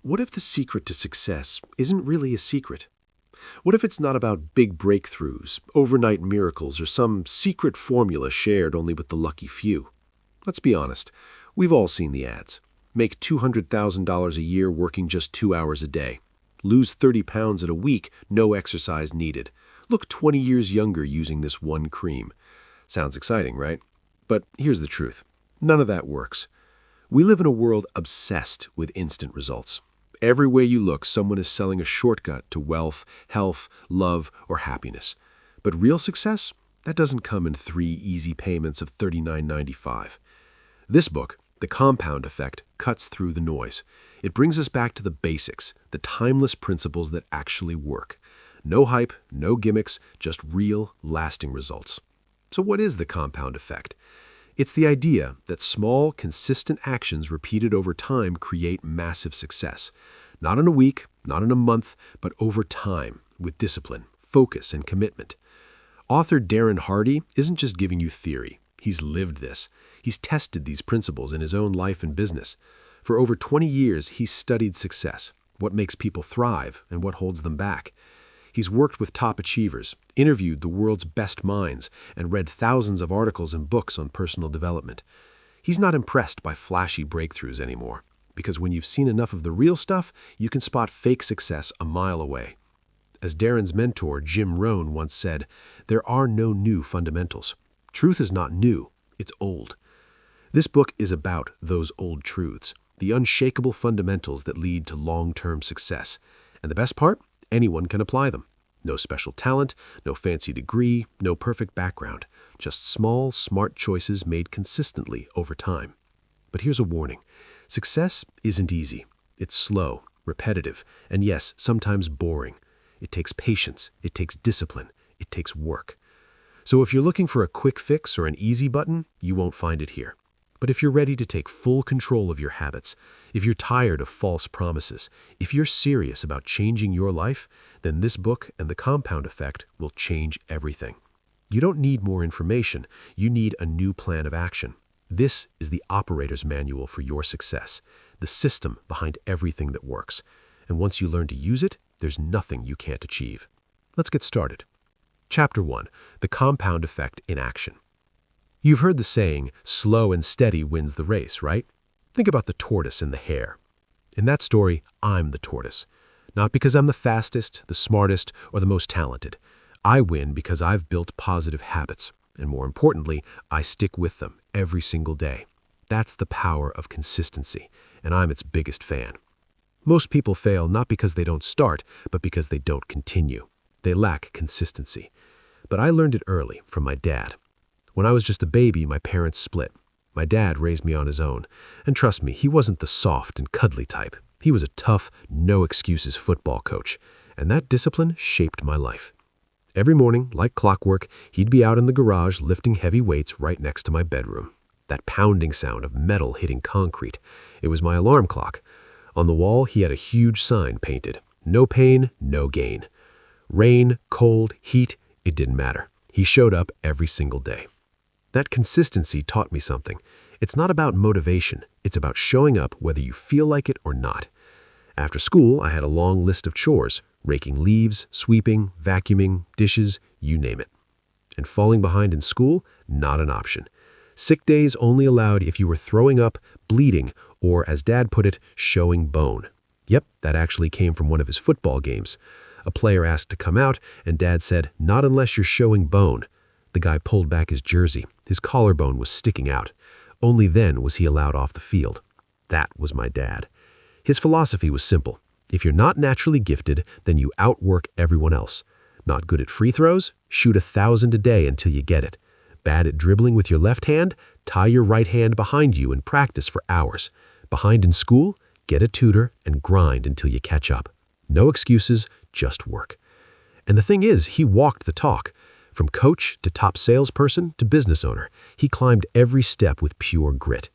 What if the secret to success isn't really a secret? What if it's not about big breakthroughs, overnight miracles, or some secret formula shared only with the lucky few? Let's be honest, we've all seen the ads. Make $200,000 a year working just 2 hours a day. Lose 30 pounds in a week, no exercise needed. Look 20 years younger using this one cream. Sounds exciting, right? But here's the truth. None of that works. We live in a world obsessed with instant results. Every way you look, someone is selling a shortcut to wealth, health, love, or happiness. But real success? That doesn't come in 3 easy payments of $39.95. This book, The Compound Effect, cuts through the noise. It brings us back to the basics, the timeless principles that actually work. No hype, no gimmicks, just real, lasting results. So what is the compound effect? It's the idea that small, consistent actions repeated over time create massive success. Not in a week, not in a month, but over time, with discipline, focus, and commitment. Author Darren Hardy isn't just giving you theory. He's lived this. He's tested these principles in his own life and business. For over 20 years, he's studied success, what makes people thrive and what holds them back. He's worked with top achievers, interviewed the world's best minds, and read thousands of articles and books on personal development. He's not impressed by flashy breakthroughs anymore, because when you've seen enough of the real stuff, you can spot fake success a mile away. As Darren's mentor, Jim Rohn, once said, "There are no new fundamentals. Truth is not new, it's old." This book is about those old truths, the unshakable fundamentals that lead to long-term success. And the best part? Anyone can apply them. No special talent, no fancy degree, no perfect background. Just small, smart choices made consistently over time. But here's a warning. Success isn't easy. It's slow, repetitive, and yes, sometimes boring. It takes patience, it takes discipline, it takes work. So if you're looking for a quick fix or an easy button, you won't find it here. But if you're ready to take full control of your habits, if you're tired of false promises, if you're serious about changing your life, then this book and The Compound Effect will change everything. You don't need more information, you need a new plan of action. This is the operator's manual for your success, the system behind everything that works. And once you learn to use it, there's nothing you can't achieve. Let's get started. Chapter 1, The Compound Effect in Action. You've heard the saying, slow and steady wins the race, right? Think about the tortoise and the hare. In that story, I'm the tortoise. Not because I'm the fastest, the smartest, or the most talented. I win because I've built positive habits. And more importantly, I stick with them every single day. That's the power of consistency, and I'm its biggest fan. Most people fail not because they don't start, but because they don't continue. They lack consistency. But I learned it early from my dad. When I was just a baby, my parents split. My dad raised me on his own. And trust me, he wasn't the soft and cuddly type. He was a tough, no-excuses football coach. And that discipline shaped my life. Every morning, like clockwork, he'd be out in the garage lifting heavy weights right next to my bedroom. That pounding sound of metal hitting concrete. It was my alarm clock. On the wall, he had a huge sign painted. No pain, no gain. Rain, cold, heat, it didn't matter. He showed up every single day. That consistency taught me something. It's not about motivation. It's about showing up whether you feel like it or not. After school, I had a long list of chores, raking leaves, sweeping, vacuuming, dishes, you name it. And falling behind in school, not an option. Sick days only allowed if you were throwing up, bleeding, or as Dad put it, showing bone. Yep, that actually came from one of his football games. A player asked to come out, and Dad said, "Not unless you're showing bone." The guy pulled back his jersey. His collarbone was sticking out. Only then was he allowed off the field. That was my dad. His philosophy was simple. If you're not naturally gifted, then you outwork everyone else. Not good at free throws? Shoot 1,000 a day until you get it. Bad at dribbling with your left hand? Tie your right hand behind you and practice for hours. Behind in school? Get a tutor and grind until you catch up. No excuses, just work. And the thing is, he walked the talk. From coach to top salesperson to business owner, he climbed every step with pure grit.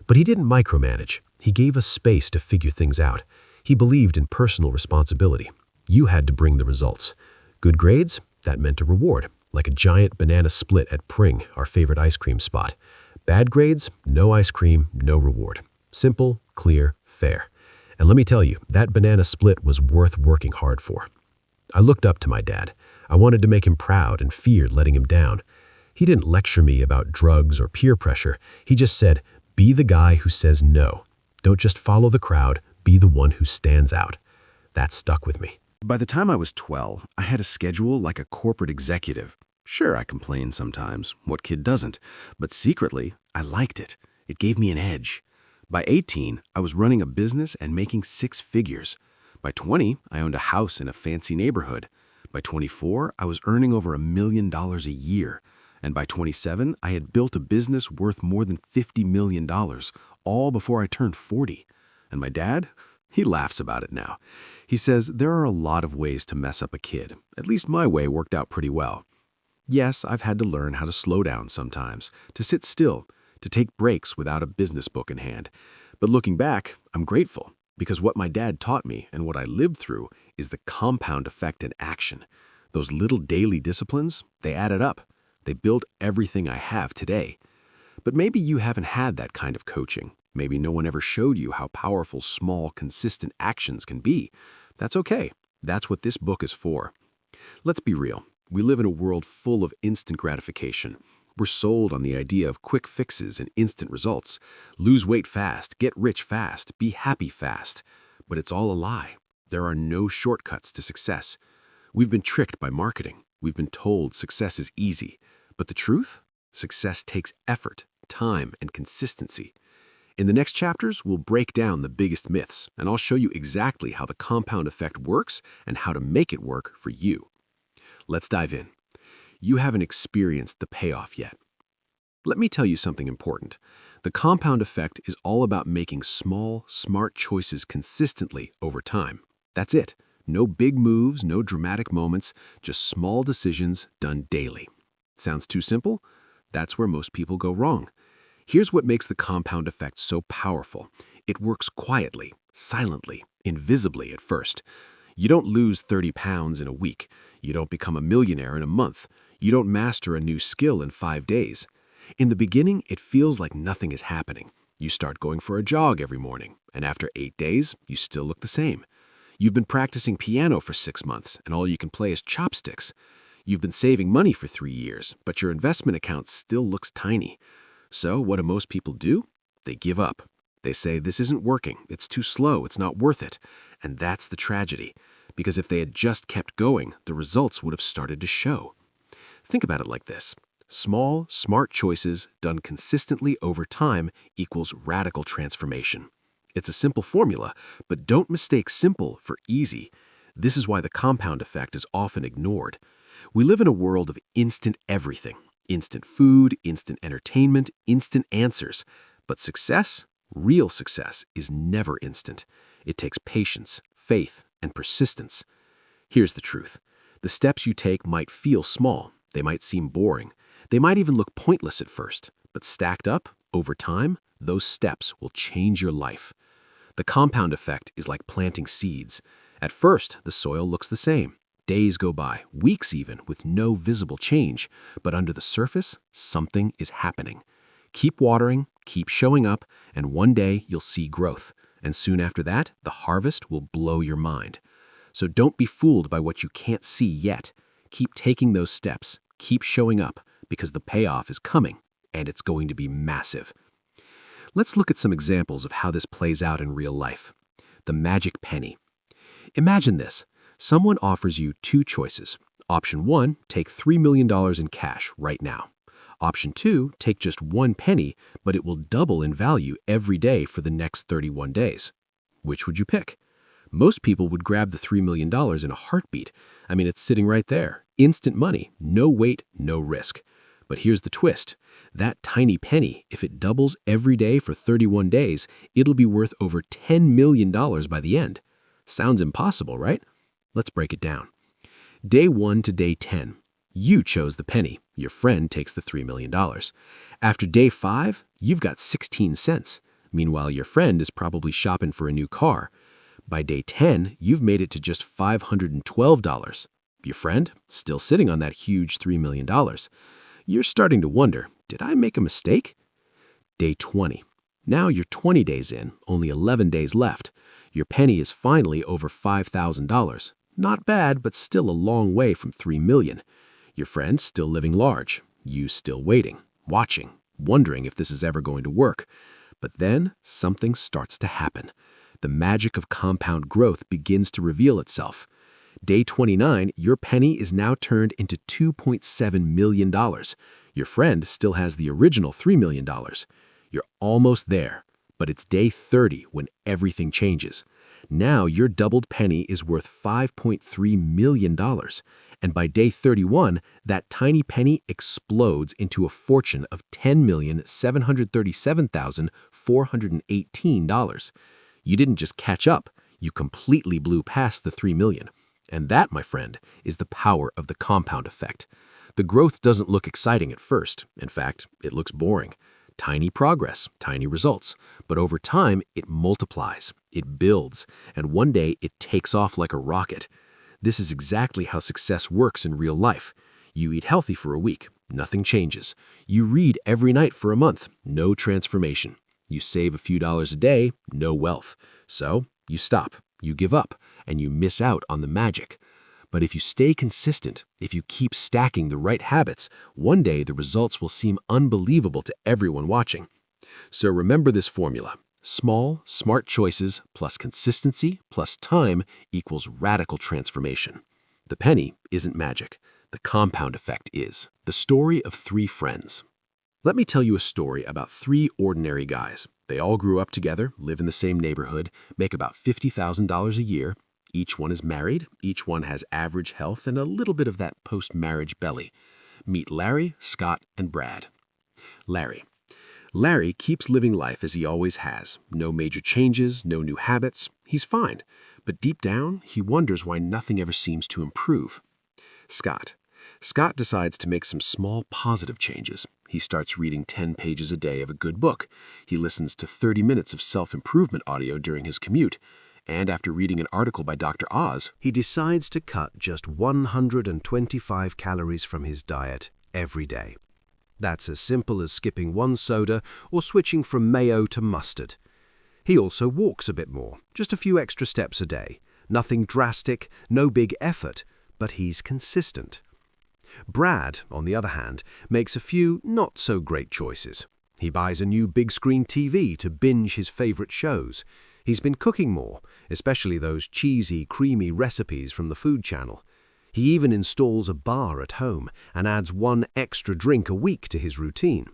But he didn't micromanage. He gave us space to figure things out. He believed in personal responsibility. You had to bring the results. Good grades? That meant a reward, like a giant banana split at Pring, our favorite ice cream spot. Bad grades? No ice cream, no reward. Simple, clear, fair. And let me tell you, that banana split was worth working hard for. I looked up to my dad. I wanted to make him proud and feared letting him down. He didn't lecture me about drugs or peer pressure. He just said, be the guy who says no. Don't just follow the crowd, be the one who stands out. That stuck with me. By the time I was 12, I had a schedule like a corporate executive. Sure, I complained sometimes. What kid doesn't? But secretly, I liked it. It gave me an edge. By 18, I was running a business and making 6 figures. By 20, I owned a house in a fancy neighborhood. By 24, I was earning over $1 million a year. And by 27, I had built a business worth more than $50 million, all before I turned 40. And my dad? He laughs about it now. He says there are a lot of ways to mess up a kid. At least my way worked out pretty well. Yes, I've had to learn how to slow down sometimes, to sit still, to take breaks without a business book in hand. But looking back, I'm grateful, because what my dad taught me and what I lived through is the compound effect in action. Those little daily disciplines, they added up. They built everything I have today. But maybe you haven't had that kind of coaching. Maybe no one ever showed you how powerful small, consistent actions can be. That's okay. That's what this book is for. Let's be real. We live in a world full of instant gratification. We're sold on the idea of quick fixes and instant results. Lose weight fast, get rich fast, be happy fast. But it's all a lie. There are no shortcuts to success. We've been tricked by marketing. We've been told success is easy. But the truth? Success takes effort, time, and consistency. In the next chapters, we'll break down the biggest myths, and I'll show you exactly how the compound effect works and how to make it work for you. Let's dive in. You haven't experienced the payoff yet. Let me tell you something important. The compound effect is all about making small, smart choices consistently over time. That's it. No big moves, no dramatic moments, just small decisions done daily. Sounds too simple? That's where most people go wrong. Here's what makes the compound effect so powerful. It works quietly, silently, invisibly at first. You don't lose 30 pounds in a week. You don't become a millionaire in a month. You don't master a new skill in 5 days. In the beginning, it feels like nothing is happening. You start going for a jog every morning, and after 8 days, you still look the same. You've been practicing piano for 6 months, and all you can play is chopsticks. You've been saving money for 3 years, but your investment account still looks tiny. So what do most people do? They give up. They say, this isn't working, it's too slow, it's not worth it. And that's the tragedy, because if they had just kept going, the results would have started to show. Think about it like this. Small, smart choices done consistently over time equals radical transformation. It's a simple formula, but don't mistake simple for easy. This is why the compound effect is often ignored. We live in a world of instant everything. Instant food, instant entertainment, instant answers. But success, real success, is never instant. It takes patience, faith, and persistence. Here's the truth. The steps you take might feel small. They might seem boring. They might even look pointless at first. But stacked up, over time, those steps will change your life. The compound effect is like planting seeds. At first, the soil looks the same. Days go by, weeks even, with no visible change. But under the surface, something is happening. Keep watering, keep showing up, and one day you'll see growth. And soon after that, the harvest will blow your mind. So don't be fooled by what you can't see yet. Keep taking those steps, keep showing up, because the payoff is coming, and it's going to be massive. Let's look at some examples of how this plays out in real life. The magic penny. Imagine this. Someone offers you 2 choices. Option 1, take $3 million in cash right now. Option 2, take just 1 penny, but it will double in value every day for the next 31 days. Which would you pick? Most people would grab the $3 million in a heartbeat. I mean, it's sitting right there. Instant money, no wait, no risk. But here's the twist. That tiny penny, if it doubles every day for 31 days, it'll be worth over $10 million by the end. Sounds impossible, right? Let's break it down. Day 1 to day 10. You chose the penny. Your friend takes the $3 million. After day 5, you've got 16 cents. Meanwhile, your friend is probably shopping for a new car. By day 10, you've made it to just $512. Your friend, still sitting on that huge $3 million. You're starting to wonder, did I make a mistake? Day 20. Now you're 20 days in, only 11 days left. Your penny is finally over $5,000. Not bad, but still a long way from $3 million. Your friend's still living large. You still waiting, watching, wondering if this is ever going to work. But then something starts to happen. The magic of compound growth begins to reveal itself. Day 29, your penny is now turned into $2.7 million. Your friend still has the original $3 million. You're almost there, but it's day 30 when everything changes. Now your doubled penny is worth $5.3 million. And by day 31, that tiny penny explodes into a fortune of $10,737,418. You didn't just catch up, you completely blew past the $3 million. And that, my friend, is the power of the compound effect. The growth doesn't look exciting at first. In fact, it looks boring. Tiny progress, tiny results. But over time, it multiplies, it builds, and one day it takes off like a rocket. This is exactly how success works in real life. You eat healthy for a week, nothing changes. You read every night for a month, no transformation. You save a few dollars a day, no wealth. So you stop, you give up, and you miss out on the magic. But if you stay consistent, if you keep stacking the right habits, one day the results will seem unbelievable to everyone watching. So remember this formula. Small, smart choices plus consistency plus time equals radical transformation. The penny isn't magic. The compound effect is. The story of three friends. Let me tell you a story about three ordinary guys. They all grew up together, live in the same neighborhood, make about $50,000 a year. Each one is married, each one has average health and a little bit of that post-marriage belly. Meet Larry, Scott, and Brad. Larry. Larry keeps living life as he always has. No major changes, no new habits. He's fine. But deep down, he wonders why nothing ever seems to improve. Scott. Scott decides to make some small positive changes. He starts reading 10 pages a day of a good book. He listens to 30 minutes of self-improvement audio during his commute. And after reading an article by Dr. Oz, He decides to cut just 125 calories from his diet every day. That's as simple as skipping one soda or switching from mayo to mustard. He also walks a bit more, just a few extra steps a day. Nothing drastic, no big effort, but he's consistent. Brad, on the other hand, makes a few not-so-great choices. He buys a new big-screen TV to binge his favorite shows. He's been cooking more, especially those cheesy, creamy recipes from the Food Channel. He even installs a bar at home and adds one extra drink a week to his routine.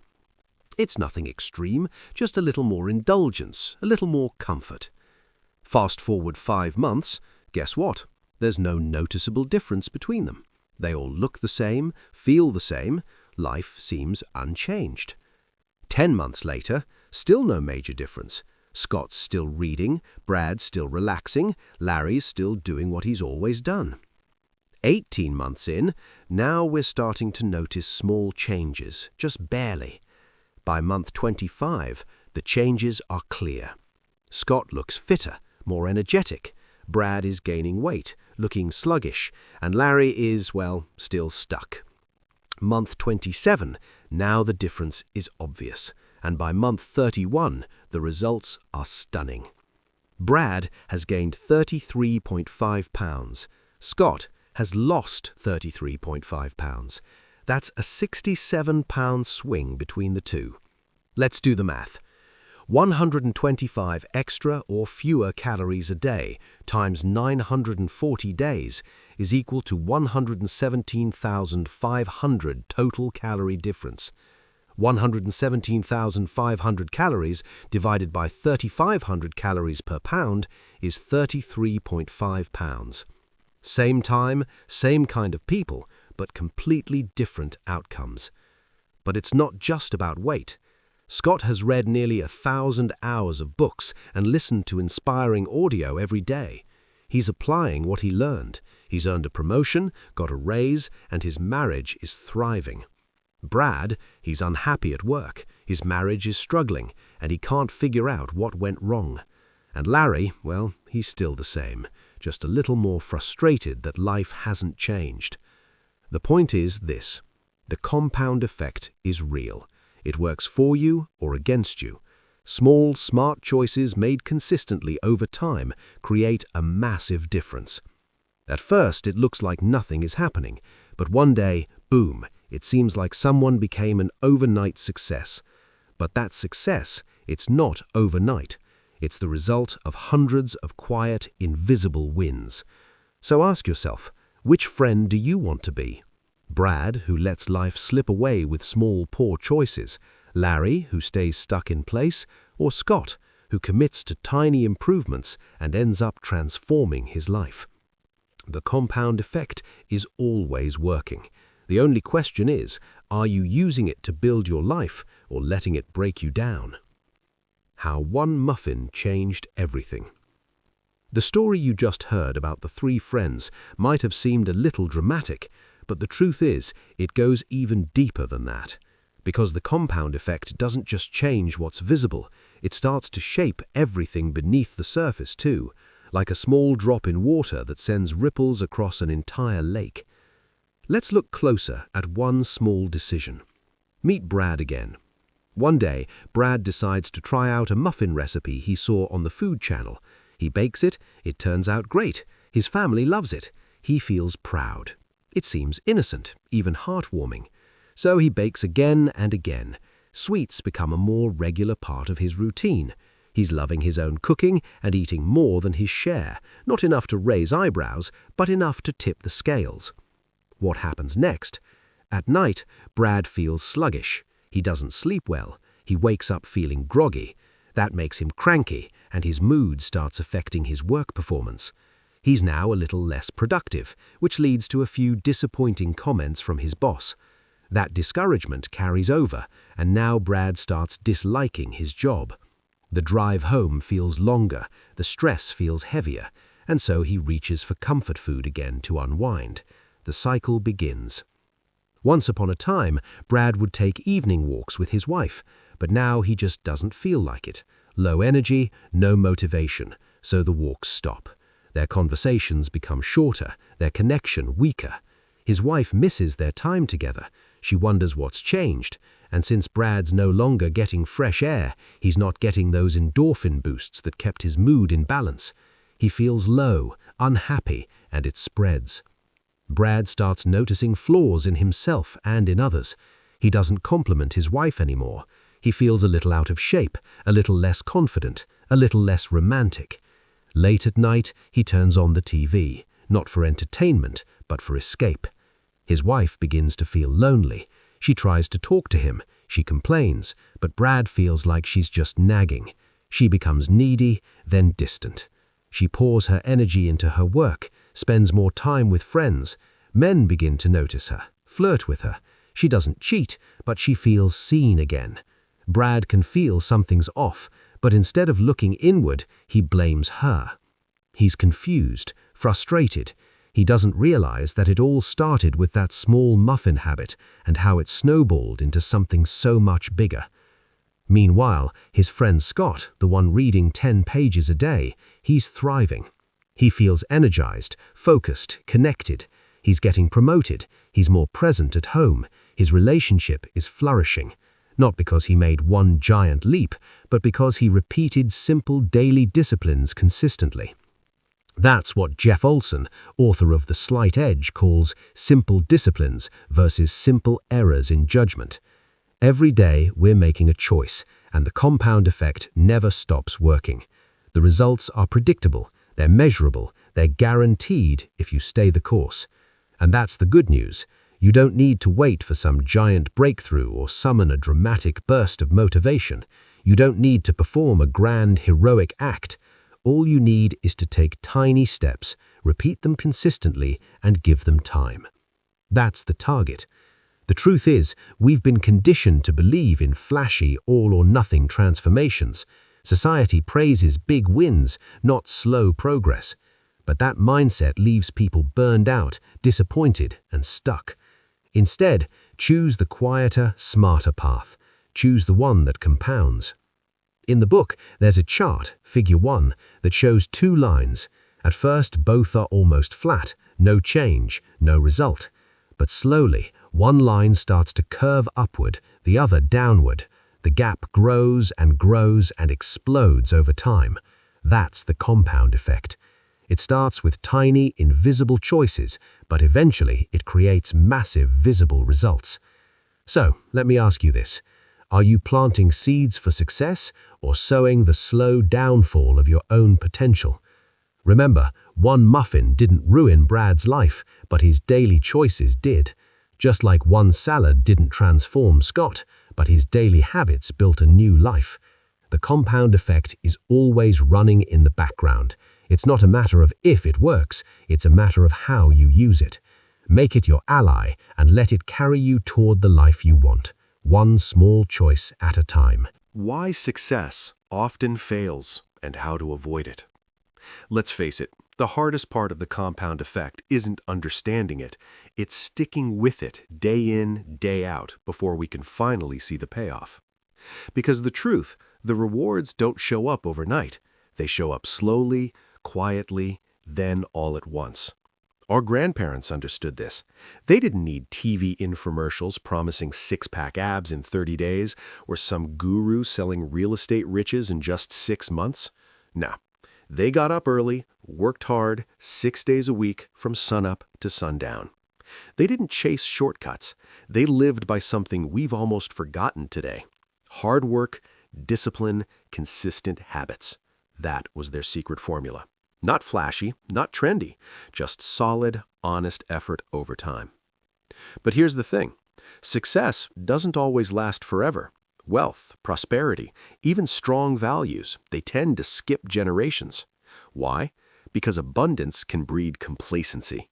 It's nothing extreme, just a little more indulgence, a little more comfort. Fast forward 5 months, guess what? There's no noticeable difference between them. They all look the same, feel the same, life seems unchanged. 10 months later, still no major difference. Scott's still reading, Brad's still relaxing, Larry's still doing what he's always done. 18 months in, now we're starting to notice small changes, just barely. By month 25, the changes are clear. Scott looks fitter, more energetic. Brad is gaining weight, looking sluggish, and Larry is, well, still stuck. Month 27, now the difference is obvious, and by month 31, the results are stunning. Brad has gained 33.5 pounds. Scott has lost 33.5 pounds. That's a 67-pound swing between the two. Let's do the math. 125 extra or fewer calories a day times 940 days is equal to 117,500 total calorie difference. 117,500 calories divided by 3,500 calories per pound is 33.5 pounds. Same time, same kind of people, but completely different outcomes. But it's not just about weight. Scott has read nearly 1,000 hours of books and listened to inspiring audio every day. He's applying what he learned. He's earned a promotion, got a raise, and his marriage is thriving. Brad, he's unhappy at work. His marriage is struggling, and he can't figure out what went wrong. And Larry, well, he's still the same, just a little more frustrated that life hasn't changed. The point is this: the compound effect is real. It works for you or against you. Small, smart choices made consistently over time create a massive difference. At first, it looks like nothing is happening, but one day, boom, it seems like someone became an overnight success. But that success, it's not overnight. It's the result of hundreds of quiet, invisible wins. So ask yourself, which friend do you want to be? Brad, who lets life slip away with small, poor choices, Larry, who stays stuck in place, or Scott, who commits to tiny improvements and ends up transforming his life. The compound effect is always working. The only question is, are you using it to build your life or letting it break you down? How one muffin changed everything. The story you just heard about the three friends might have seemed a little dramatic, but the truth is, it goes even deeper than that. Because the compound effect doesn't just change what's visible, it starts to shape everything beneath the surface too, like a small drop in water that sends ripples across an entire lake. Let's look closer at one small decision. Meet Brad again. One day, Brad decides to try out a muffin recipe he saw on the Food Channel. He bakes it, it turns out great. His family loves it. He feels proud. It seems innocent, even heartwarming. So he bakes again and again. Sweets become a more regular part of his routine. He's loving his own cooking and eating more than his share, not enough to raise eyebrows, but enough to tip the scales. What happens next? At night, Brad feels sluggish. He doesn't sleep well. He wakes up feeling groggy. That makes him cranky, and his mood starts affecting his work performance. He's now a little less productive, which leads to a few disappointing comments from his boss. That discouragement carries over, and now Brad starts disliking his job. The drive home feels longer, the stress feels heavier, and so he reaches for comfort food again to unwind. The cycle begins. Once upon a time, Brad would take evening walks with his wife, but now he just doesn't feel like it. Low energy, no motivation, so the walks stop. Their conversations become shorter, their connection weaker. His wife misses their time together. She wonders what's changed, and since Brad's no longer getting fresh air, he's not getting those endorphin boosts that kept his mood in balance. He feels low, unhappy, and it spreads. Brad starts noticing flaws in himself and in others. He doesn't compliment his wife anymore. He feels a little out of shape, a little less confident, a little less romantic. Late at night, he turns on the TV, not for entertainment, but for escape. His wife begins to feel lonely. She tries to talk to him. She complains, but Brad feels like she's just nagging. She becomes needy, then distant. She pours her energy into her work, spends more time with friends. Men begin to notice her, flirt with her. She doesn't cheat, but she feels seen again. Brad can feel something's off, but instead of looking inward, he blames her. He's confused, frustrated. He doesn't realize that it all started with that small muffin habit and how it snowballed into something so much bigger. Meanwhile, his friend Scott, the one reading 10 pages a day, he's thriving. He feels energized, focused, connected. He's getting promoted. He's more present at home. His relationship is flourishing. Not because he made one giant leap, but because he repeated simple daily disciplines consistently. That's what Jeff Olson, author of The Slight Edge, calls simple disciplines versus simple errors in judgment. Every day we're making a choice, and the compound effect never stops working. The results are predictable, they're measurable, they're guaranteed if you stay the course. And that's the good news. You don't need to wait for some giant breakthrough or summon a dramatic burst of motivation. You don't need to perform a grand, heroic act. All you need is to take tiny steps, repeat them consistently, and give them time. That's the target. The truth is, we've been conditioned to believe in flashy, all-or-nothing transformations. Society praises big wins, not slow progress. But that mindset leaves people burned out, disappointed, and stuck. Instead, choose the quieter, smarter path. Choose the one that compounds. In the book, there's a chart, figure 1, that shows 2 lines. At first, both are almost flat, no change, no result. But slowly, one line starts to curve upward, the other downward. The gap grows and grows and explodes over time. That's the compound effect. It starts with tiny, invisible choices, but eventually it creates massive, visible results. So, let me ask you this. Are you planting seeds for success or sowing the slow downfall of your own potential? Remember, one muffin didn't ruin Brad's life, but his daily choices did. Just like one salad didn't transform Scott, but his daily habits built a new life. The compound effect is always running in the background. It's not a matter of if it works, it's a matter of how you use it. Make it your ally and let it carry you toward the life you want, one small choice at a time. Why success often fails and how to avoid it. Let's face it, the hardest part of the compound effect isn't understanding it, it's sticking with it day in, day out before we can finally see the payoff. Because the truth, the rewards don't show up overnight. They show up slowly, quietly, then all at once. Our grandparents understood this. They didn't need TV infomercials promising six-pack abs in 30 days or some guru selling real estate riches in just 6 months. No. They got up early, worked hard, 6 days a week from sunup to sundown. They didn't chase shortcuts. They lived by something we've almost forgotten today. Hard work, discipline, consistent habits. That was their secret formula. Not flashy, not trendy, just solid, honest effort over time. But here's the thing. Success doesn't always last forever. Wealth, prosperity, even strong values, they tend to skip generations. Why? Because abundance can breed complacency.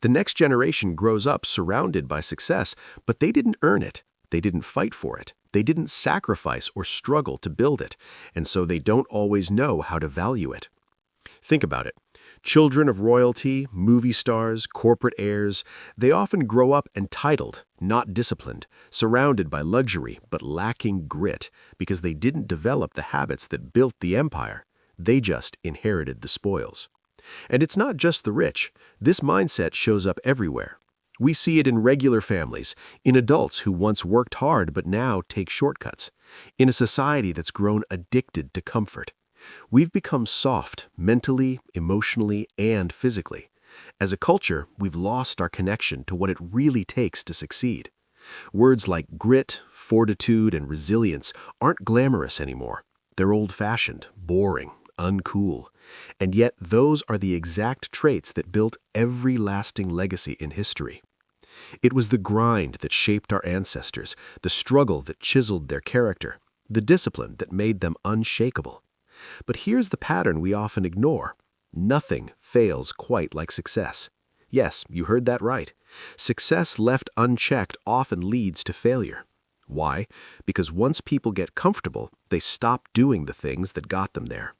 The next generation grows up surrounded by success, but they didn't earn it. They didn't fight for it. They didn't sacrifice or struggle to build it, and so they don't always know how to value it. Think about it. Children of royalty, movie stars, corporate heirs, they often grow up entitled, not disciplined, surrounded by luxury but lacking grit because they didn't develop the habits that built the empire. They just inherited the spoils. And it's not just the rich. This mindset shows up everywhere. We see it in regular families, in adults who once worked hard but now take shortcuts, in a society that's grown addicted to comfort. We've become soft mentally, emotionally, and physically. As a culture, we've lost our connection to what it really takes to succeed. Words like grit, fortitude, and resilience aren't glamorous anymore. They're old-fashioned, boring, uncool. And yet those are the exact traits that built every lasting legacy in history. It was the grind that shaped our ancestors, the struggle that chiseled their character, the discipline that made them unshakable. But here's the pattern we often ignore. Nothing fails quite like success. Yes, you heard that right. Success left unchecked often leads to failure. Why? Because once people get comfortable, they stop doing the things that got them there.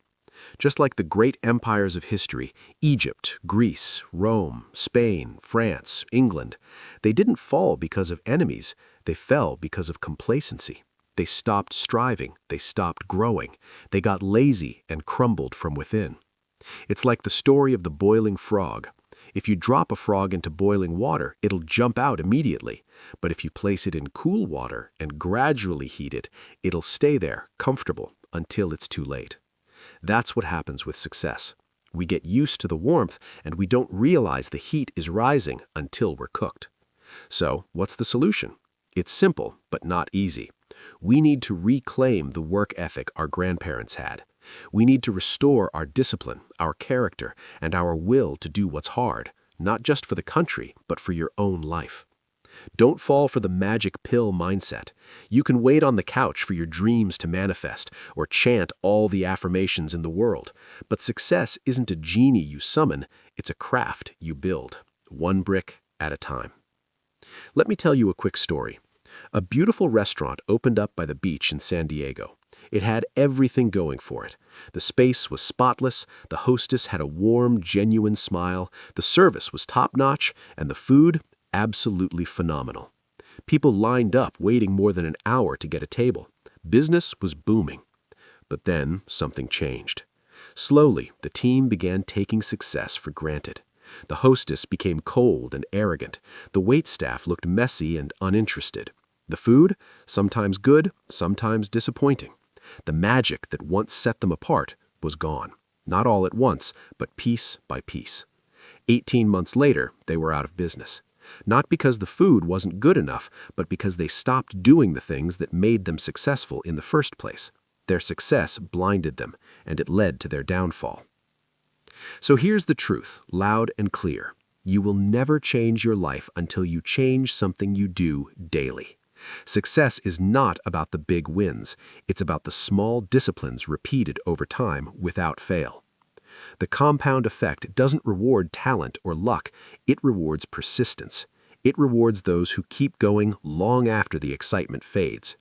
Just like the great empires of history, Egypt, Greece, Rome, Spain, France, England, they didn't fall because of enemies, they fell because of complacency. They stopped striving, they stopped growing, they got lazy and crumbled from within. It's like the story of the boiling frog. If you drop a frog into boiling water, it'll jump out immediately. But if you place it in cool water and gradually heat it, it'll stay there, comfortable, until it's too late. That's what happens with success. We get used to the warmth and we don't realize the heat is rising until we're cooked. So, what's the solution? It's simple, but not easy. We need to reclaim the work ethic our grandparents had. We need to restore our discipline, our character, and our will to do what's hard, not just for the country, but for your own life. Don't fall for the magic pill mindset. You can wait on the couch for your dreams to manifest or chant all the affirmations in the world. But success isn't a genie you summon, it's a craft you build, one brick at a time. Let me tell you a quick story. A beautiful restaurant opened up by the beach in San Diego. It had everything going for it. The space was spotless, the hostess had a warm, genuine smile, the service was top-notch, and the food absolutely phenomenal. People lined up waiting more than an hour to get a table. Business was booming. But then something changed. Slowly, the team began taking success for granted. The hostess became cold and arrogant. The waitstaff looked messy and uninterested. The food, sometimes good, sometimes disappointing. The magic that once set them apart was gone. Not all at once, but piece by piece. 18 months later, they were out of business. Not because the food wasn't good enough, but because they stopped doing the things that made them successful in the first place. Their success blinded them, and it led to their downfall. So here's the truth, loud and clear. You will never change your life until you change something you do daily. Success is not about the big wins. It's about the small disciplines repeated over time without fail. The compound effect doesn't reward talent or luck. It rewards persistence. It rewards those who keep going long after the excitement fades.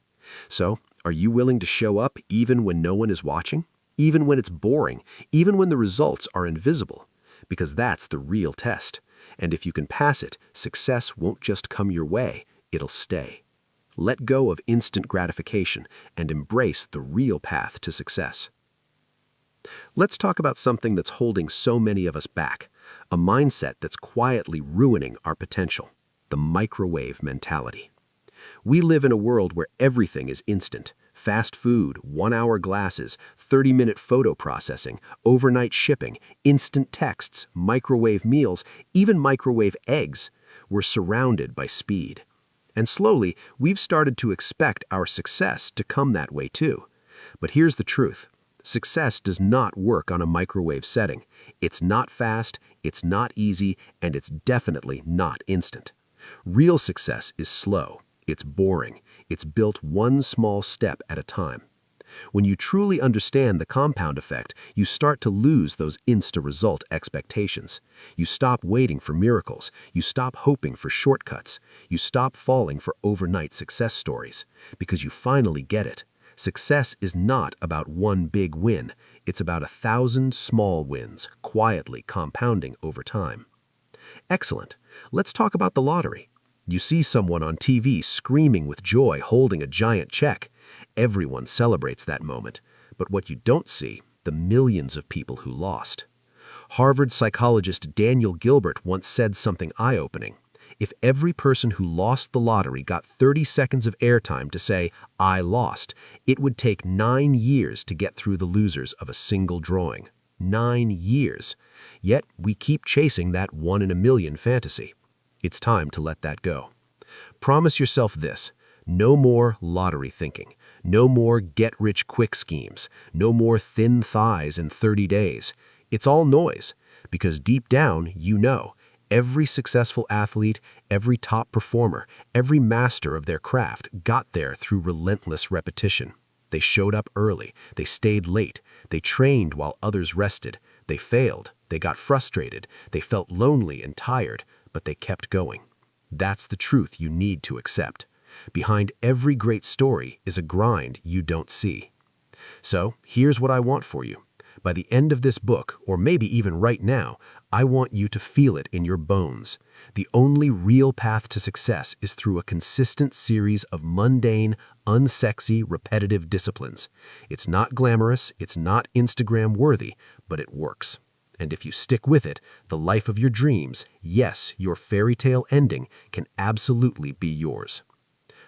So, are you willing to show up even when no one is watching? Even when it's boring? Even when the results are invisible? Because that's the real test. And if you can pass it, success won't just come your way, it'll stay. Let go of instant gratification and embrace the real path to success. Let's talk about something that's holding so many of us back, a mindset that's quietly ruining our potential, the microwave mentality. We live in a world where everything is instant. Fast food, 1-hour glasses, 30-minute photo processing, overnight shipping, instant texts, microwave meals, even microwave eggs. We're surrounded by speed. And slowly, we've started to expect our success to come that way too. But here's the truth. Success does not work on a microwave setting. It's not fast, it's not easy, and it's definitely not instant. Real success is slow. It's boring. It's built one small step at a time. When you truly understand the compound effect, you start to lose those insta-result expectations. You stop waiting for miracles. You stop hoping for shortcuts. You stop falling for overnight success stories. Because you finally get it. Success is not about one big win. It's about 1,000 small wins, quietly compounding over time. Excellent. Let's talk about the lottery. You see someone on TV screaming with joy holding a giant check. Everyone celebrates that moment. But what you don't see, the millions of people who lost. Harvard psychologist Daniel Gilbert once said something eye-opening. If every person who lost the lottery got 30 seconds of airtime to say, "I lost," it would take 9 years to get through the losers of a single drawing. 9 years. Yet we keep chasing that 1 in a million fantasy. It's time to let that go. Promise yourself this: no more lottery thinking, no more get-rich-quick schemes, no more thin thighs in 30 days. It's all noise, because deep down, you know, every successful athlete, every top performer, every master of their craft got there through relentless repetition. They showed up early, they stayed late, they trained while others rested, they failed, they got frustrated, they felt lonely and tired, but they kept going. That's the truth you need to accept. Behind every great story is a grind you don't see. So, here's what I want for you. By the end of this book, or maybe even right now, I want you to feel it in your bones. The only real path to success is through a consistent series of mundane, unsexy, repetitive disciplines. It's not glamorous, it's not Instagram-worthy, but it works. And if you stick with it, the life of your dreams, yes, your fairy tale ending, can absolutely be yours.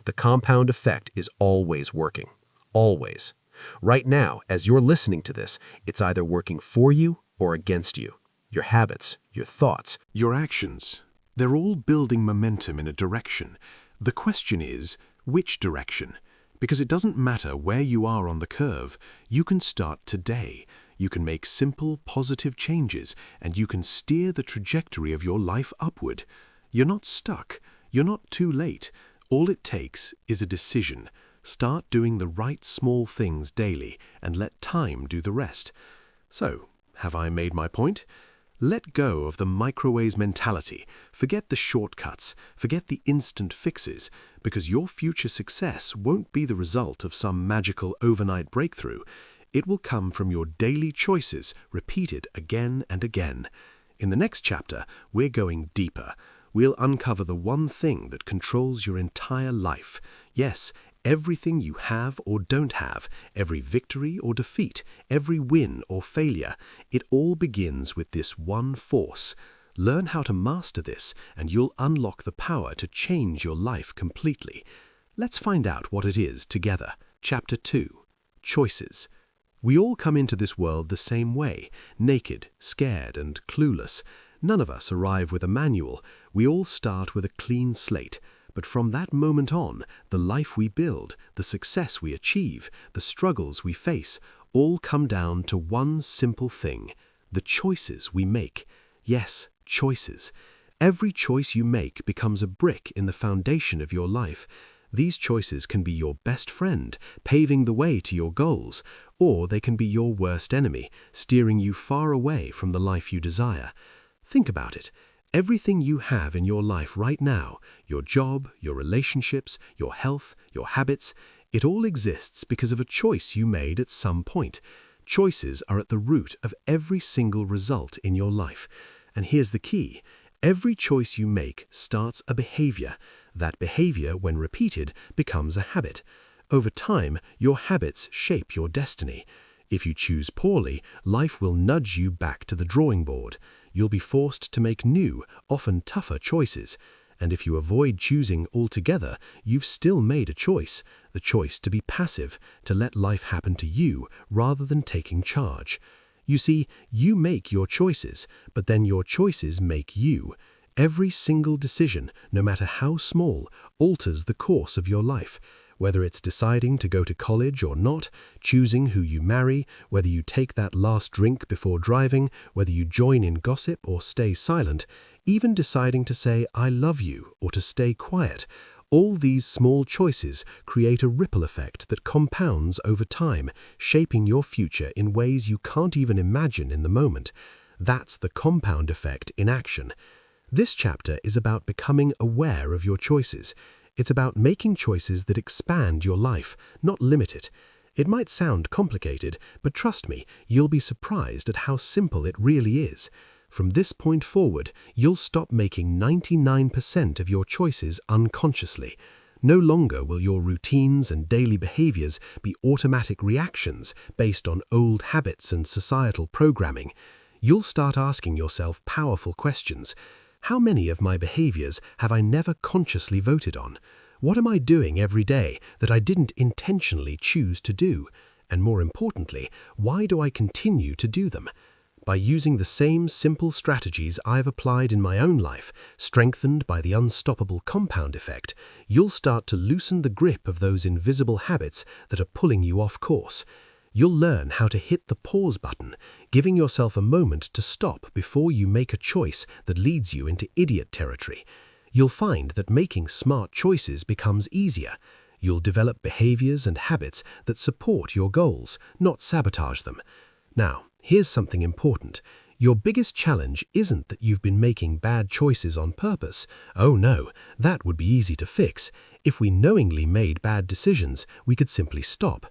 The compound effect is always working. Always. Right now, as you're listening to this, it's either working for you or against you. Your habits, your thoughts, your actions, they're all building momentum in a direction. The question is, which direction? Because it doesn't matter where you are on the curve, you can start today. You can make simple, positive changes, and you can steer the trajectory of your life upward. You're not stuck. You're not too late. All it takes is a decision. Start doing the right small things daily, and let time do the rest. So, have I made my point? Let go of the microwave mentality. Forget the shortcuts. Forget the instant fixes, because your future success won't be the result of some magical overnight breakthrough. It will come from your daily choices, repeated again and again. In the next chapter, we're going deeper. We'll uncover the one thing that controls your entire life. Yes, everything you have or don't have, every victory or defeat, every win or failure, it all begins with this one force. Learn how to master this, and you'll unlock the power to change your life completely. Let's find out what it is together. Chapter 2. Choices. We all come into this world the same way, naked, scared, and clueless. None of us arrive with a manual. We all start with a clean slate. But from that moment on, the life we build, the success we achieve, the struggles we face, all come down to one simple thing: the choices we make. Yes, choices. Every choice you make becomes a brick in the foundation of your life. These choices can be your best friend, paving the way to your goals, or they can be your worst enemy, steering you far away from the life you desire. Think about it. Everything you have in your life right now, your job, your relationships, your health, your habits, it all exists because of a choice you made at some point. Choices are at the root of every single result in your life. And here's the key. Every choice you make starts a behavior. That behavior, when repeated, becomes a habit. Over time, your habits shape your destiny. If you choose poorly, life will nudge you back to the drawing board. You'll be forced to make new, often tougher choices. And if you avoid choosing altogether, you've still made a choice. The choice to be passive, to let life happen to you rather than taking charge. You see, you make your choices, but then your choices make you. Every single decision, no matter how small, alters the course of your life. Whether it's deciding to go to college or not, choosing who you marry, whether you take that last drink before driving, whether you join in gossip or stay silent, even deciding to say "I love you" or to stay quiet, all these small choices create a ripple effect that compounds over time, shaping your future in ways you can't even imagine in the moment. That's the compound effect in action. This chapter is about becoming aware of your choices. It's about making choices that expand your life, not limit it. It might sound complicated, but trust me, you'll be surprised at how simple it really is. From this point forward, you'll stop making 99% of your choices unconsciously. No longer will your routines and daily behaviors be automatic reactions based on old habits and societal programming. You'll start asking yourself powerful questions. How many of my behaviors have I never consciously voted on? What am I doing every day that I didn't intentionally choose to do? And more importantly, why do I continue to do them? By using the same simple strategies I've applied in my own life, strengthened by the unstoppable compound effect, you'll start to loosen the grip of those invisible habits that are pulling you off course. You'll learn how to hit the pause button, giving yourself a moment to stop before you make a choice that leads you into idiot territory. You'll find that making smart choices becomes easier. You'll develop behaviors and habits that support your goals, not sabotage them. Now, here's something important. Your biggest challenge isn't that you've been making bad choices on purpose. Oh no, that would be easy to fix. If we knowingly made bad decisions, we could simply stop.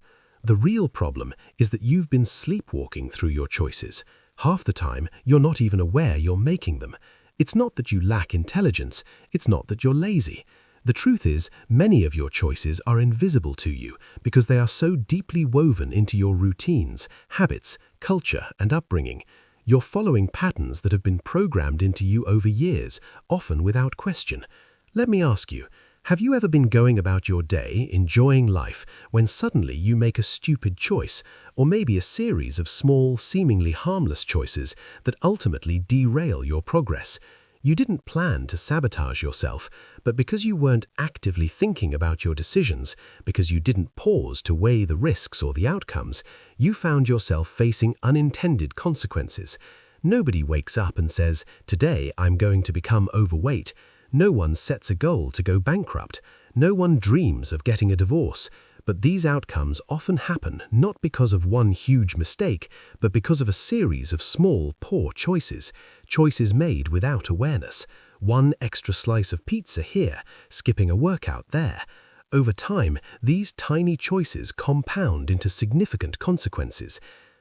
The real problem is that you've been sleepwalking through your choices. Half the time, you're not even aware you're making them. It's not that you lack intelligence, it's not that you're lazy. The truth is, many of your choices are invisible to you because they are so deeply woven into your routines, habits, culture, and upbringing. You're following patterns that have been programmed into you over years, often without question. Let me ask you, have you ever been going about your day, enjoying life, when suddenly you make a stupid choice, or maybe a series of small, seemingly harmless choices that ultimately derail your progress? You didn't plan to sabotage yourself, but because you weren't actively thinking about your decisions, because you didn't pause to weigh the risks or the outcomes, you found yourself facing unintended consequences. Nobody wakes up and says, "Today I'm going to become overweight." No one sets a goal to go bankrupt. No one dreams of getting a divorce. But these outcomes often happen not because of one huge mistake, but because of a series of small, poor choices. Choices made without awareness. One extra slice of pizza here, skipping a workout there. Over time, these tiny choices compound into significant consequences.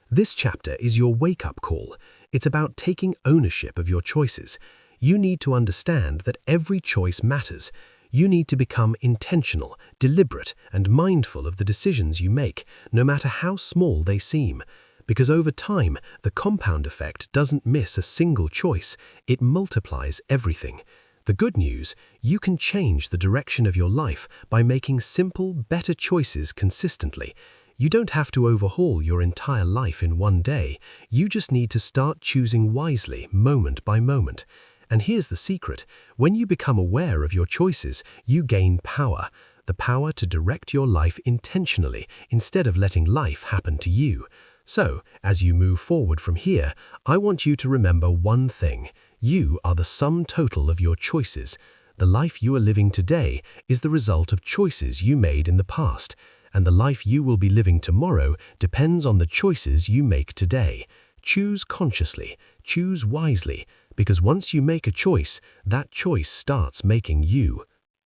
This chapter is your wake-up call. It's about taking ownership of your choices. You need to understand that every choice matters. You need to become intentional, deliberate, and mindful of the decisions you make, no matter how small they seem. Because over time, the compound effect doesn't miss a single choice, it multiplies everything. The good news, you can change the direction of your life by making simple, better choices consistently. You don't have to overhaul your entire life in one day. You just need to start choosing wisely, moment by moment. And here's the secret. When you become aware of your choices, you gain power. The power to direct your life intentionally instead of letting life happen to you. So, as you move forward from here, I want you to remember one thing. You are the sum total of your choices. The life you are living today is the result of choices you made in the past, and the life you will be living tomorrow depends on the choices you make today. Choose consciously, choose wisely, because once you make a choice, that choice starts making you.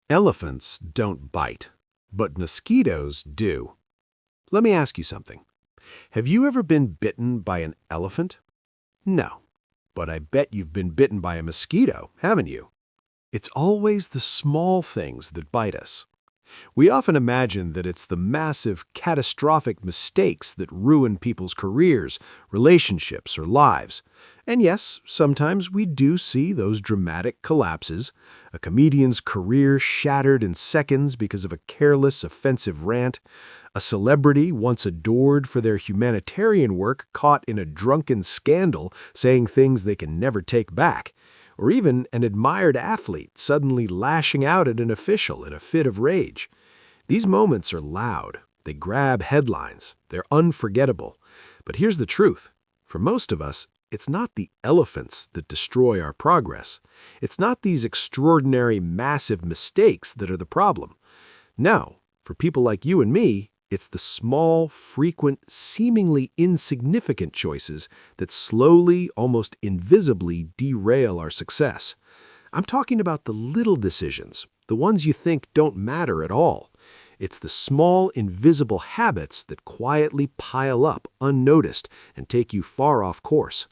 Elephants don't bite, but mosquitoes do. Let me ask you something. Have you ever been bitten by an elephant? No, but I bet you've been bitten by a mosquito, haven't you? It's always the small things that bite us. We often imagine that it's the massive, catastrophic mistakes that ruin people's careers, relationships, or lives. And yes, sometimes we do see those dramatic collapses, a comedian's career shattered in seconds because of a careless, offensive rant, a celebrity once adored for their humanitarian work caught in a drunken scandal saying things they can never take back, or even an admired athlete suddenly lashing out at an official in a fit of rage. These moments are loud, they grab headlines, they're unforgettable. But here's the truth. For most of us, it's not the elephants that destroy our progress. It's not these extraordinary, massive mistakes that are the problem. No, for people like you and me, it's the small, frequent, seemingly insignificant choices that slowly, almost invisibly derail our success. I'm talking about the little decisions, the ones you think don't matter at all. It's the small, invisible habits that quietly pile up unnoticed and take you far off course.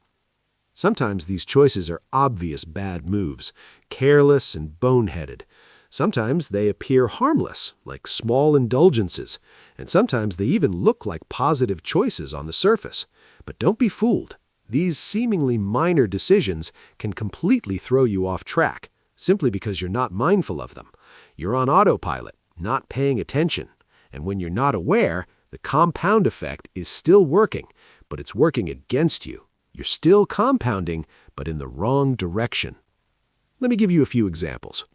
Sometimes these choices are obvious bad moves, careless and boneheaded. Sometimes they appear harmless, like small indulgences, and sometimes they even look like positive choices on the surface. But don't be fooled. These seemingly minor decisions can completely throw you off track, simply because you're not mindful of them. You're on autopilot, not paying attention, and when you're not aware, the compound effect is still working, but it's working against you. You're still compounding, but in the wrong direction. Let me give you a few examples.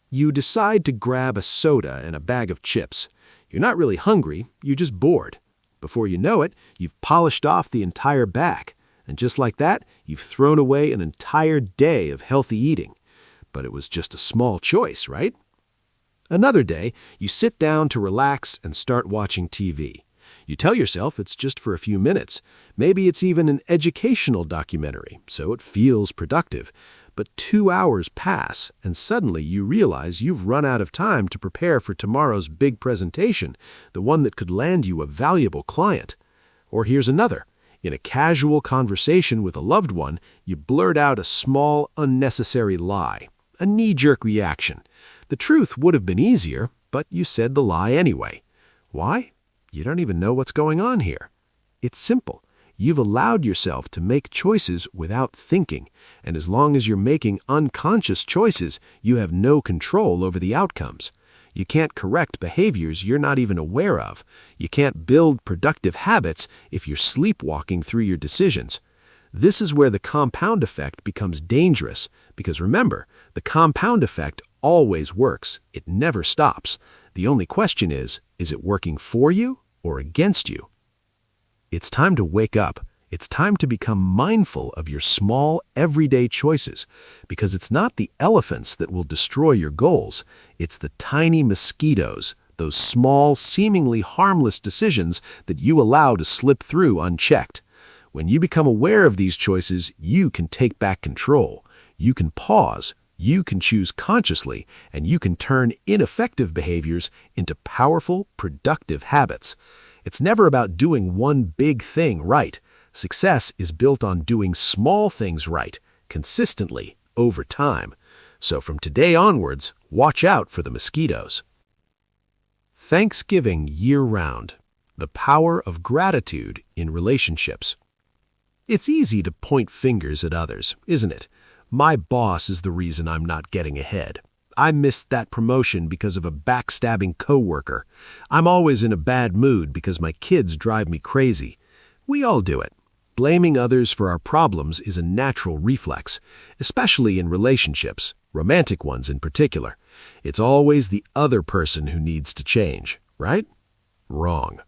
You decide to grab a soda and a bag of chips. You're not really hungry, you're just bored. Before you know it, you've polished off the entire bag, and just like that, you've thrown away an entire day of healthy eating. But it was just a small choice, right? Another day, you sit down to relax and start watching TV. You tell yourself it's just for a few minutes. Maybe it's even an educational documentary, so it feels productive. But 2 hours pass, and suddenly you realize you've run out of time to prepare for tomorrow's big presentation, the one that could land you a valuable client. Or here's another. In a casual conversation with a loved one, you blurt out a small, unnecessary lie, a knee-jerk reaction. The truth would have been easier, but you said the lie anyway. Why? You don't even know what's going on here. It's simple. You've allowed yourself to make choices without thinking, and as long as you're making unconscious choices, you have no control over the outcomes. You can't correct behaviors you're not even aware of. You can't build productive habits if you're sleepwalking through your decisions. This is where the compound effect becomes dangerous, because remember, the compound effect always works. It never stops. The only question is it working for you or against you? It's time to wake up. It's time to become mindful of your small, everyday choices, because it's not the elephants that will destroy your goals. It's the tiny mosquitoes, those small, seemingly harmless decisions that you allow to slip through unchecked. When you become aware of these choices, you can take back control. You can pause. You can choose consciously, and you can turn ineffective behaviors into powerful, productive habits. It's never about doing one big thing right. Success is built on doing small things right, consistently, over time. So from today onwards, watch out for the mosquitoes. Thanksgiving year-round. The power of gratitude in relationships. It's easy to point fingers at others, isn't it? My boss is the reason I'm not getting ahead. I missed that promotion because of a backstabbing coworker. I'm always in a bad mood because my kids drive me crazy. We all do it. Blaming others for our problems is a natural reflex, especially in relationships, romantic ones in particular. It's always the other person who needs to change, right? Wrong.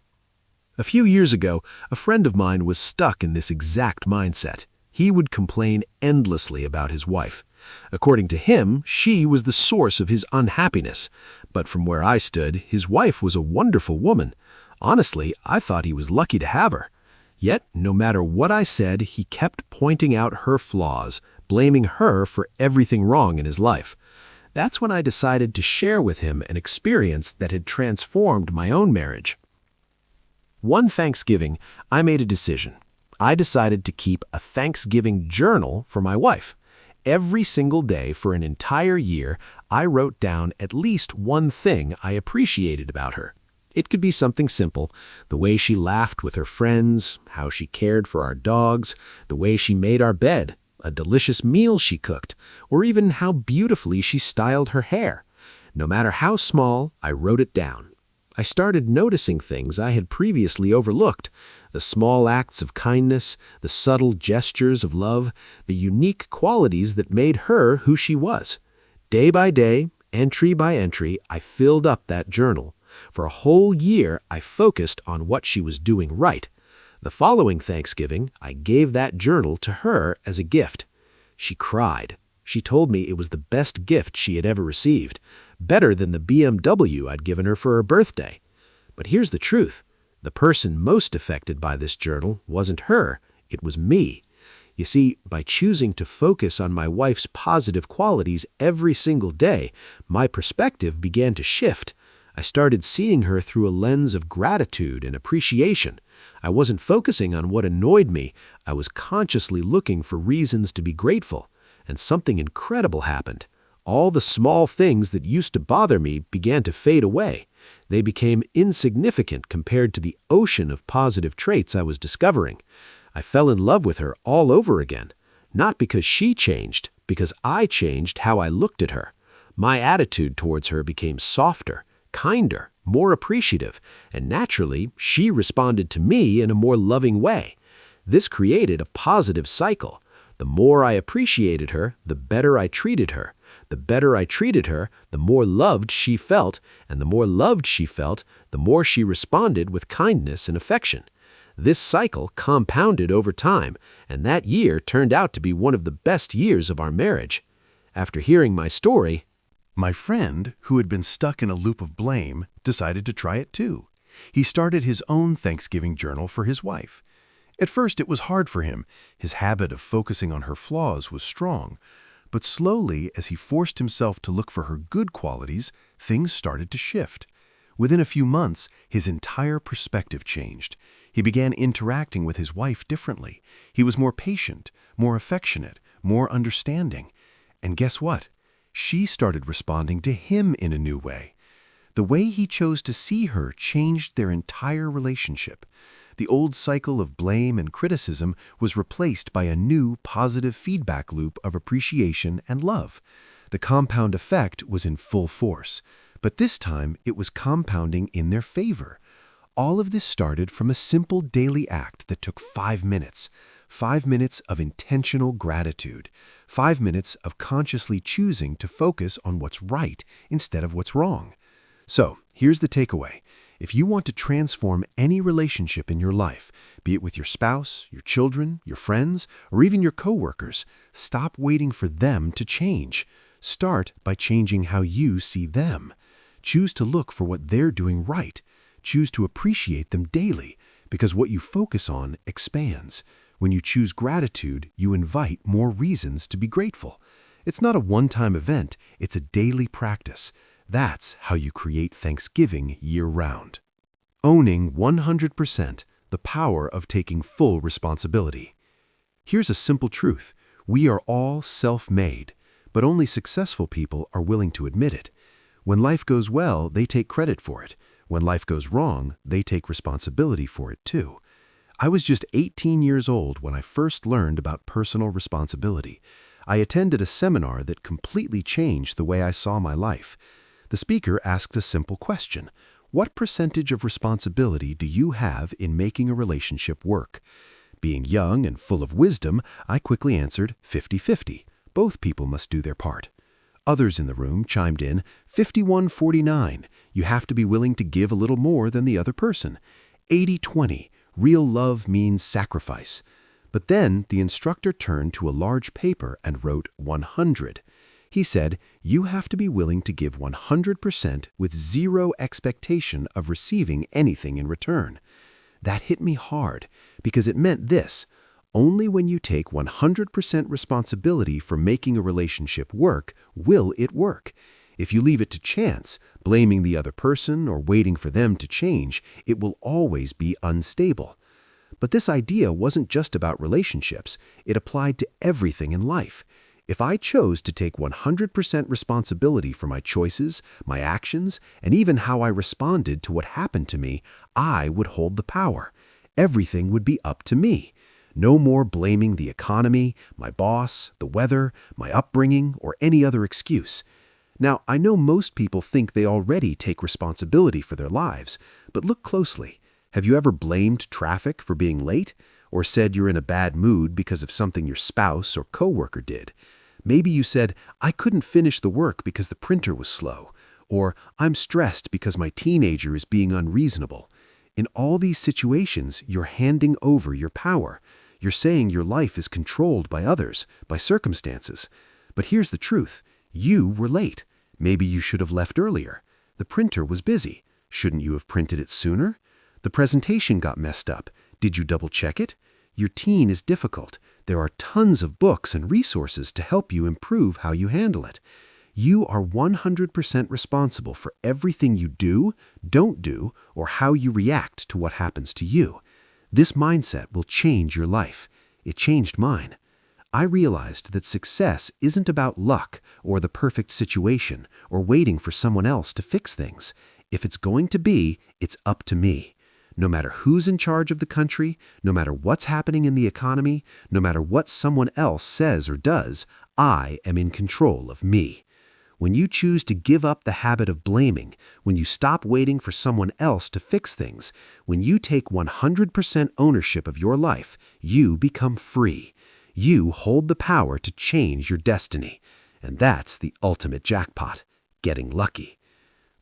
A few years ago, a friend of mine was stuck in this exact mindset. He would complain endlessly about his wife. According to him, she was the source of his unhappiness. But from where I stood, his wife was a wonderful woman. Honestly, I thought he was lucky to have her. Yet, no matter what I said, he kept pointing out her flaws, blaming her for everything wrong in his life. That's when I decided to share with him an experience that had transformed my own marriage. One Thanksgiving, I made a decision. I decided to keep a Thanksgiving journal for my wife. Every single day for an entire year, I wrote down at least one thing I appreciated about her. It could be something simple, the way she laughed with her friends, how she cared for our dogs, the way she made our bed, a delicious meal she cooked, or even how beautifully she styled her hair. No matter how small, I wrote it down. I started noticing things I had previously overlooked, the small acts of kindness, the subtle gestures of love, the unique qualities that made her who she was. Day by day, entry by entry, I filled up that journal. For a whole year, I focused on what she was doing right. The following Thanksgiving, I gave that journal to her as a gift. She cried. She told me it was the best gift she had ever received, better than the BMW I'd given her for her birthday. But here's the truth. The person most affected by this journal wasn't her, it was me. You see, by choosing to focus on my wife's positive qualities every single day, my perspective began to shift. I started seeing her through a lens of gratitude and appreciation. I wasn't focusing on what annoyed me. I was consciously looking for reasons to be grateful. And something incredible happened. All the small things that used to bother me began to fade away. They became insignificant compared to the ocean of positive traits I was discovering. I fell in love with her all over again. Not because she changed, because I changed how I looked at her. My attitude towards her became softer, kinder, more appreciative, and naturally, she responded to me in a more loving way. This created a positive cycle. The more I appreciated her, the better I treated her. The better I treated her, the more loved she felt, and the more loved she felt, the more she responded with kindness and affection. This cycle compounded over time, and that year turned out to be one of the best years of our marriage. After hearing my story, my friend, who had been stuck in a loop of blame, decided to try it too. He started his own Thanksgiving journal for his wife. At first, it was hard for him. His habit of focusing on her flaws was strong. But slowly, as he forced himself to look for her good qualities, things started to shift. Within a few months, his entire perspective changed. He began interacting with his wife differently. He was more patient, more affectionate, more understanding. And guess what? She started responding to him in a new way. The way he chose to see her changed their entire relationship. The old cycle of blame and criticism was replaced by a new positive feedback loop of appreciation and love. The compound effect was in full force, but this time it was compounding in their favor. All of this started from a simple daily act that took 5 minutes. 5 minutes of intentional gratitude. 5 minutes of consciously choosing to focus on what's right instead of what's wrong. So, here's the takeaway. If you want to transform any relationship in your life, be it with your spouse, your children, your friends, or even your coworkers, stop waiting for them to change. Start by changing how you see them. Choose to look for what they're doing right. Choose to appreciate them daily, because what you focus on expands. When you choose gratitude, you invite more reasons to be grateful. It's not a one-time event, it's a daily practice. That's how you create Thanksgiving year-round. Owning 100% the power of taking full responsibility. Here's a simple truth. We are all self-made, but only successful people are willing to admit it. When life goes well, they take credit for it. When life goes wrong, they take responsibility for it too. I was just 18 years old when I first learned about personal responsibility. I attended a seminar that completely changed the way I saw my life. The speaker asked a simple question: what percentage of responsibility do you have in making a relationship work? Being young and full of wisdom, I quickly answered 50-50. Both people must do their part. Others in the room chimed in 51-49. You have to be willing to give a little more than the other person. 80-20. Real love means sacrifice. But then the instructor turned to a large paper and wrote 100. He said, you have to be willing to give 100% with zero expectation of receiving anything in return. That hit me hard because it meant this: only when you take 100% responsibility for making a relationship work will it work. If you leave it to chance, blaming the other person or waiting for them to change, it will always be unstable. But this idea wasn't just about relationships. It applied to everything in life. If I chose to take 100% responsibility for my choices, my actions, and even how I responded to what happened to me, I would hold the power. Everything would be up to me. No more blaming the economy, my boss, the weather, my upbringing, or any other excuse. Now, I know most people think they already take responsibility for their lives, but look closely. Have you ever blamed traffic for being late? Or said you're in a bad mood because of something your spouse or coworker did? Maybe you said, I couldn't finish the work because the printer was slow. Or, I'm stressed because my teenager is being unreasonable. In all these situations, you're handing over your power. You're saying your life is controlled by others, by circumstances. But here's the truth. You were late. Maybe you should have left earlier. The printer was busy. Shouldn't you have printed it sooner? The presentation got messed up. Did you double-check it? Your teen is difficult. There are tons of books and resources to help you improve how you handle it. You are 100% responsible for everything you do, don't do, or how you react to what happens to you. This mindset will change your life. It changed mine. I realized that success isn't about luck or the perfect situation or waiting for someone else to fix things. If it's going to be, it's up to me. No matter who's in charge of the country, no matter what's happening in the economy, no matter what someone else says or does, I am in control of me. When you choose to give up the habit of blaming, when you stop waiting for someone else to fix things, when you take 100% ownership of your life, you become free. You hold the power to change your destiny. And that's the ultimate jackpot, getting lucky.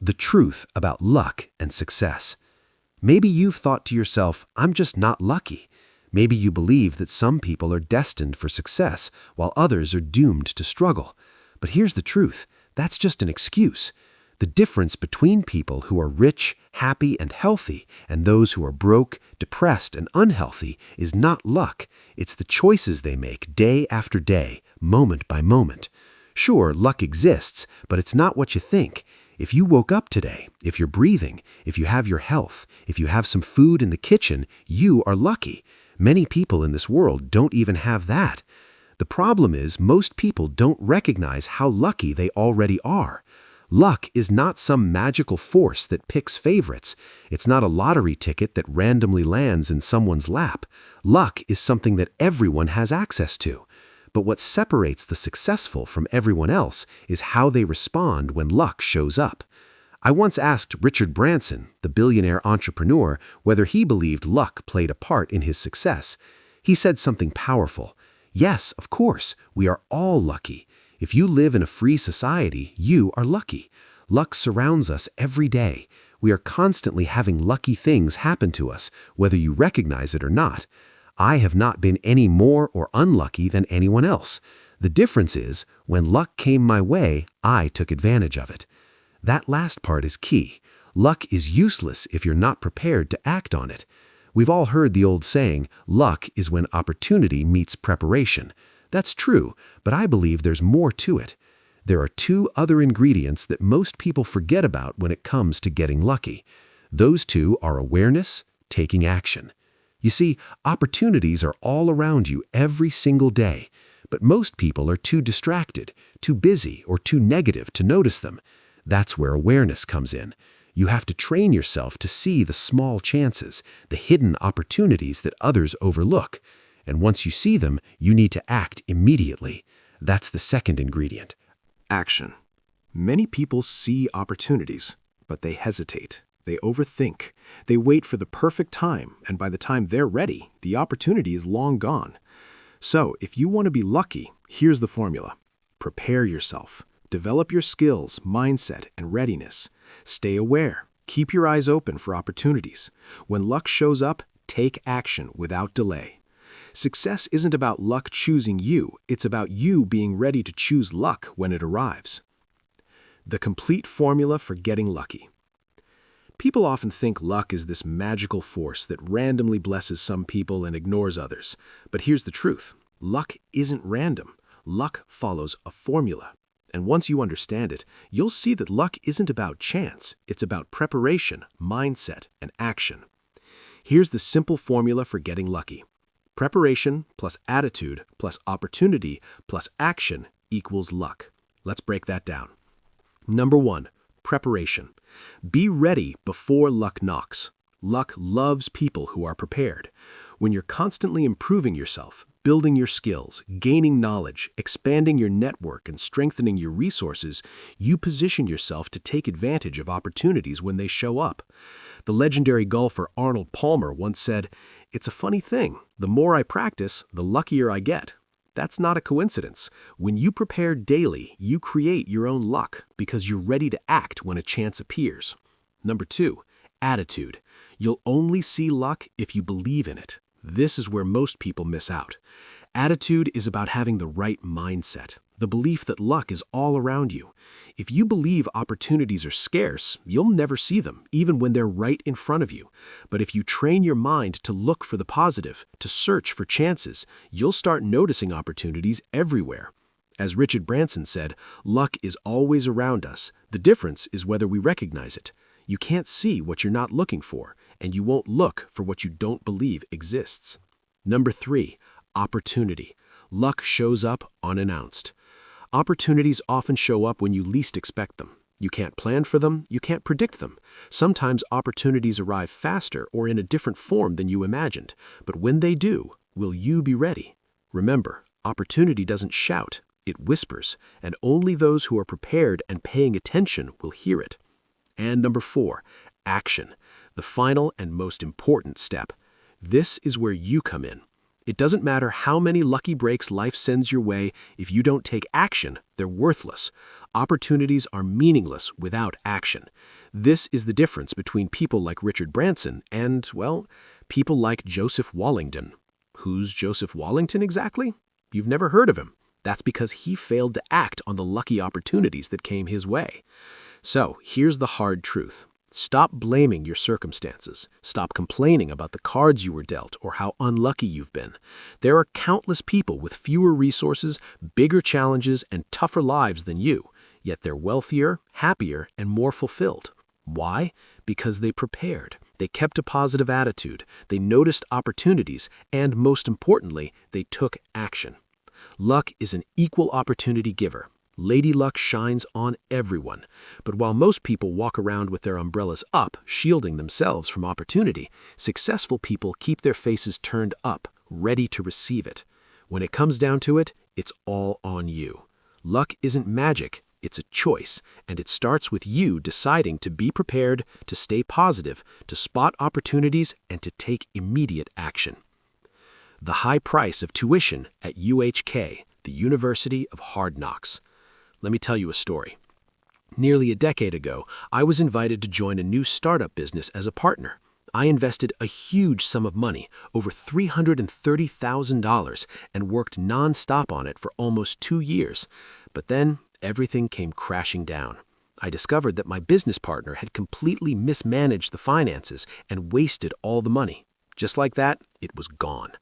The truth about luck and success. Maybe you've thought to yourself, I'm just not lucky. Maybe you believe that some people are destined for success while others are doomed to struggle. But here's the truth. That's just an excuse. The difference between people who are rich, happy, and healthy and those who are broke, depressed, and unhealthy is not luck. It's the choices they make day after day, moment by moment. Sure, luck exists, but it's not what you think. If you woke up today, if you're breathing, if you have your health, if you have some food in the kitchen, you are lucky. Many people in this world don't even have that. The problem is most people don't recognize how lucky they already are. Luck is not some magical force that picks favorites. It's not a lottery ticket that randomly lands in someone's lap. Luck is something that everyone has access to. But what separates the successful from everyone else is how they respond when luck shows up. I once asked Richard Branson, the billionaire entrepreneur, whether he believed luck played a part in his success. He said something powerful. Yes, of course, we are all lucky. If you live in a free society, you are lucky. Luck surrounds us every day. We are constantly having lucky things happen to us, whether you recognize it or not. I have not been any more or unlucky than anyone else. The difference is, when luck came my way, I took advantage of it. That last part is key. Luck is useless if you're not prepared to act on it. We've all heard the old saying, luck is when opportunity meets preparation. That's true, but I believe there's more to it. There are two other ingredients that most people forget about when it comes to getting lucky. Those two are awareness, taking action. You see, opportunities are all around you every single day, but most people are too distracted, too busy, or too negative to notice them. That's where awareness comes in. You have to train yourself to see the small chances, the hidden opportunities that others overlook. And once you see them, you need to act immediately. That's the second ingredient. Action. Many people see opportunities, but they hesitate. They overthink. They wait for the perfect time, and by the time they're ready, the opportunity is long gone. So, if you want to be lucky, here's the formula. Prepare yourself. Develop your skills, mindset, and readiness. Stay aware. Keep your eyes open for opportunities. When luck shows up, take action without delay. Success isn't about luck choosing you, it's about you being ready to choose luck when it arrives. The complete formula for getting lucky. People often think luck is this magical force that randomly blesses some people and ignores others. But here's the truth. Luck isn't random. Luck follows a formula. And once you understand it, you'll see that luck isn't about chance. It's about preparation, mindset, and action. Here's the simple formula for getting lucky. Preparation plus attitude plus opportunity plus action equals luck. Let's break that down. Number 1, preparation. Be ready before luck knocks. Luck loves people who are prepared. When you're constantly improving yourself, building your skills, gaining knowledge, expanding your network, and strengthening your resources, you position yourself to take advantage of opportunities when they show up. The legendary golfer Arnold Palmer once said, "It's a funny thing. The more I practice, the luckier I get." That's not a coincidence. When you prepare daily, you create your own luck because you're ready to act when a chance appears. Number 2, attitude. You'll only see luck if you believe in it. This is where most people miss out. Attitude is about having the right mindset, the belief that luck is all around you. If you believe opportunities are scarce, you'll never see them, even when they're right in front of you. But if you train your mind to look for the positive, to search for chances, you'll start noticing opportunities everywhere. As Richard Branson said, luck is always around us. The difference is whether we recognize it. You can't see what you're not looking for, and you won't look for what you don't believe exists. Number 3, opportunity. Luck shows up unannounced. Opportunities often show up when you least expect them. You can't plan for them, you can't predict them. Sometimes opportunities arrive faster or in a different form than you imagined. But when they do, will you be ready? Remember, opportunity doesn't shout, it whispers, and only those who are prepared and paying attention will hear it. And number 4, action. The final and most important step. This is where you come in. It doesn't matter how many lucky breaks life sends your way, if you don't take action, they're worthless. Opportunities are meaningless without action. This is the difference between people like Richard Branson and, well, people like Joseph Wallington. Who's Joseph Wallington exactly? You've never heard of him. That's because he failed to act on the lucky opportunities that came his way. So, here's the hard truth. Stop blaming your circumstances. Stop complaining about the cards you were dealt or how unlucky you've been. There are countless people with fewer resources, bigger challenges, and tougher lives than you, yet they're wealthier, happier, and more fulfilled. Why? Because they prepared. They kept a positive attitude. They noticed opportunities, and most importantly, they took action. Luck is an equal opportunity giver. Lady Luck shines on everyone. But while most people walk around with their umbrellas up, shielding themselves from opportunity, successful people keep their faces turned up, ready to receive it. When it comes down to it, it's all on you. Luck isn't magic, it's a choice, and it starts with you deciding to be prepared, to stay positive, to spot opportunities, and to take immediate action. The high price of tuition at UHK, the University of Hard Knocks. Let me tell you a story. Nearly a decade ago, I was invited to join a new startup business as a partner. I invested a huge sum of money, over $330,000, and worked non-stop on it for almost 2 years. But then, everything came crashing down. I discovered that my business partner had completely mismanaged the finances and wasted all the money. Just like that, it was gone.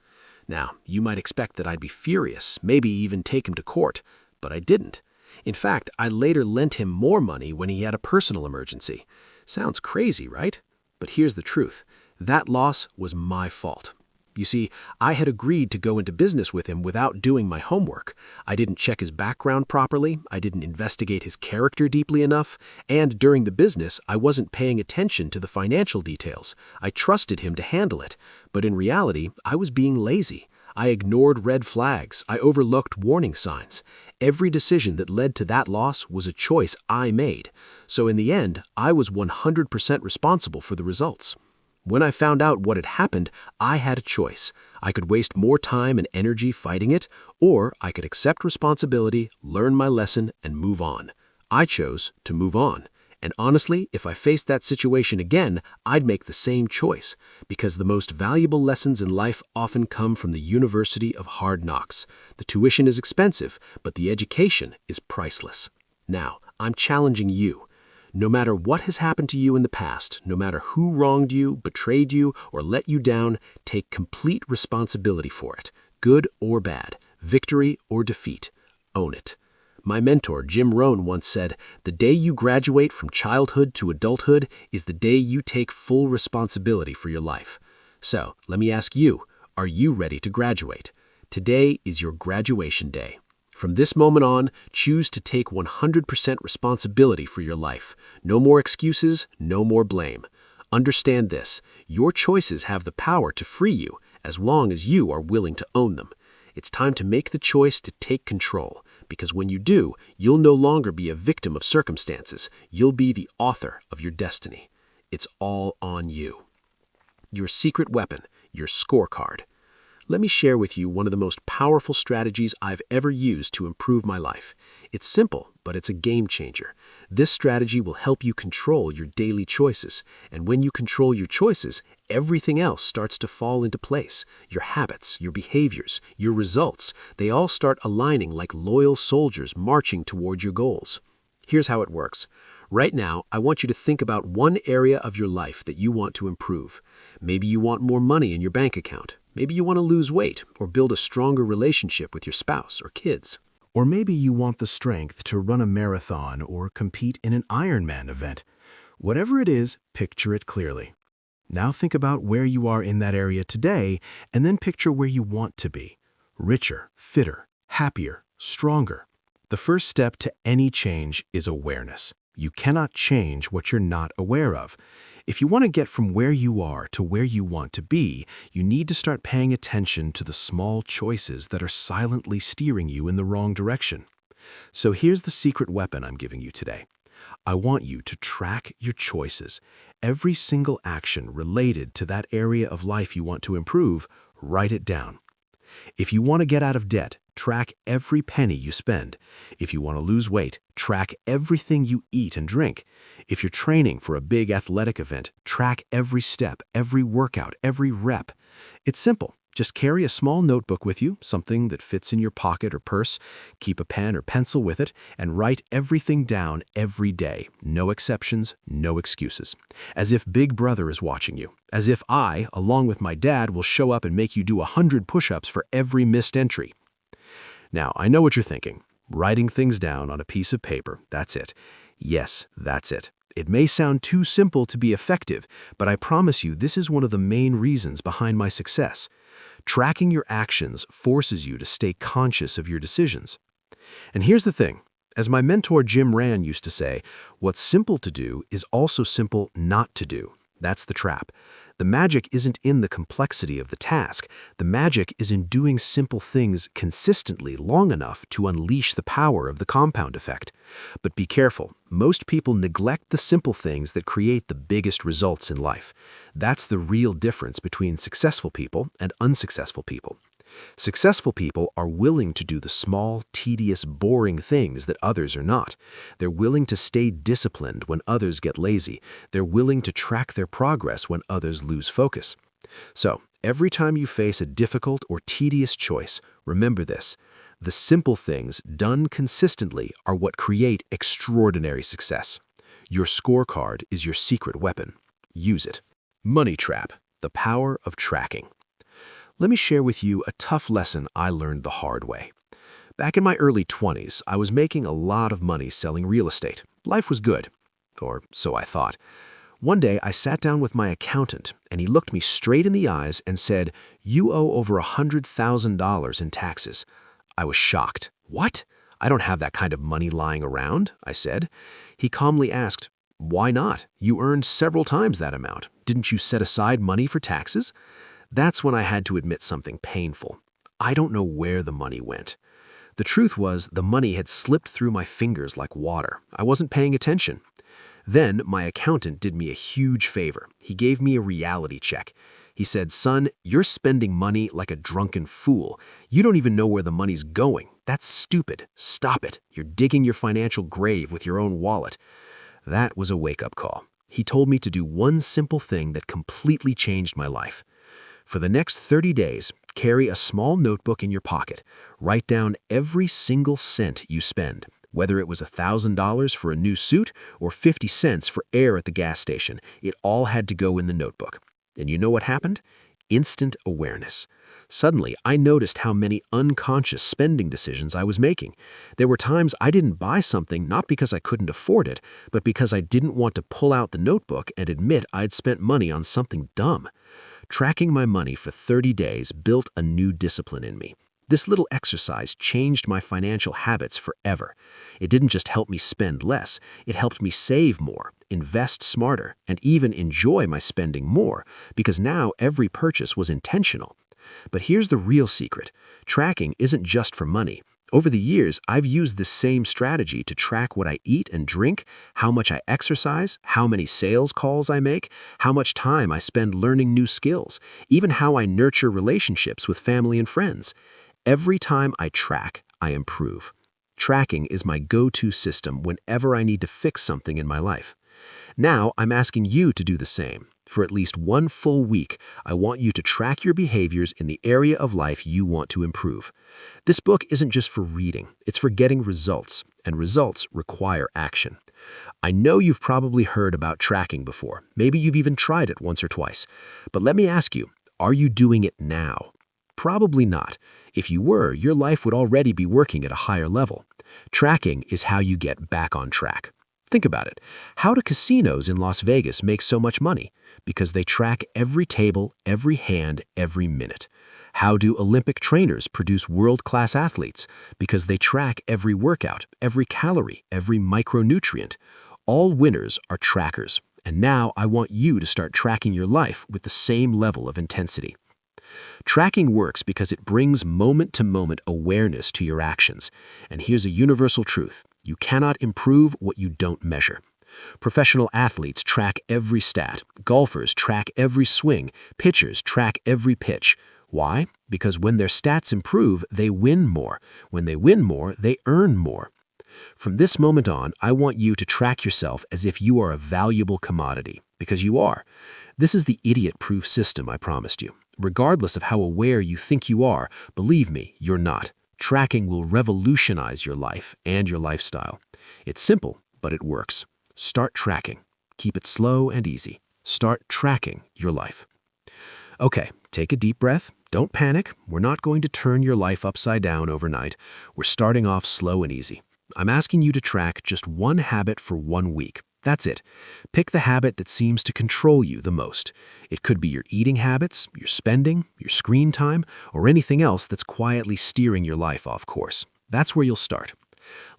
Now, you might expect that I'd be furious, maybe even take him to court, but I didn't. In fact, I later lent him more money when he had a personal emergency. Sounds crazy, right? But here's the truth. That loss was my fault. You see, I had agreed to go into business with him without doing my homework. I didn't check his background properly, I didn't investigate his character deeply enough, and during the business, I wasn't paying attention to the financial details. I trusted him to handle it, but in reality, I was being lazy. I ignored red flags. I overlooked warning signs. Every decision that led to that loss was a choice I made. So in the end, I was 100% responsible for the results. When I found out what had happened, I had a choice. I could waste more time and energy fighting it, or I could accept responsibility, learn my lesson, and move on. I chose to move on. And honestly, if I faced that situation again, I'd make the same choice, because the most valuable lessons in life often come from the University of Hard Knocks. The tuition is expensive, but the education is priceless. Now, I'm challenging you. No matter what has happened to you in the past, no matter who wronged you, betrayed you, or let you down, take complete responsibility for it, good or bad, victory or defeat. Own it. My mentor, Jim Rohn, once said, "The day you graduate from childhood to adulthood is the day you take full responsibility for your life." So, let me ask you, are you ready to graduate? Today is your graduation day. From this moment on, choose to take 100% responsibility for your life. No more excuses, no more blame. Understand this, your choices have the power to free you as long as you are willing to own them. It's time to make the choice to take control, because when you do, you'll no longer be a victim of circumstances. You'll be the author of your destiny. It's all on you. Your secret weapon, your scorecard. Let me share with you one of the most powerful strategies I've ever used to improve my life. It's simple, but it's a game changer. This strategy will help you control your daily choices, and when you control your choices, everything else starts to fall into place. Your habits, your behaviors, your results, they all start aligning like loyal soldiers marching toward your goals. Here's how it works. Right now, I want you to think about one area of your life that you want to improve. Maybe you want more money in your bank account. Maybe you want to lose weight or build a stronger relationship with your spouse or kids. Or maybe you want the strength to run a marathon or compete in an Ironman event. Whatever it is, picture it clearly. Now think about where you are in that area today, and then picture where you want to be. Richer, fitter, happier, stronger. The first step to any change is awareness. You cannot change what you're not aware of. If you want to get from where you are to where you want to be, you need to start paying attention to the small choices that are silently steering you in the wrong direction. So here's the secret weapon I'm giving you today. I want you to track your choices. Every single action related to that area of life you want to improve, write it down. If you want to get out of debt, track every penny you spend. If you want to lose weight, track everything you eat and drink. If you're training for a big athletic event, track every step, every workout, every rep. It's simple. Just carry a small notebook with you, something that fits in your pocket or purse. Keep a pen or pencil with it, and write everything down every day. No exceptions, no excuses. As if Big Brother is watching you. As if I, along with my dad, will show up and make you do 100 push-ups for every missed entry. Now, I know what you're thinking. Writing things down on a piece of paper, that's it. Yes, that's it. It may sound too simple to be effective, but I promise you this is one of the main reasons behind my success. Tracking your actions forces you to stay conscious of your decisions. And here's the thing. As my mentor Jim Rohn used to say, what's simple to do is also simple not to do. That's the trap. The magic isn't in the complexity of the task. The magic is in doing simple things consistently long enough to unleash the power of the compound effect. But be careful. Most people neglect the simple things that create the biggest results in life. That's the real difference between successful people and unsuccessful people. Successful people are willing to do the small, tedious, boring things that others are not. They're willing to stay disciplined when others get lazy. They're willing to track their progress when others lose focus. So, every time you face a difficult or tedious choice, remember this. The simple things done consistently are what create extraordinary success. Your scorecard is your secret weapon. Use it. Money trap, the power of tracking. Let me share with you a tough lesson I learned the hard way. Back in my early 20s, I was making a lot of money selling real estate. Life was good, or so I thought. One day, I sat down with my accountant, and he looked me straight in the eyes and said, "You owe over $100,000 in taxes." I was shocked. "What? I don't have that kind of money lying around," I said. He calmly asked, "Why not? You earned several times that amount. Didn't you set aside money for taxes?" That's when I had to admit something painful. I don't know where the money went. The truth was, the money had slipped through my fingers like water. I wasn't paying attention. Then my accountant did me a huge favor. He gave me a reality check. He said, "Son, you're spending money like a drunken fool. You don't even know where the money's going. That's stupid. Stop it. You're digging your financial grave with your own wallet." That was a wake-up call. He told me to do one simple thing that completely changed my life. For the next 30 days, carry a small notebook in your pocket. Write down every single cent you spend. Whether it was $1,000 for a new suit or 50 cents for air at the gas station, it all had to go in the notebook. And you know what happened? Instant awareness. Suddenly, I noticed how many unconscious spending decisions I was making. There were times I didn't buy something not because I couldn't afford it, but because I didn't want to pull out the notebook and admit I'd spent money on something dumb. Tracking my money for 30 days built a new discipline in me. This little exercise changed my financial habits forever. It didn't just help me spend less, it helped me save more, invest smarter, and even enjoy my spending more, because now every purchase was intentional. But here's the real secret. Tracking isn't just for money. Over the years, I've used this same strategy to track what I eat and drink, how much I exercise, how many sales calls I make, how much time I spend learning new skills, even how I nurture relationships with family and friends. Every time I track, I improve. Tracking is my go-to system whenever I need to fix something in my life. Now, I'm asking you to do the same. For at least one full week, I want you to track your behaviors in the area of life you want to improve. This book isn't just for reading, it's for getting results, and results require action. I know you've probably heard about tracking before. Maybe you've even tried it once or twice. But let me ask you, are you doing it now? Probably not. If you were, your life would already be working at a higher level. Tracking is how you get back on track. Think about it. How do casinos in Las Vegas make so much money? Because they track every table, every hand, every minute. How do Olympic trainers produce world-class athletes? Because they track every workout, every calorie, every micronutrient. All winners are trackers. And now I want you to start tracking your life with the same level of intensity. Tracking works because it brings moment-to-moment awareness to your actions. And here's a universal truth. You cannot improve what you don't measure. Professional athletes track every stat. Golfers track every swing. Pitchers track every pitch. Why? Because when their stats improve, they win more. When they win more, they earn more. From this moment on, I want you to track yourself as if you are a valuable commodity, because you are. This is the idiot-proof system I promised you. Regardless of how aware you think you are, believe me, you're not. Tracking will revolutionize your life and your lifestyle. It's simple, but it works. Start tracking. Keep it slow and easy. Start tracking your life. Okay, take a deep breath. Don't panic. We're not going to turn your life upside down overnight. We're starting off slow and easy. I'm asking you to track just one habit for 1 week. That's it. Pick the habit that seems to control you the most. It could be your eating habits, your spending, your screen time, or anything else that's quietly steering your life off course. That's where you'll start.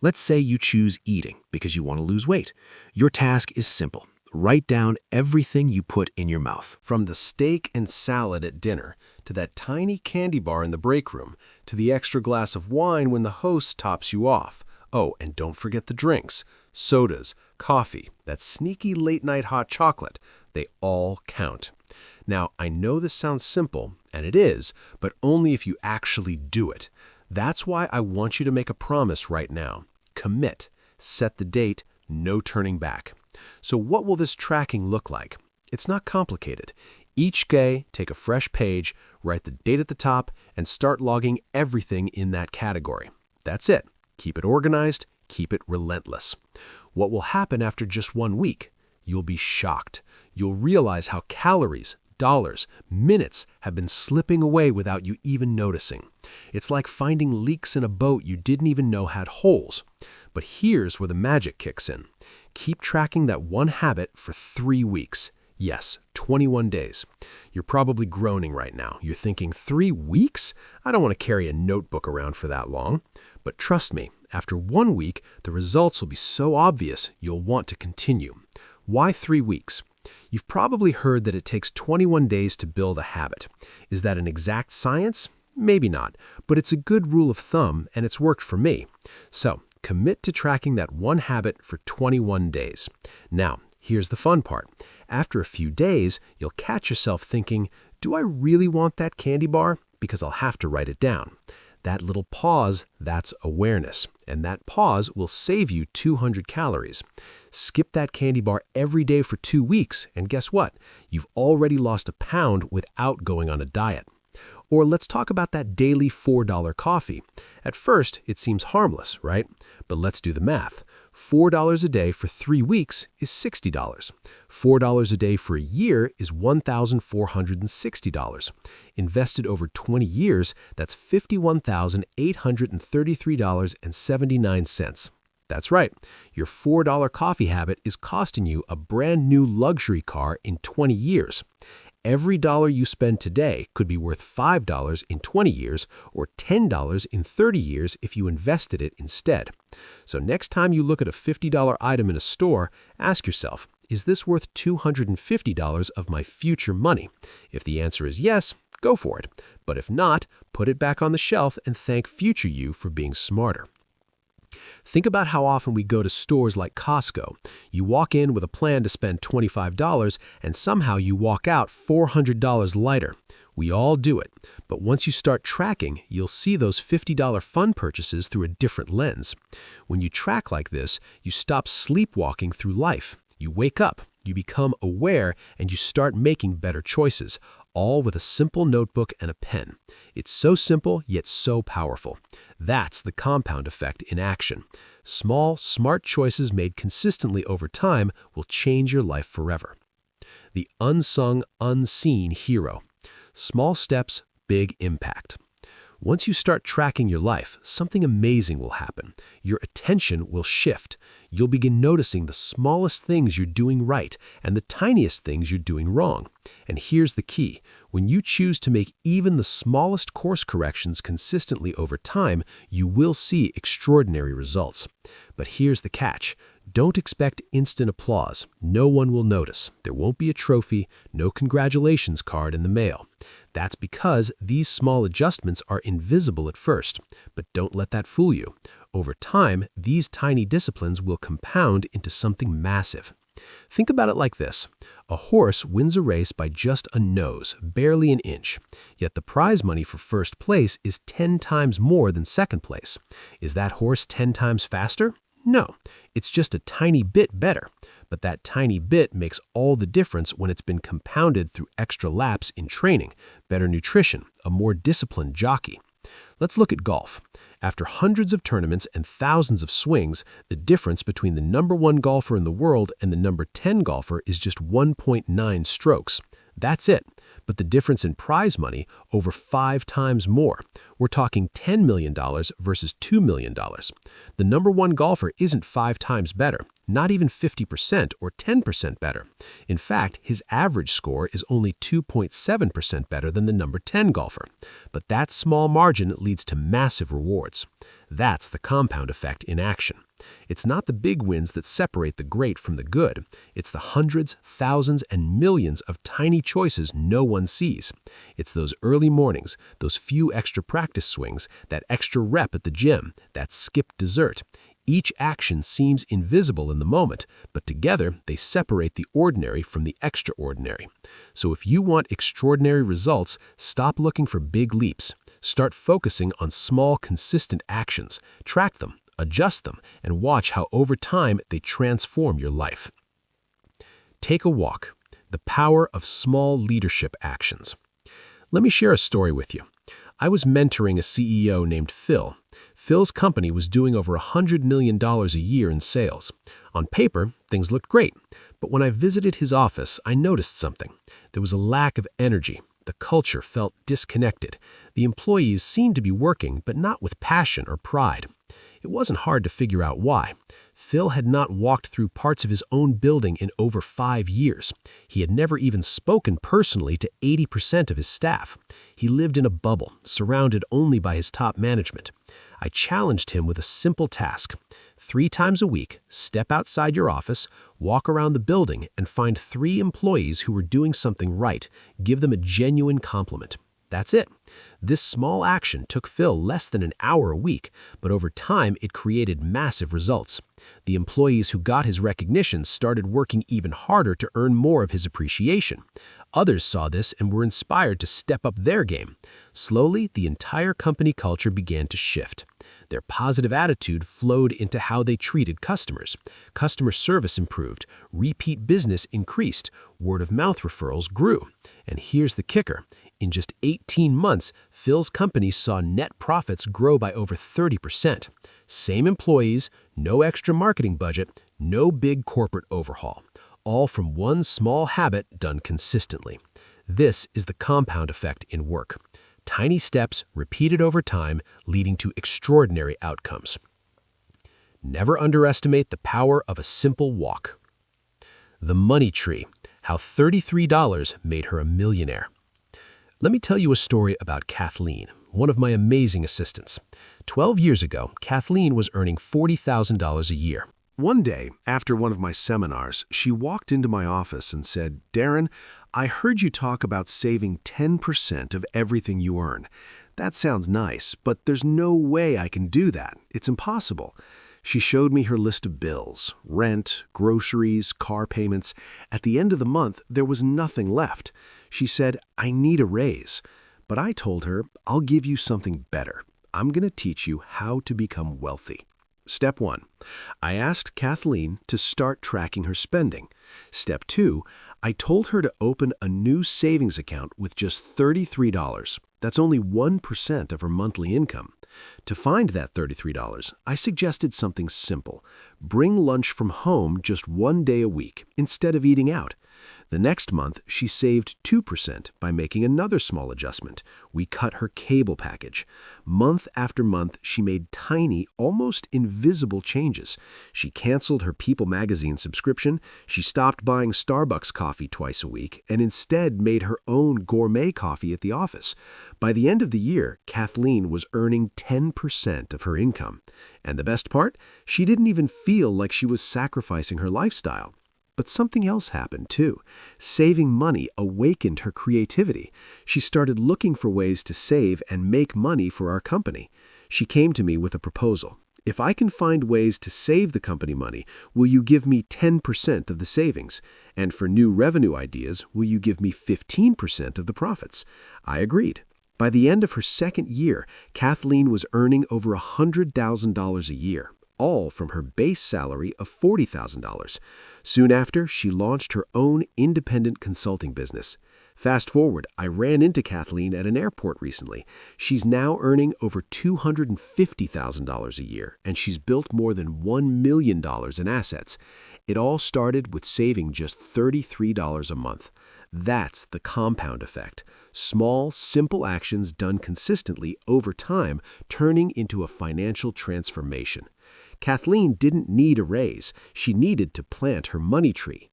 Let's say you choose eating because you want to lose weight. Your task is simple. Write down everything you put in your mouth. From the steak and salad at dinner, to that tiny candy bar in the break room, to the extra glass of wine when the host tops you off. Oh, and don't forget the drinks, sodas, coffee, that sneaky late-night hot chocolate. They all count. Now, I know this sounds simple, and it is, but only if you actually do it. That's why I want you to make a promise right now. Commit. Set the date. No turning back. So what will this tracking look like? It's not complicated. Each day, take a fresh page, write the date at the top, and start logging everything in that category. That's it. Keep it organized. Keep it relentless. What will happen after just 1 week? You'll be shocked. You'll realize how calories, dollars, minutes have been slipping away without you even noticing. It's like finding leaks in a boat you didn't even know had holes. But here's where the magic kicks in. Keep tracking that one habit for 3 weeks. Yes, 21 days. You're probably groaning right now. You're thinking, 3 weeks? I don't want to carry a notebook around for that long. But trust me, after 1 week, the results will be so obvious you'll want to continue. Why 3 weeks? You've probably heard that it takes 21 days to build a habit. Is that an exact science? Maybe not, but it's a good rule of thumb and it's worked for me. So, commit to tracking that one habit for 21 days. Now, here's the fun part. After a few days, you'll catch yourself thinking, do I really want that candy bar? Because I'll have to write it down. That little pause, that's awareness, and that pause will save you 200 calories. Skip that candy bar every day for 2 weeks, and guess what? You've already lost a pound without going on a diet. Or let's talk about that daily $4 coffee. At first, it seems harmless, right? But let's do the math. $4 a day for 3 weeks is $60. $4 a day for a year is $1,460. Invested over 20 years, that's $51,833.79. That's right. Your $4 coffee habit is costing you a brand new luxury car in 20 years. Every dollar you spend today could be worth $5 in 20 years or $10 in 30 years if you invested it instead. So next time you look at a $50 item in a store, ask yourself, is this worth $250 of my future money? If the answer is yes, go for it. But if not, put it back on the shelf and thank future you for being smarter. Think about how often we go to stores like Costco. You walk in with a plan to spend $25 and somehow you walk out $400 lighter. We all do it. But once you start tracking, you'll see those $50 fun purchases through a different lens. When you track like this, you stop sleepwalking through life. You wake up, you become aware, and you start making better choices, all with a simple notebook and a pen. It's so simple, yet so powerful. That's the compound effect in action. Small, smart choices made consistently over time will change your life forever. The unsung, unseen hero. Small steps, big impact. Once you start tracking your life, something amazing will happen. Your attention will shift. You'll begin noticing the smallest things you're doing right and the tiniest things you're doing wrong. And here's the key. When you choose to make even the smallest course corrections consistently over time, you will see extraordinary results. But here's the catch. Don't expect instant applause. No one will notice. There won't be a trophy, no congratulations card in the mail. That's because these small adjustments are invisible at first. But don't let that fool you. Over time, these tiny disciplines will compound into something massive. Think about it like this. A horse wins a race by just a nose, barely an inch. Yet the prize money for first place is 10 times more than second place. Is that horse 10 times faster? No, it's just a tiny bit better. But that tiny bit makes all the difference when it's been compounded through extra laps in training, better nutrition, a more disciplined jockey. Let's look at golf. After hundreds of tournaments and thousands of swings, the difference between the #1 golfer in the world and the #10 golfer is just 1.9 strokes. That's it. But the difference in prize money, over 5 times more. We're talking $10 million versus $2 million. The #1 golfer isn't 5 times better, not even 50% or 10% better. In fact, his average score is only 2.7% better than the #10 golfer. But that small margin leads to massive rewards. That's the compound effect in action. It's not the big wins that separate the great from the good. It's the hundreds, thousands, and millions of tiny choices no one sees. It's those early mornings, those few extra practice swings, that extra rep at the gym, that skipped dessert. Each action seems invisible in the moment, but together they separate the ordinary from the extraordinary. So if you want extraordinary results, stop looking for big leaps. Start focusing on small, consistent actions. Track them, adjust them, and watch how over time they transform your life. Take a walk. The power of small leadership actions. Let me share a story with you. I was mentoring a CEO named Phil. Phil's company was doing over $100 million a year in sales. On paper, things looked great. But when I visited his office, I noticed something. There was a lack of energy. The culture felt disconnected. The employees seemed to be working, but not with passion or pride. It wasn't hard to figure out why. Phil had not walked through parts of his own building in over 5 years. He had never even spoken personally to 80% of his staff. He lived in a bubble, surrounded only by his top management. I challenged him with a simple task. 3 times a week, step outside your office, walk around the building, and find 3 employees who were doing something right. Give them a genuine compliment. That's it. This small action took Phil less than an hour a week, but over time it created massive results. The employees who got his recognition started working even harder to earn more of his appreciation. Others saw this and were inspired to step up their game. Slowly, the entire company culture began to shift. Their positive attitude flowed into how they treated customers. Customer service improved, repeat business increased, word-of-mouth referrals grew. And here's the kicker. In just 18 months, Phil's company saw net profits grow by over 30%. Same employees, no extra marketing budget, no big corporate overhaul. All from one small habit done consistently. This is the compound effect in work. Tiny steps repeated over time, leading to extraordinary outcomes. Never underestimate the power of a simple walk. The money tree, how $33 made her a millionaire. Let me tell you a story about Kathleen, one of my amazing assistants. 12 years ago, Kathleen was earning $40,000 a year. One day, after one of my seminars, she walked into my office and said, "Darren, I heard you talk about saving 10% of everything you earn. That sounds nice, but there's no way I can do that. It's impossible." She showed me her list of bills, rent, groceries, car payments. At the end of the month, there was nothing left. She said, "I need a raise." But I told her, "I'll give you something better. I'm going to teach you how to become wealthy." Step 1. I asked Kathleen to start tracking her spending. Step 2. I told her to open a new savings account with just $33. That's only 1% of her monthly income. To find that $33, I suggested something simple. Bring lunch from home just one day a week instead of eating out. The next month, she saved 2% by making another small adjustment. We cut her cable package. Month after month, she made tiny, almost invisible changes. She canceled her People magazine subscription, she stopped buying Starbucks coffee twice a week, and instead made her own gourmet coffee at the office. By the end of the year, Kathleen was earning 10% of her income. And the best part? She didn't even feel like she was sacrificing her lifestyle. But something else happened, too. Saving money awakened her creativity. She started looking for ways to save and make money for our company. She came to me with a proposal. "If I can find ways to save the company money, will you give me 10% of the savings? And for new revenue ideas, will you give me 15% of the profits?" I agreed. By the end of her second year, Kathleen was earning over $100,000 a year, all from her base salary of $40,000. Soon after, she launched her own independent consulting business. Fast forward, I ran into Kathleen at an airport recently. She's now earning over $250,000 a year, and she's built more than $1 million in assets. It all started with saving just $33 a month. That's the compound effect. Small, simple actions done consistently over time, turning into a financial transformation. Kathleen didn't need a raise. She needed to plant her money tree.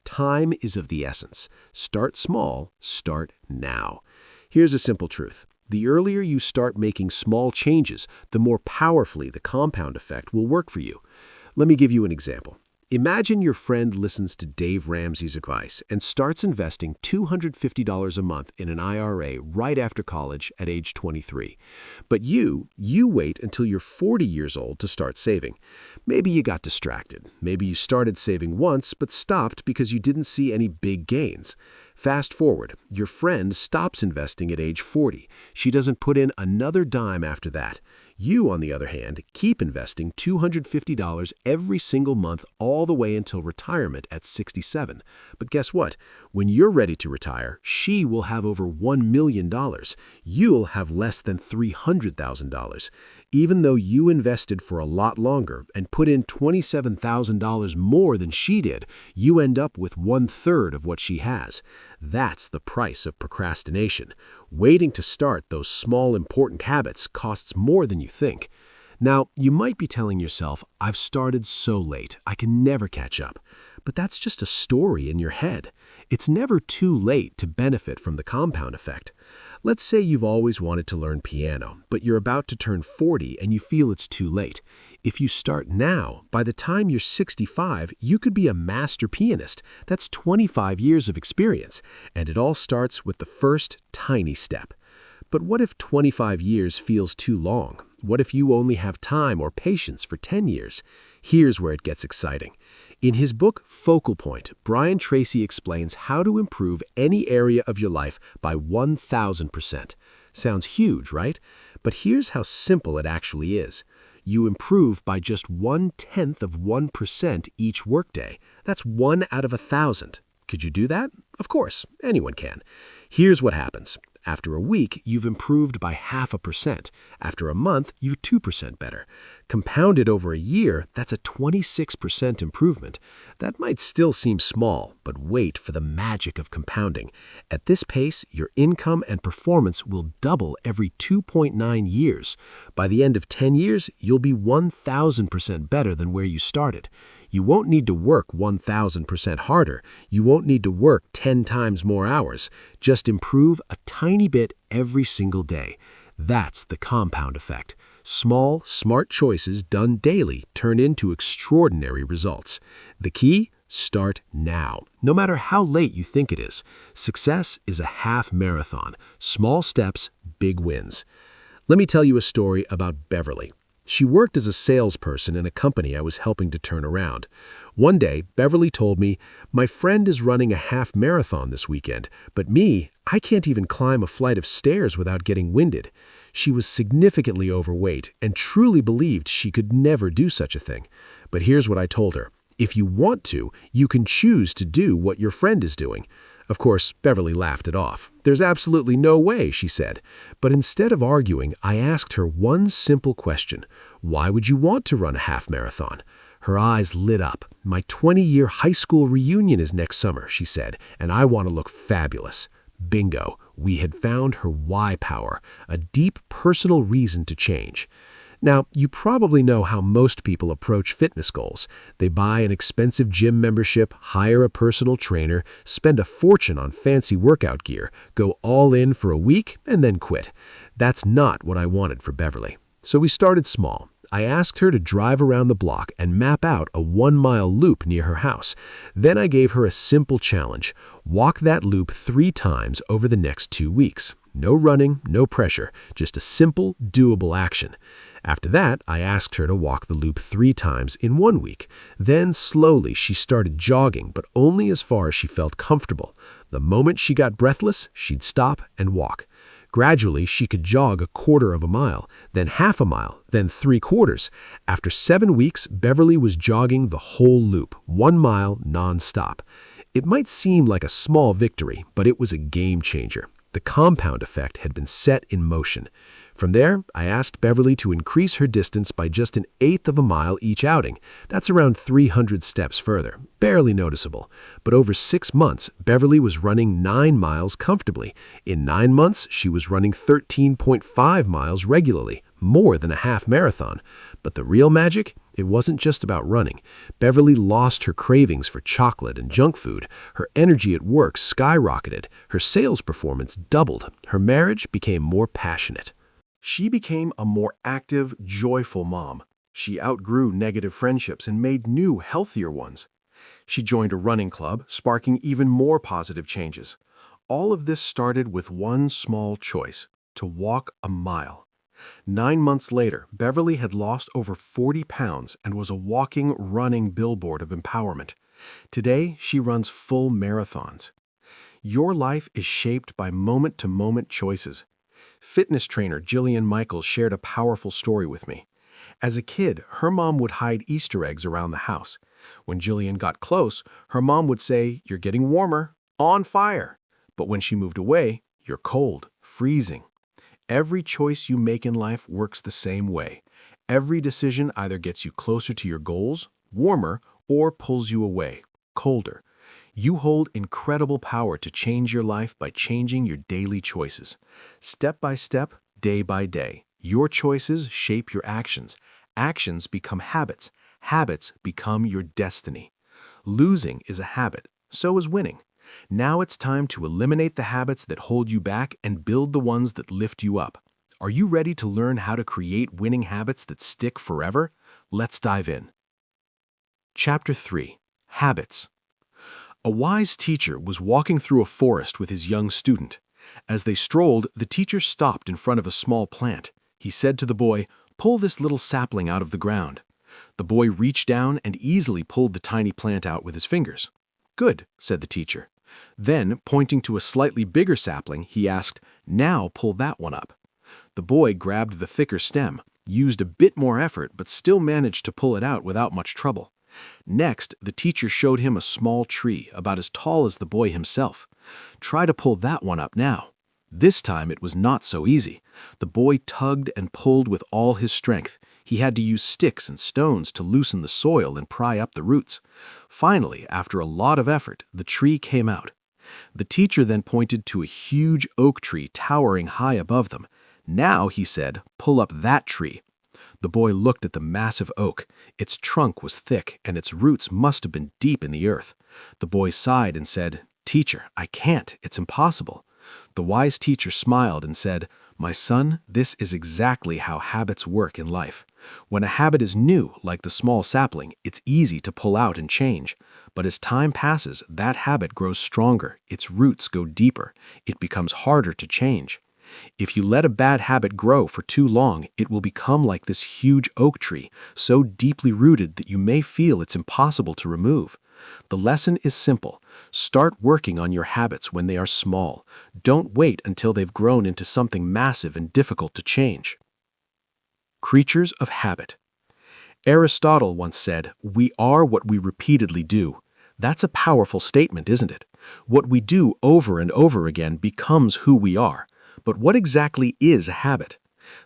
Time is of the essence. Start small, start now. Here's a simple truth. The earlier you start making small changes, the more powerfully the compound effect will work for you. Let me give you an example. Imagine your friend listens to Dave Ramsey's advice and starts investing $250 a month in an IRA right after college at age 23. But you wait until you're 40 years old to start saving. Maybe you got distracted. Maybe you started saving once but stopped because you didn't see any big gains. Fast forward, your friend stops investing at age 40. She doesn't put in another dime after that. You, on the other hand, keep investing $250 every single month all the way until retirement at 67. But guess what? When you're ready to retire, she will have over $1 million. You'll have less than $300,000. Even though you invested for a lot longer and put in $27,000 more than she did, you end up with 1/3 of what she has. That's the price of procrastination. Waiting to start those small, important habits costs more than you think. Now, you might be telling yourself, "I've started so late, I can never catch up." But that's just a story in your head. It's never too late to benefit from the compound effect. Let's say you've always wanted to learn piano, but you're about to turn 40 and you feel it's too late. If you start now, by the time you're 65, you could be a master pianist. That's 25 years of experience, and it all starts with the first tiny step. But what if 25 years feels too long? What if you only have time or patience for 10 years? Here's where it gets exciting. In his book, Focal Point, Brian Tracy explains how to improve any area of your life by 1,000%. Sounds huge, right? But here's how simple it actually is. You improve by just 1/10 of 1% each workday. That's 1 out of 1,000. Could you do that? Of course, anyone can. Here's what happens. After a week, you've improved by 0.5%. After a month, you're 2% better. Compounded over a year, that's a 26% improvement. That might still seem small, but wait for the magic of compounding. At this pace, your income and performance will double every 2.9 years. By the end of 10 years, you'll be 1,000% better than where you started. You won't need to work 1,000% harder. You won't need to work 10 times more hours. Just improve a tiny bit every single day. That's the compound effect. Small, smart choices done daily turn into extraordinary results. The key? Start now. No matter how late you think it is. Success is a half marathon. Small steps, big wins. Let me tell you a story about Beverly. She worked as a salesperson in a company I was helping to turn around. One day, Beverly told me, "My friend is running a half marathon this weekend, but me, I can't even climb a flight of stairs without getting winded." She was significantly overweight and truly believed she could never do such a thing. But here's what I told her. If you want to, you can choose to do what your friend is doing. Of course, Beverly laughed it off. "There's absolutely no way," she said. But instead of arguing, I asked her one simple question. "Why would you want to run a half marathon?" Her eyes lit up. "My 20-year high school reunion is next summer," she said, "and I want to look fabulous." Bingo. We had found her why power, a deep personal reason to change. Now, you probably know how most people approach fitness goals. They buy an expensive gym membership, hire a personal trainer, spend a fortune on fancy workout gear, go all in for a week, and then quit. That's not what I wanted for Beverly. So we started small. I asked her to drive around the block and map out a 1-mile loop near her house. Then I gave her a simple challenge. Walk that loop 3 times over the next 2 weeks. No running, no pressure, just a simple, doable action. After that, I asked her to walk the loop 3 times in 1 week. Then slowly she started jogging, but only as far as she felt comfortable. The moment she got breathless, she'd stop and walk. Gradually, she could jog 1/4 of a mile, then 1/2 a mile, then 3/4. After 7 weeks, Beverly was jogging the whole loop, 1 mile non-stop. It might seem like a small victory, but it was a game changer. The compound effect had been set in motion. From there, I asked Beverly to increase her distance by just 1/8 of a mile each outing. That's around 300 steps further, barely noticeable. But over 6 months, Beverly was running 9 miles comfortably. In 9 months, she was running 13.5 miles regularly, more than a half marathon. But the real magic? It wasn't just about running. Beverly lost her cravings for chocolate and junk food. Her energy at work skyrocketed. Her sales performance doubled. Her marriage became more passionate. She became a more active, joyful mom. She outgrew negative friendships and made new, healthier ones. She joined a running club, sparking even more positive changes. All of this started with one small choice: to walk a mile. 9 months later, Beverly had lost over 40 pounds and was a walking, running billboard of empowerment. Today, she runs full marathons. Your life is shaped by moment-to-moment choices. Fitness trainer Jillian Michaels shared a powerful story with me. As a kid, her mom would hide Easter eggs around the house. When Jillian got close, her mom would say, "You're getting warmer, on fire." But when she moved away, "You're cold, freezing." Every choice you make in life works the same way. Every decision either gets you closer to your goals, warmer, or pulls you away, colder. You hold incredible power to change your life by changing your daily choices. Step by step, day by day, your choices shape your actions. Actions become habits. Habits become your destiny. Losing is a habit, so is winning. Now it's time to eliminate the habits that hold you back and build the ones that lift you up. Are you ready to learn how to create winning habits that stick forever? Let's dive in. Chapter 3. Habits. A wise teacher was walking through a forest with his young student. As they strolled, the teacher stopped in front of a small plant. He said to the boy, "Pull this little sapling out of the ground." The boy reached down and easily pulled the tiny plant out with his fingers. "Good," said the teacher. Then, pointing to a slightly bigger sapling, he asked, "Now pull that one up." The boy grabbed the thicker stem, used a bit more effort, but still managed to pull it out without much trouble. Next, the teacher showed him a small tree, about as tall as the boy himself. "Try to pull that one up now." This time it was not so easy. The boy tugged and pulled with all his strength. He had to use sticks and stones to loosen the soil and pry up the roots. Finally, after a lot of effort, the tree came out. The teacher then pointed to a huge oak tree towering high above them. "Now," he said, "pull up that tree." The boy looked at the massive oak. Its trunk was thick, and its roots must have been deep in the earth. The boy sighed and said, "Teacher, I can't. It's impossible." The wise teacher smiled and said, "My son, this is exactly how habits work in life. When a habit is new, like the small sapling, it's easy to pull out and change. But as time passes, that habit grows stronger, its roots go deeper, it becomes harder to change. If you let a bad habit grow for too long, it will become like this huge oak tree, so deeply rooted that you may feel it's impossible to remove. The lesson is simple. Start working on your habits when they are small. Don't wait until they've grown into something massive and difficult to change." Creatures of habit. Aristotle once said, "We are what we repeatedly do." That's a powerful statement, isn't it? What we do over and over again becomes who we are. But what exactly is a habit?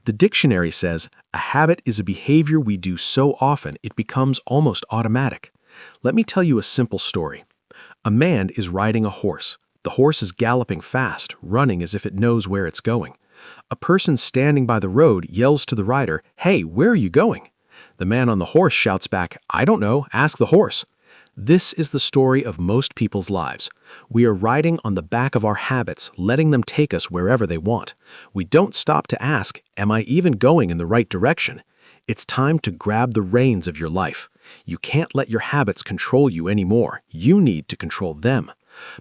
The dictionary says, a habit is a behavior we do so often it becomes almost automatic. Let me tell you a simple story. A man is riding a horse. The horse is galloping fast, running as if it knows where it's going. A person standing by the road yells to the rider, "Hey, where are you going?" The man on the horse shouts back, "I don't know, ask the horse." This is the story of most people's lives. We are riding on the back of our habits, letting them take us wherever they want. We don't stop to ask, "Am I even going in the right direction?" It's time to grab the reins of your life. You can't let your habits control you anymore. You need to control them.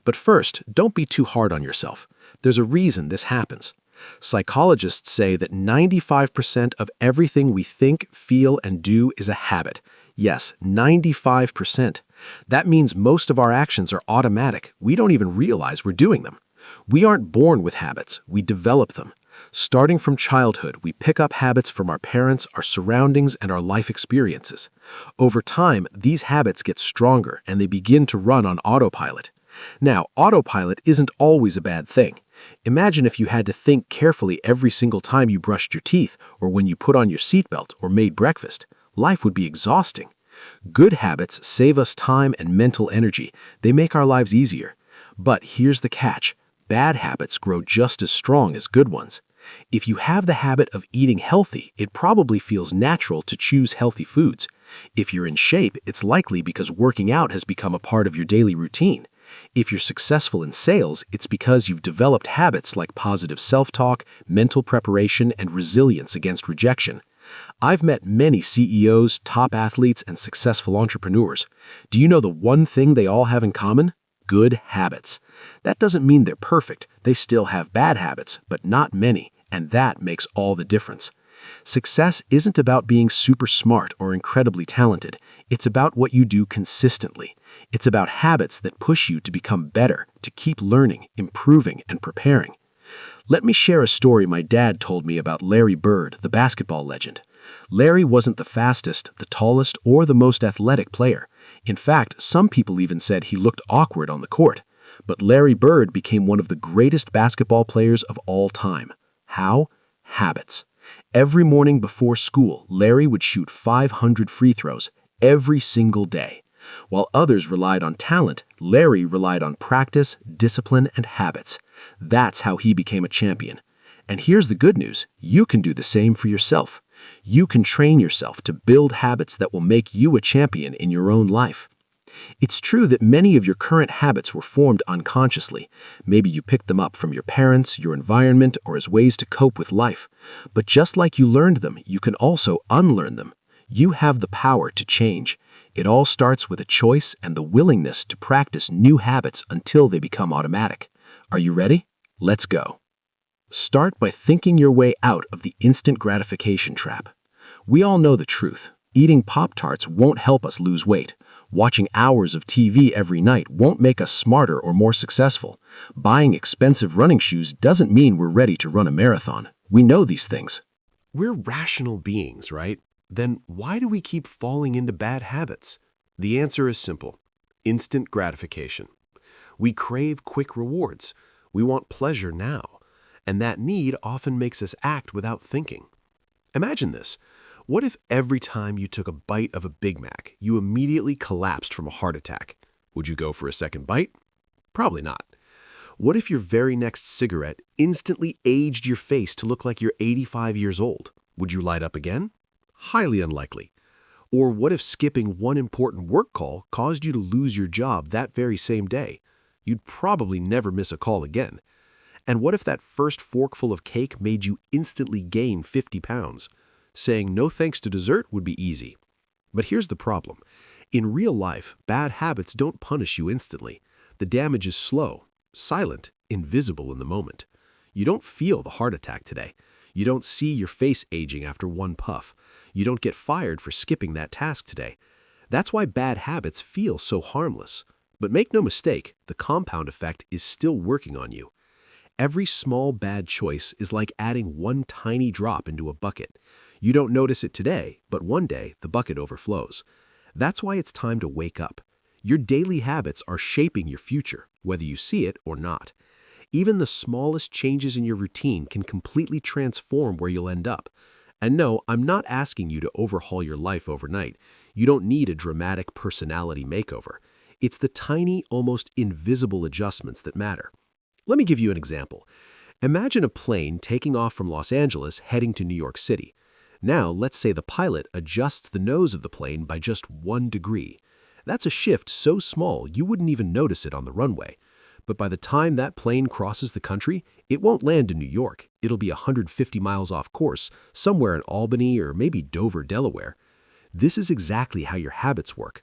But first, don't be too hard on yourself. There's a reason this happens. Psychologists say that 95% of everything we think, feel, and do is a habit. Yes, 95%. That means most of our actions are automatic. We don't even realize we're doing them. We aren't born with habits. We develop them. Starting from childhood, we pick up habits from our parents, our surroundings, and our life experiences. Over time, these habits get stronger and they begin to run on autopilot. Now, autopilot isn't always a bad thing. Imagine if you had to think carefully every single time you brushed your teeth or when you put on your seatbelt or made breakfast. Life would be exhausting. Good habits save us time and mental energy. They make our lives easier. But here's the catch. Bad habits grow just as strong as good ones. If you have the habit of eating healthy, it probably feels natural to choose healthy foods. If you're in shape, it's likely because working out has become a part of your daily routine. If you're successful in sales, it's because you've developed habits like positive self-talk, mental preparation, and resilience against rejection. I've met many CEOs, top athletes, and successful entrepreneurs. Do you know the one thing they all have in common? Good habits. That doesn't mean they're perfect. They still have bad habits, but not many, and that makes all the difference. Success isn't about being super smart or incredibly talented. It's about what you do consistently. It's about habits that push you to become better, to keep learning, improving, and preparing. Let me share a story my dad told me about Larry Bird, the basketball legend. Larry wasn't the fastest, the tallest, or the most athletic player. In fact, some people even said he looked awkward on the court. But Larry Bird became one of the greatest basketball players of all time. How? Habits. Every morning before school, Larry would shoot 500 free throws every single day. While others relied on talent, Larry relied on practice, discipline, and habits. That's how he became a champion. And here's the good news. You can do the same for yourself. You can train yourself to build habits that will make you a champion in your own life. It's true that many of your current habits were formed unconsciously. Maybe you picked them up from your parents, your environment, or as ways to cope with life. But just like you learned them, you can also unlearn them. You have the power to change. It all starts with a choice and the willingness to practice new habits until they become automatic. Are you ready? Let's go. Start by thinking your way out of the instant gratification trap. We all know the truth. Eating Pop-Tarts won't help us lose weight. Watching hours of TV every night won't make us smarter or more successful. Buying expensive running shoes doesn't mean we're ready to run a marathon. We know these things. We're rational beings, right? Then why do we keep falling into bad habits? The answer is simple: instant gratification. We crave quick rewards. We want pleasure now. And that need often makes us act without thinking. Imagine this. What if every time you took a bite of a Big Mac, you immediately collapsed from a heart attack? Would you go for a second bite? Probably not. What if your very next cigarette instantly aged your face to look like you're 85 years old? Would you light up again? Highly unlikely. Or what if skipping one important work call caused you to lose your job that very same day? You'd probably never miss a call again. And what if that first forkful of cake made you instantly gain 50 pounds? Saying no thanks to dessert would be easy. But here's the problem. In real life, bad habits don't punish you instantly. The damage is slow, silent, invisible in the moment. You don't feel the heart attack today. You don't see your face aging after one puff. You don't get fired for skipping that task today. That's why bad habits feel so harmless. But make no mistake, the compound effect is still working on you. Every small bad choice is like adding one tiny drop into a bucket. You don't notice it today, but one day the bucket overflows. That's why it's time to wake up. Your daily habits are shaping your future, whether you see it or not. Even the smallest changes in your routine can completely transform where you'll end up. And no, I'm not asking you to overhaul your life overnight. You don't need a dramatic personality makeover. It's the tiny, almost invisible adjustments that matter. Let me give you an example. Imagine a plane taking off from Los Angeles heading to New York City. Now, let's say the pilot adjusts the nose of the plane by just 1 degree. That's a shift so small you wouldn't even notice it on the runway. But by the time that plane crosses the country, it won't land in New York. It'll be 150 miles off course, somewhere in Albany or maybe Dover, Delaware. This is exactly how your habits work.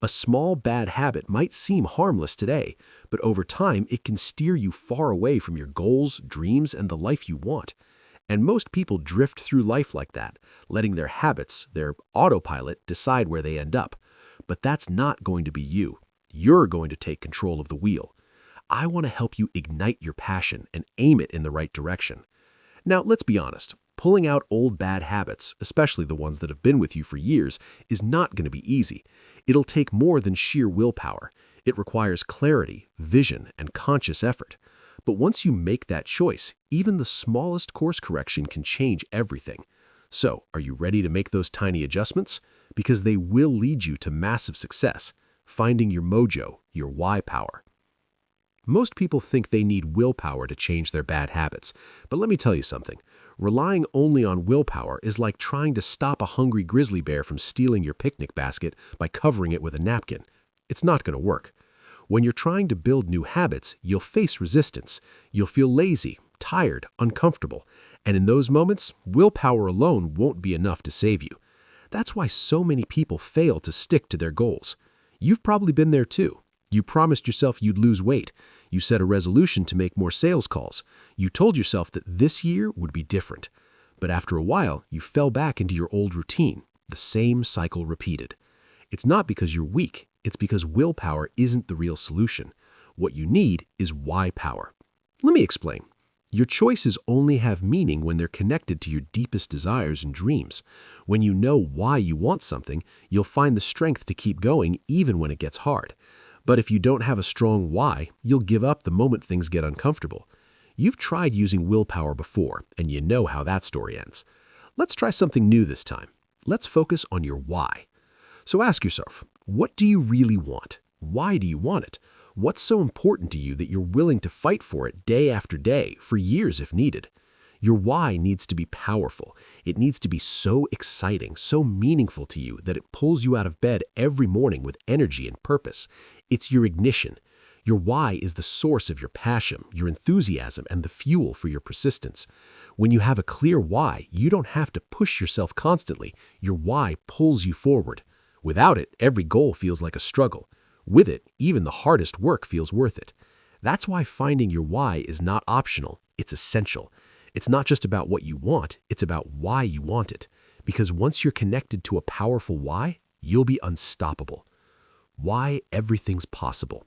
A small bad habit might seem harmless today, but over time it can steer you far away from your goals, dreams, and the life you want. And most people drift through life like that, letting their habits, their autopilot, decide where they end up. But that's not going to be you. You're going to take control of the wheel. I want to help you ignite your passion and aim it in the right direction. Now, let's be honest. Pulling out old bad habits, especially the ones that have been with you for years, is not going to be easy. It'll take more than sheer willpower. It requires clarity, vision, and conscious effort. But once you make that choice, even the smallest course correction can change everything. So, are you ready to make those tiny adjustments? Because they will lead you to massive success, finding your mojo, your why power. Most people think they need willpower to change their bad habits, but let me tell you something. Relying only on willpower is like trying to stop a hungry grizzly bear from stealing your picnic basket by covering it with a napkin. It's not going to work. When you're trying to build new habits, you'll face resistance. You'll feel lazy, tired, uncomfortable. And in those moments, willpower alone won't be enough to save you. That's why so many people fail to stick to their goals. You've probably been there too. You promised yourself you'd lose weight. You set a resolution to make more sales calls. You told yourself that this year would be different. But after a while, you fell back into your old routine, the same cycle repeated. It's not because you're weak. It's because willpower isn't the real solution. What you need is why power. Let me explain. Your choices only have meaning when they're connected to your deepest desires and dreams. When you know why you want something, you'll find the strength to keep going even when it gets hard. But if you don't have a strong why, you'll give up the moment things get uncomfortable. You've tried using willpower before, and you know how that story ends. Let's try something new this time. Let's focus on your why. So ask yourself, what do you really want? Why do you want it? What's so important to you that you're willing to fight for it day after day, for years if needed? Your why needs to be powerful. It needs to be so exciting, so meaningful to you that it pulls you out of bed every morning with energy and purpose. It's your ignition. Your why is the source of your passion, your enthusiasm, and the fuel for your persistence. When you have a clear why, you don't have to push yourself constantly. Your why pulls you forward. Without it, every goal feels like a struggle. With it, even the hardest work feels worth it. That's why finding your why is not optional, it's essential. It's not just about what you want, it's about why you want it. Because once you're connected to a powerful why, you'll be unstoppable. Why everything's possible.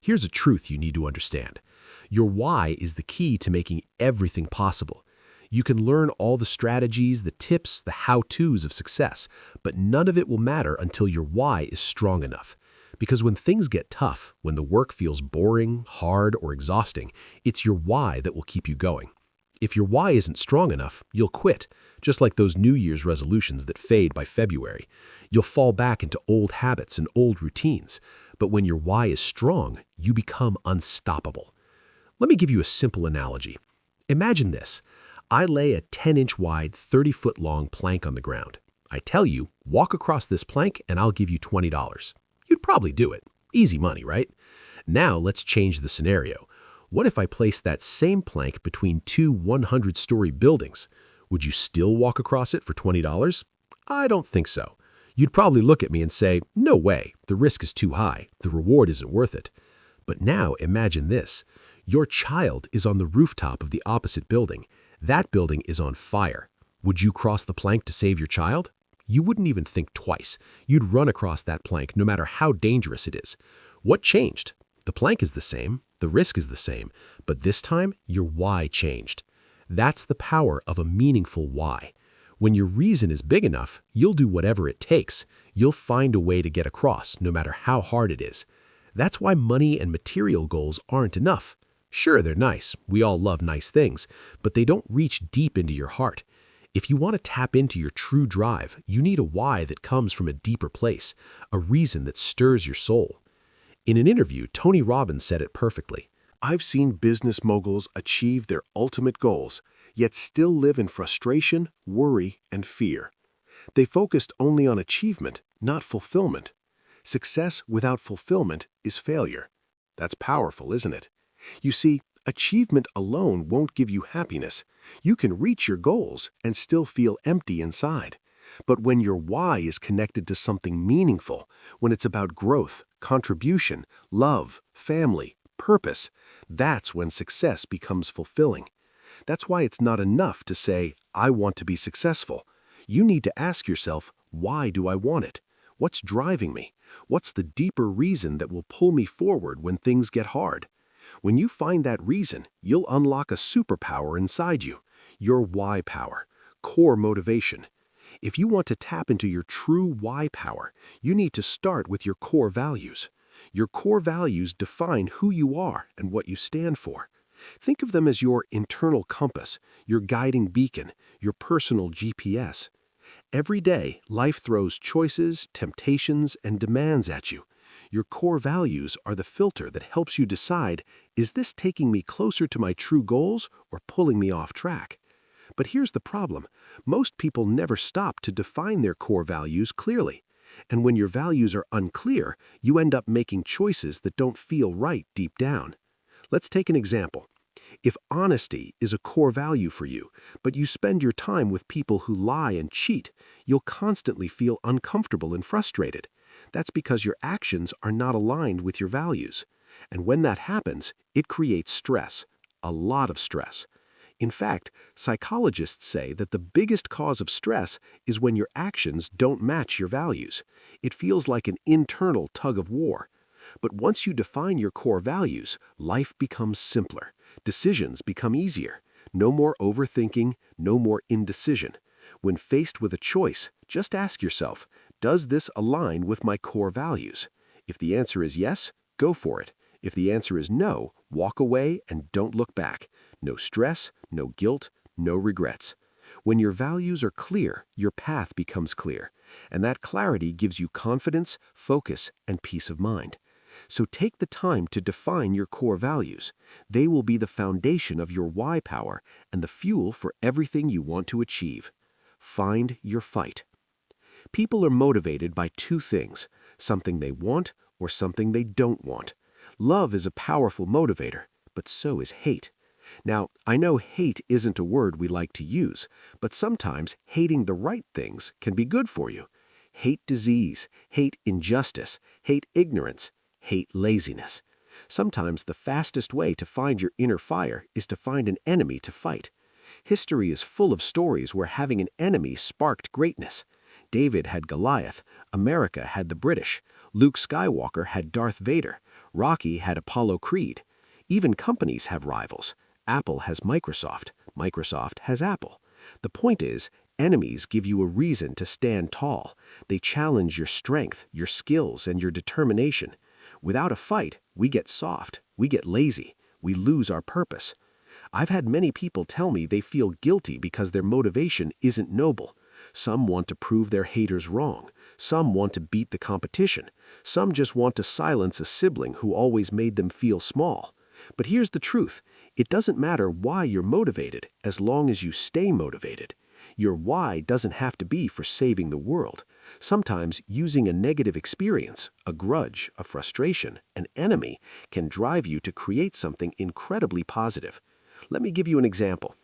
Here's a truth you need to understand. Your why is the key to making everything possible. You can learn all the strategies, the tips, the how-tos of success, but none of it will matter until your why is strong enough. Because when things get tough, when the work feels boring, hard, or exhausting, it's your why that will keep you going. If your why isn't strong enough, you'll quit, just like those New Year's resolutions that fade by February. You'll fall back into old habits and old routines. But when your why is strong, you become unstoppable. Let me give you a simple analogy. Imagine this. I lay a 10-inch wide, 30-foot long plank on the ground. I tell you, walk across this plank and I'll give you $20. You'd probably do it. Easy money, right? Now let's change the scenario. What if I placed that same plank between two 100-story buildings? Would you still walk across it for $20? I don't think so. You'd probably look at me and say, no way, the risk is too high, the reward isn't worth it. But now imagine this. Your child is on the rooftop of the opposite building. That building is on fire. Would you cross the plank to save your child? You wouldn't even think twice. You'd run across that plank no matter how dangerous it is. What changed? The plank is the same, the risk is the same, but this time your why changed. That's the power of a meaningful why. When your reason is big enough, you'll do whatever it takes. You'll find a way to get across, no matter how hard it is. That's why money and material goals aren't enough. Sure, they're nice. We all love nice things, but they don't reach deep into your heart. If you want to tap into your true drive, you need a why that comes from a deeper place, a reason that stirs your soul. In an interview, Tony Robbins said it perfectly. I've seen business moguls achieve their ultimate goals, yet still live in frustration, worry, and fear. They focused only on achievement, not fulfillment. Success without fulfillment is failure. That's powerful, isn't it? You see, achievement alone won't give you happiness. You can reach your goals and still feel empty inside. But when your why is connected to something meaningful, when it's about growth, contribution, love, family, purpose, that's when success becomes fulfilling. That's why it's not enough to say, I want to be successful. You need to ask yourself, why do I want it? What's driving me? What's the deeper reason that will pull me forward when things get hard? When you find that reason, you'll unlock a superpower inside you, your why power, core motivation. If you want to tap into your true why power, you need to start with your core values. Your core values define who you are and what you stand for. Think of them as your internal compass, your guiding beacon, your personal GPS. Every day, life throws choices, temptations, and demands at you. Your core values are the filter that helps you decide, is this taking me closer to my true goals or pulling me off track? But here's the problem. Most people never stop to define their core values clearly. And when your values are unclear, you end up making choices that don't feel right deep down. Let's take an example. If honesty is a core value for you, but you spend your time with people who lie and cheat, you'll constantly feel uncomfortable and frustrated. That's because your actions are not aligned with your values. And when that happens, it creates stress, a lot of stress. In fact, psychologists say that the biggest cause of stress is when your actions don't match your values. It feels like an internal tug of war. But once you define your core values, life becomes simpler. Decisions become easier. No more overthinking, no more indecision. When faced with a choice, just ask yourself, does this align with my core values? If the answer is yes, go for it. If the answer is no, walk away and don't look back. No stress, no guilt, no regrets. When your values are clear, your path becomes clear. And that clarity gives you confidence, focus, and peace of mind. So take the time to define your core values. They will be the foundation of your why power and the fuel for everything you want to achieve. Find your fight. People are motivated by two things, something they want or something they don't want. Love is a powerful motivator, but so is hate. Now, I know hate isn't a word we like to use, but sometimes hating the right things can be good for you. Hate disease, hate injustice, hate ignorance, hate laziness. Sometimes the fastest way to find your inner fire is to find an enemy to fight. History is full of stories where having an enemy sparked greatness. David had Goliath, America had the British, Luke Skywalker had Darth Vader, Rocky had Apollo Creed. Even companies have rivals. Apple has Microsoft, Microsoft has Apple. The point is, enemies give you a reason to stand tall. They challenge your strength, your skills, and your determination. Without a fight, we get soft, we get lazy, we lose our purpose. I've had many people tell me they feel guilty because their motivation isn't noble. Some want to prove their haters wrong. Some want to beat the competition. Some just want to silence a sibling who always made them feel small. But here's the truth. It doesn't matter why you're motivated as long as you stay motivated. Your why doesn't have to be for saving the world. Sometimes using a negative experience, a grudge, a frustration, an enemy, can drive you to create something incredibly positive. Let me give you an example.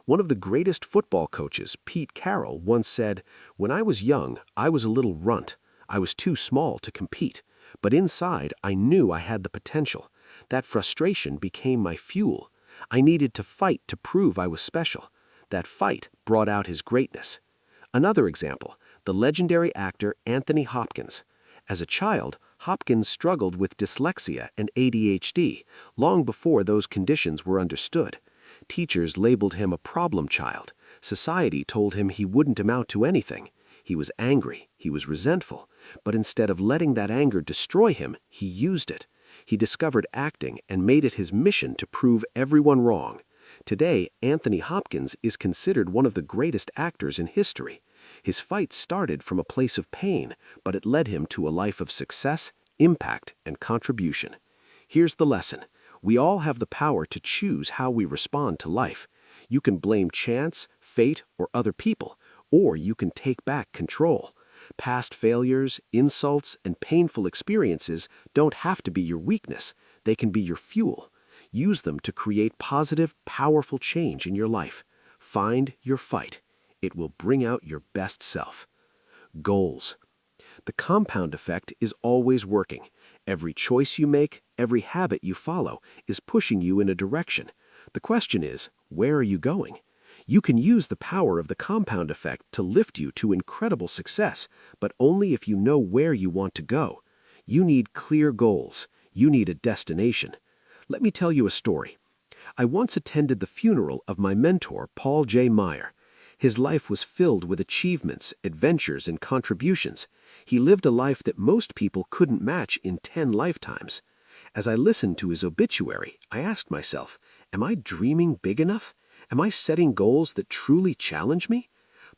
One of the greatest football coaches, Pete Carroll, once said, "When I was young, I was a little runt. I was too small to compete. But inside, I knew I had the potential. That frustration became my fuel. I needed to fight to prove I was special. That fight brought out his greatness." Another example, the legendary actor Anthony Hopkins. As a child, Hopkins struggled with dyslexia and ADHD long before those conditions were understood. Teachers labeled him a problem child. Society told him he wouldn't amount to anything. He was angry, he was resentful, but instead of letting that anger destroy him, he used it. He discovered acting and made it his mission to prove everyone wrong. Today, Anthony Hopkins is considered one of the greatest actors in history. His fight started from a place of pain, but it led him to a life of success, impact, and contribution. Here's the lesson. We all have the power to choose how we respond to life. You can blame chance, fate, or other people, or you can take back control. Past failures, insults, and painful experiences don't have to be your weakness. They can be your fuel. Use them to create positive, powerful change in your life. Find your fight. It will bring out your best self. Goals. The compound effect is always working. Every choice you make, every habit you follow, is pushing you in a direction. The question is, where are you going? You can use the power of the compound effect to lift you to incredible success, but only if you know where you want to go. You need clear goals. You need a destination. Let me tell you a story. I once attended the funeral of my mentor, Paul J. Meyer. His life was filled with achievements, adventures, and contributions. He lived a life that most people couldn't match in 10 lifetimes. As I listened to his obituary, I asked myself, am I dreaming big enough? Am I setting goals that truly challenge me?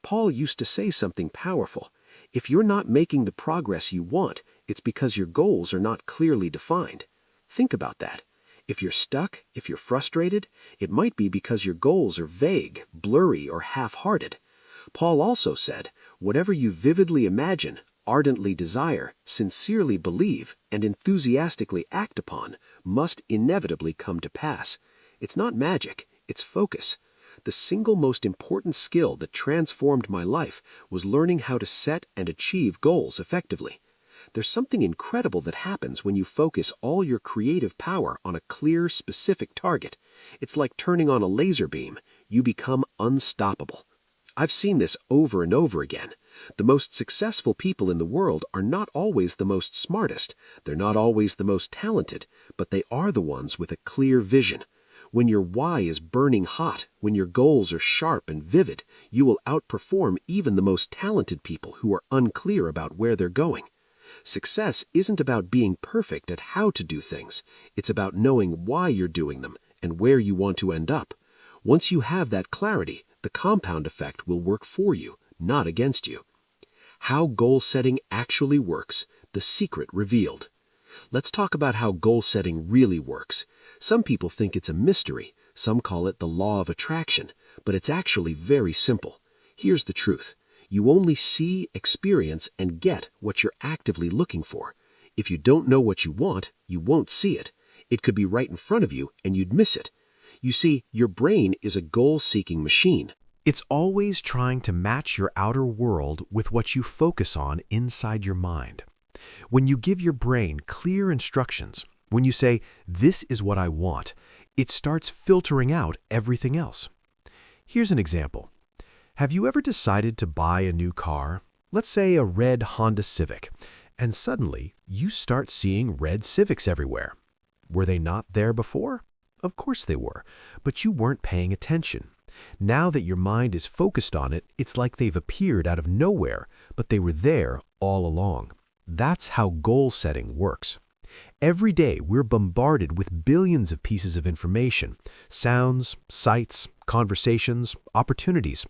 Paul used to say something powerful. If you're not making the progress you want, it's because your goals are not clearly defined. Think about that. If you're stuck, if you're frustrated, it might be because your goals are vague, blurry, or half-hearted. Paul also said, whatever you vividly imagine, ardently desire, sincerely believe, and enthusiastically act upon, must inevitably come to pass. It's not magic, it's focus. The single most important skill that transformed my life was learning how to set and achieve goals effectively. There's something incredible that happens when you focus all your creative power on a clear, specific target. It's like turning on a laser beam. You become unstoppable. I've seen this over and over again. The most successful people in the world are not always the most smartest. They're not always the most talented, but they are the ones with a clear vision. When your why is burning hot, when your goals are sharp and vivid, you will outperform even the most talented people who are unclear about where they're going. Success isn't about being perfect at how to do things. It's about knowing why you're doing them and where you want to end up. Once you have that clarity, the compound effect will work for you, not against you. How goal setting actually works, the secret revealed. Let's talk about how goal setting really works. Some people think it's a mystery. Some call it the law of attraction, but it's actually very simple. Here's the truth. You only see, experience, and get what you're actively looking for. If you don't know what you want, you won't see it. It could be right in front of you, and you'd miss it. You see, your brain is a goal-seeking machine. It's always trying to match your outer world with what you focus on inside your mind. When you give your brain clear instructions, When you say, "This is what I want," it starts filtering out everything else. Here's an example. Have you ever decided to buy a new car? Let's say a red Honda Civic, and suddenly you start seeing red Civics everywhere. Were they not there before? Of course they were, but you weren't paying attention. Now that your mind is focused on it, it's like they've appeared out of nowhere, but they were there all along. That's how goal setting works. Every day, we're bombarded with billions of pieces of information, sounds, sights, conversations, opportunities.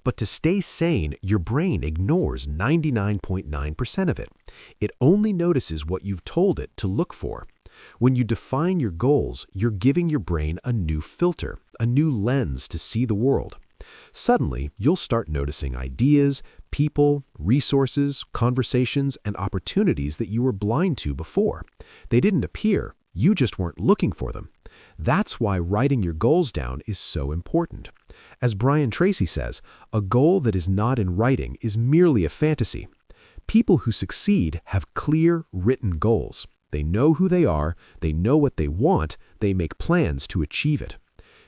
But to stay sane, your brain ignores 99.9% of it. It only notices what you've told it to look for. When you define your goals, you're giving your brain a new filter, a new lens to see the world. Suddenly, you'll start noticing ideas, people, resources, conversations, and opportunities that you were blind to before. They didn't appear, you just weren't looking for them. That's why writing your goals down is so important. As Brian Tracy says, a goal that is not in writing is merely a fantasy. People who succeed have clear, written goals. They know who they are, they know what they want, they make plans to achieve it.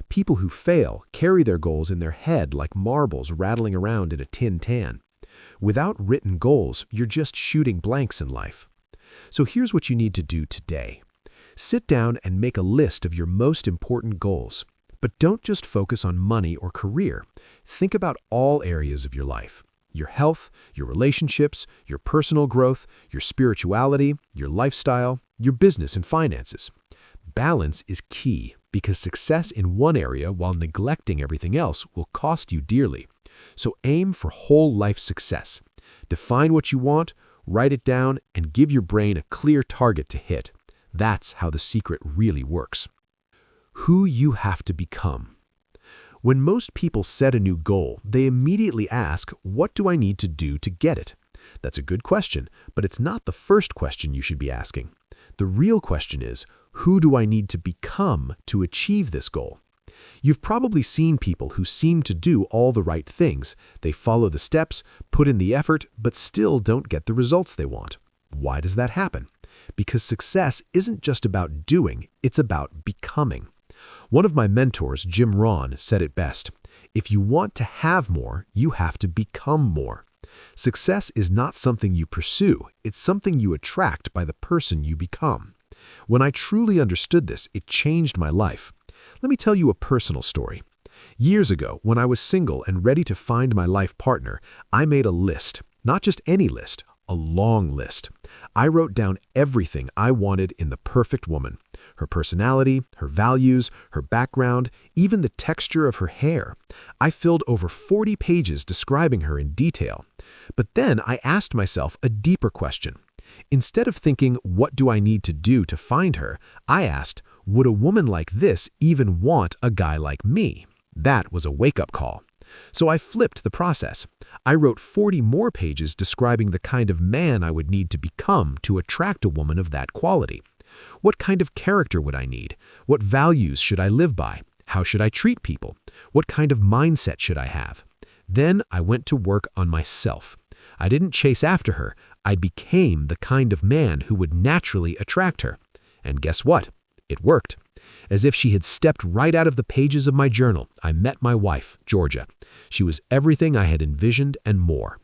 People who fail carry their goals in their head like marbles rattling around in a tin can. Without written goals, you're just shooting blanks in life. So here's what you need to do today. Sit down and make a list of your most important goals. But don't just focus on money or career. Think about all areas of your life. Your health, your relationships, your personal growth, your spirituality, your lifestyle, your business and finances. Balance is key because success in one area while neglecting everything else will cost you dearly. So aim for whole life success. Define what you want, write it down, and give your brain a clear target to hit. That's how the secret really works. Who you have to become. When most people set a new goal, they immediately ask, what do I need to do to get it? That's a good question, but it's not the first question you should be asking. The real question is, who do I need to become to achieve this goal? You've probably seen people who seem to do all the right things. They follow the steps, put in the effort, but still don't get the results they want. Why does that happen? Because success isn't just about doing, it's about becoming. One of my mentors, Jim Rohn, said it best. If you want to have more, you have to become more. Success is not something you pursue, it's something you attract by the person you become. When I truly understood this, it changed my life. Let me tell you a personal story. Years ago, when I was single and ready to find my life partner, I made a list. Not just any list, a long list. I wrote down everything I wanted in the perfect woman. Her personality, her values, her background, even the texture of her hair. I filled over 40 pages describing her in detail. But then I asked myself a deeper question. Instead of thinking, what do I need to do to find her? I asked, would a woman like this even want a guy like me? That was a wake-up call. So I flipped the process. I wrote 40 more pages describing the kind of man I would need to become to attract a woman of that quality. What kind of character would I need? What values should I live by? How should I treat people? What kind of mindset should I have? Then I went to work on myself. I didn't chase after her. I became the kind of man who would naturally attract her. And guess what? It worked. As if she had stepped right out of the pages of my journal, I met my wife, Georgia. She was everything I had envisioned and more.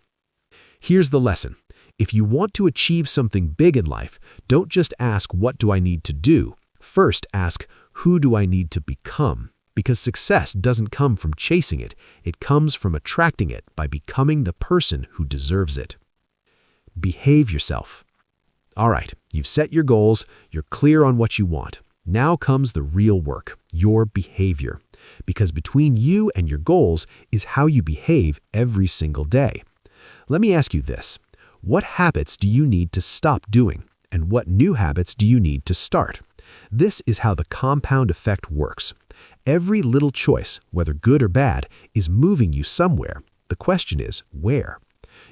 Here's the lesson. If you want to achieve something big in life, don't just ask, what do I need to do? First ask, who do I need to become? Because success doesn't come from chasing it. It comes from attracting it by becoming the person who deserves it. Behave yourself. All right, you've set your goals. You're clear on what you want. Now comes the real work, your behavior. Because between you and your goals is how you behave every single day. Let me ask you this. What habits do you need to stop doing? And what new habits do you need to start? This is how the compound effect works. Every little choice, whether good or bad, is moving you somewhere. The question is, where?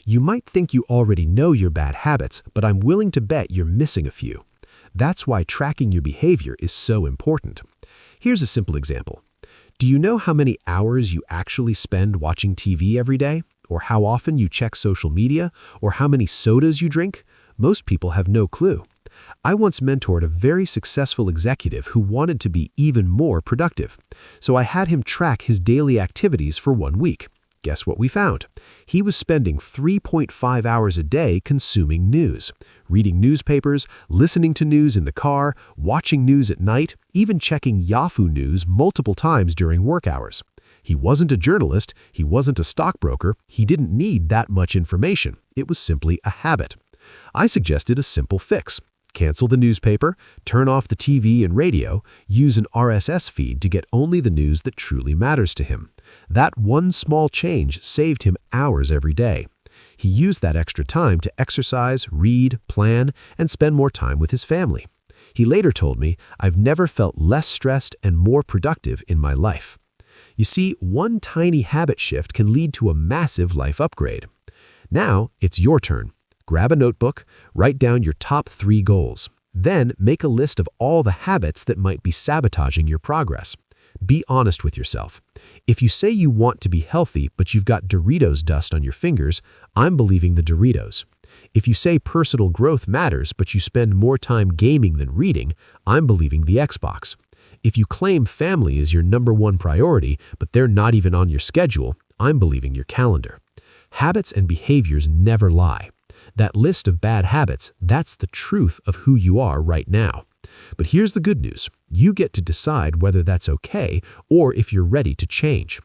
You might think you already know your bad habits, but I'm willing to bet you're missing a few. That's why tracking your behavior is so important. Here's a simple example. Do you know how many hours you actually spend watching TV every day? Or how often you check social media? Or how many sodas you drink? Most people have no clue. I once mentored a very successful executive who wanted to be even more productive. So I had him track his daily activities for 1 week. Guess what we found? He was spending 3.5 hours a day consuming news, reading newspapers, listening to news in the car, watching news at night, even checking Yahoo News multiple times during work hours. He wasn't a journalist, he wasn't a stockbroker, he didn't need that much information. It was simply a habit. I suggested a simple fix. Cancel the newspaper, turn off the TV and radio, use an RSS feed to get only the news that truly matters to him. That one small change saved him hours every day. He used that extra time to exercise, read, plan, and spend more time with his family. He later told me, "I've never felt less stressed and more productive in my life." You see, one tiny habit shift can lead to a massive life upgrade. Now, it's your turn. Grab a notebook, write down your top 3 goals. Then make a list of all the habits that might be sabotaging your progress. Be honest with yourself. If you say you want to be healthy, but you've got Doritos dust on your fingers, I'm believing the Doritos. If you say personal growth matters, but you spend more time gaming than reading, I'm believing the Xbox. If you claim family is your #1 priority, but they're not even on your schedule, I'm believing your calendar. Habits and behaviors never lie. That list of bad habits, that's the truth of who you are right now. But here's the good news. You get to decide whether that's okay or if you're ready to change.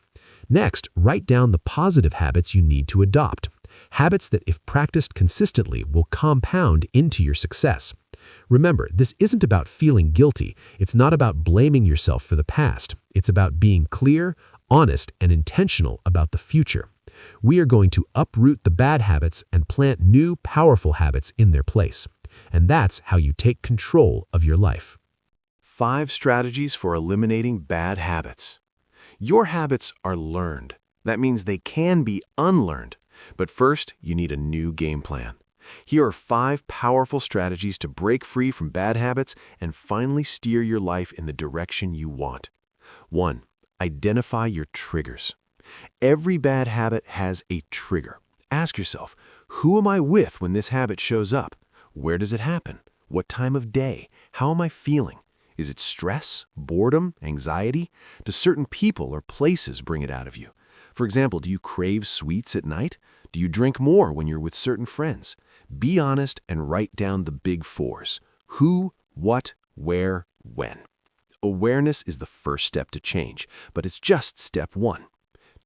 Next, write down the positive habits you need to adopt. Habits that, if practiced consistently, will compound into your success. Remember, this isn't about feeling guilty. It's not about blaming yourself for the past. It's about being clear, honest, and intentional about the future. We are going to uproot the bad habits and plant new, powerful habits in their place. And that's how you take control of your life. 5 strategies for eliminating bad habits. Your habits are learned. That means they can be unlearned. But first, you need a new game plan. Here are 5 powerful strategies to break free from bad habits and finally steer your life in the direction you want. 1. Identify your triggers. Every bad habit has a trigger. Ask yourself, who am I with when this habit shows up? Where does it happen? What time of day? How am I feeling? Is it stress, boredom, anxiety? Do certain people or places bring it out of you? For example, do you crave sweets at night? Do you drink more when you're with certain friends? Be honest and write down the big 4s. Who, what, where, when. Awareness is the first step to change, but it's just step 1.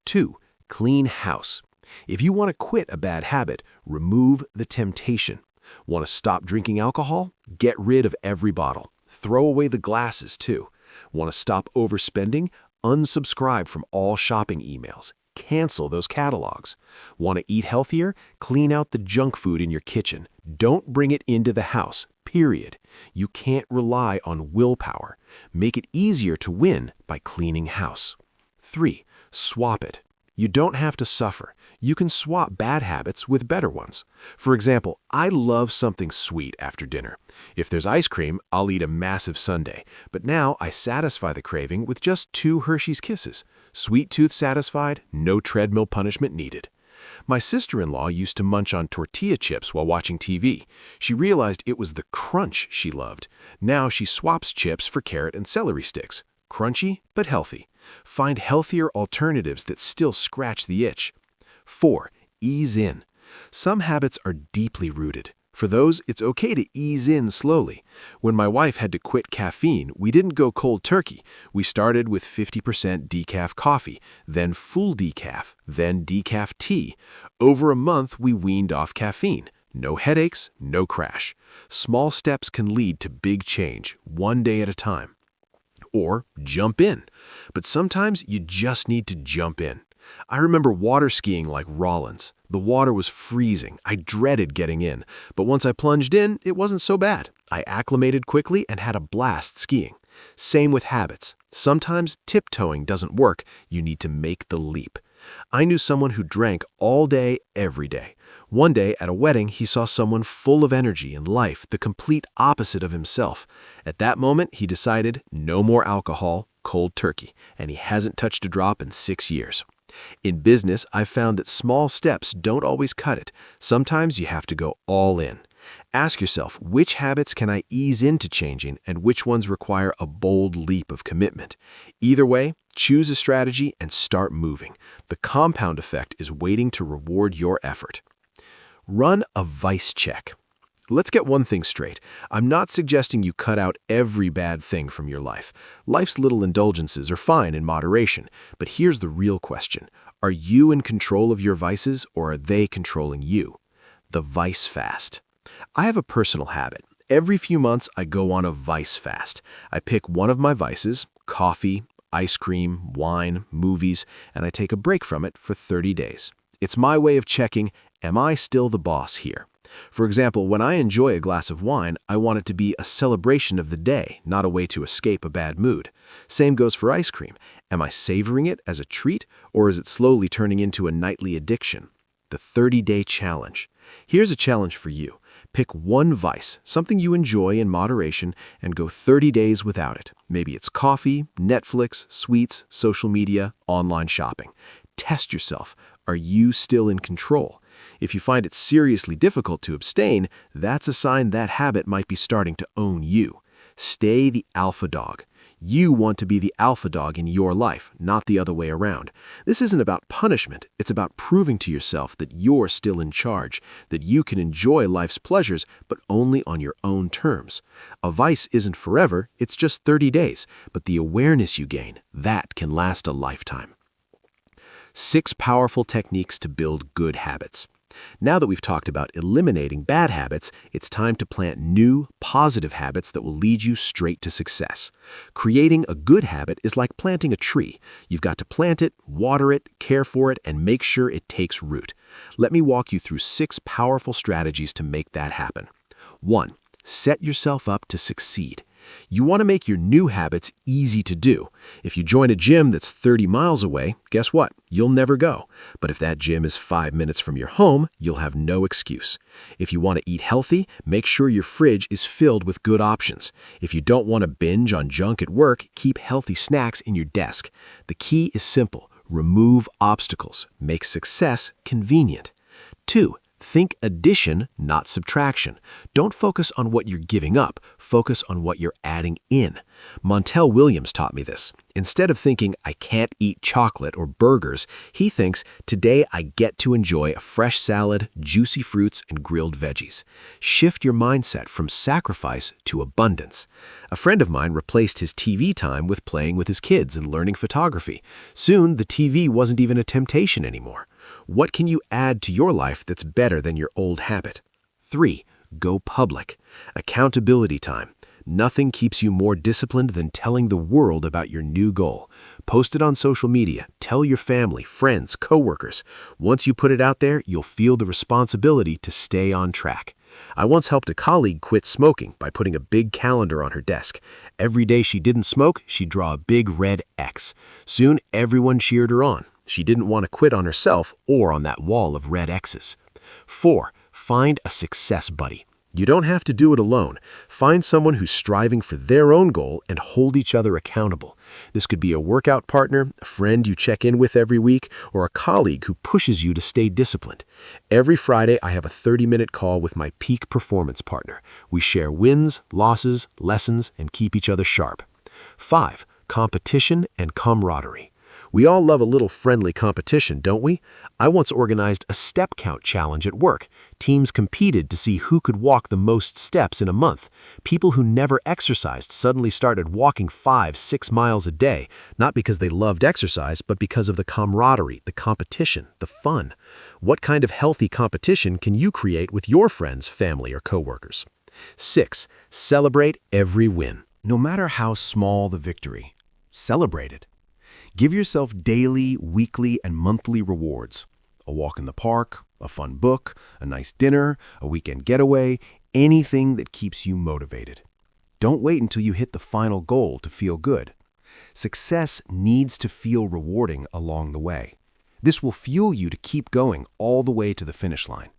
2. Clean house. If you want to quit a bad habit, remove the temptation. Want to stop drinking alcohol? Get rid of every bottle. Throw away the glasses too. Want to stop overspending? Unsubscribe from all shopping emails. Cancel those catalogs. Want to eat healthier? Clean out the junk food in your kitchen. Don't bring it into the house, period. You can't rely on willpower. Make it easier to win by cleaning house. 3. Swap it. You don't have to suffer. You can swap bad habits with better ones. For example, I love something sweet after dinner. If there's ice cream, I'll eat a massive sundae. But now I satisfy the craving with just 2 Hershey's Kisses. Sweet tooth satisfied, no treadmill punishment needed. My sister-in-law used to munch on tortilla chips while watching TV. She realized it was the crunch she loved. Now she swaps chips for carrot and celery sticks. Crunchy, but healthy. Find healthier alternatives that still scratch the itch. 4. Ease in. Some habits are deeply rooted. For those, it's okay to ease in slowly. When my wife had to quit caffeine, we didn't go cold turkey. We started with 50% decaf coffee, then full decaf, then decaf tea. Over a month, we weaned off caffeine. No headaches, no crash. Small steps can lead to big change, one day at a time. Or jump in. But sometimes you just need to jump in. I remember water skiing like Rollins. The water was freezing. I dreaded getting in. But once I plunged in, it wasn't so bad. I acclimated quickly and had a blast skiing. Same with habits. Sometimes tiptoeing doesn't work. You need to make the leap. I knew someone who drank all day, every day. One day at a wedding, he saw someone full of energy and life, the complete opposite of himself. At that moment, he decided no more alcohol, cold turkey, and he hasn't touched a drop in 6 years. In business, I've found that small steps don't always cut it. Sometimes you have to go all in. Ask yourself, which habits can I ease into changing and which ones require a bold leap of commitment? Either way, choose a strategy and start moving. The compound effect is waiting to reward your effort. Run a vice check. Let's get one thing straight. I'm not suggesting you cut out every bad thing from your life. Life's little indulgences are fine in moderation, but here's the real question. Are you in control of your vices, or are they controlling you? The vice fast. I have a personal habit. Every few months, I go on a vice fast. I pick one of my vices, coffee, ice cream, wine, movies, and I take a break from it for 30 days. It's my way of checking, am I still the boss here? For example, when I enjoy a glass of wine, I want it to be a celebration of the day, not a way to escape a bad mood. Same goes for ice cream. Am I savoring it as a treat, or is it slowly turning into a nightly addiction? The 30-day challenge. Here's a challenge for you. Pick one vice, something you enjoy in moderation, and go 30 days without it. Maybe it's coffee, Netflix, sweets, social media, online shopping. Test yourself. Are you still in control? If you find it seriously difficult to abstain, that's a sign that habit might be starting to own you. Stay the alpha dog. You want to be the alpha dog in your life, not the other way around. This isn't about punishment. It's about proving to yourself that you're still in charge, that you can enjoy life's pleasures, but only on your own terms. A vice isn't forever, it's just 30 days, but the awareness you gain, that can last a lifetime. 6 powerful techniques to build good habits. Now that we've talked about eliminating bad habits, it's time to plant new, positive habits that will lead you straight to success. Creating a good habit is like planting a tree. You've got to plant it, water it, care for it, and make sure it takes root. Let me walk you through 6 powerful strategies to make that happen. 1. Set yourself up to succeed. You want to make your new habits easy to do. If you join a gym that's 30 miles away, guess what? You'll never go. But if that gym is 5 minutes from your home, you'll have no excuse. If you want to eat healthy, make sure your fridge is filled with good options. If you don't want to binge on junk at work, keep healthy snacks in your desk. The key is simple. Remove obstacles. Make success convenient. 2. Think addition, not subtraction. Don't focus on what you're giving up. Focus on what you're adding in. Montel Williams taught me this. Instead of thinking, I can't eat chocolate or burgers, he thinks, today I get to enjoy a fresh salad, juicy fruits, and grilled veggies. Shift your mindset from sacrifice to abundance. A friend of mine replaced his TV time with playing with his kids and learning photography. Soon, the TV wasn't even a temptation anymore. What can you add to your life that's better than your old habit? 3. Go public. Accountability time. Nothing keeps you more disciplined than telling the world about your new goal. Post it on social media. Tell your family, friends, coworkers. Once you put it out there, you'll feel the responsibility to stay on track. I once helped a colleague quit smoking by putting a big calendar on her desk. Every day she didn't smoke, she'd draw a big red X. Soon, everyone cheered her on. She didn't want to quit on herself or on that wall of red X's. 4. Find a success buddy. You don't have to do it alone. Find someone who's striving for their own goal and hold each other accountable. This could be a workout partner, a friend you check in with every week, or a colleague who pushes you to stay disciplined. Every Friday, I have a 30-minute call with my peak performance partner. We share wins, losses, lessons, and keep each other sharp. 5. Competition and camaraderie. We all love a little friendly competition, don't we? I once organized a step count challenge at work. Teams competed to see who could walk the most steps in a month. People who never exercised suddenly started walking 5-6 miles a day, not because they loved exercise, but because of the camaraderie, the competition, the fun. What kind of healthy competition can you create with your friends, family, or coworkers? 6. Celebrate every win. No matter how small the victory, celebrate it. Give yourself daily, weekly, and monthly rewards. A walk in the park, a fun book, a nice dinner, a weekend getaway, anything that keeps you motivated. Don't wait until you hit the final goal to feel good. Success needs to feel rewarding along the way. This will fuel you to keep going all the way to the finish line.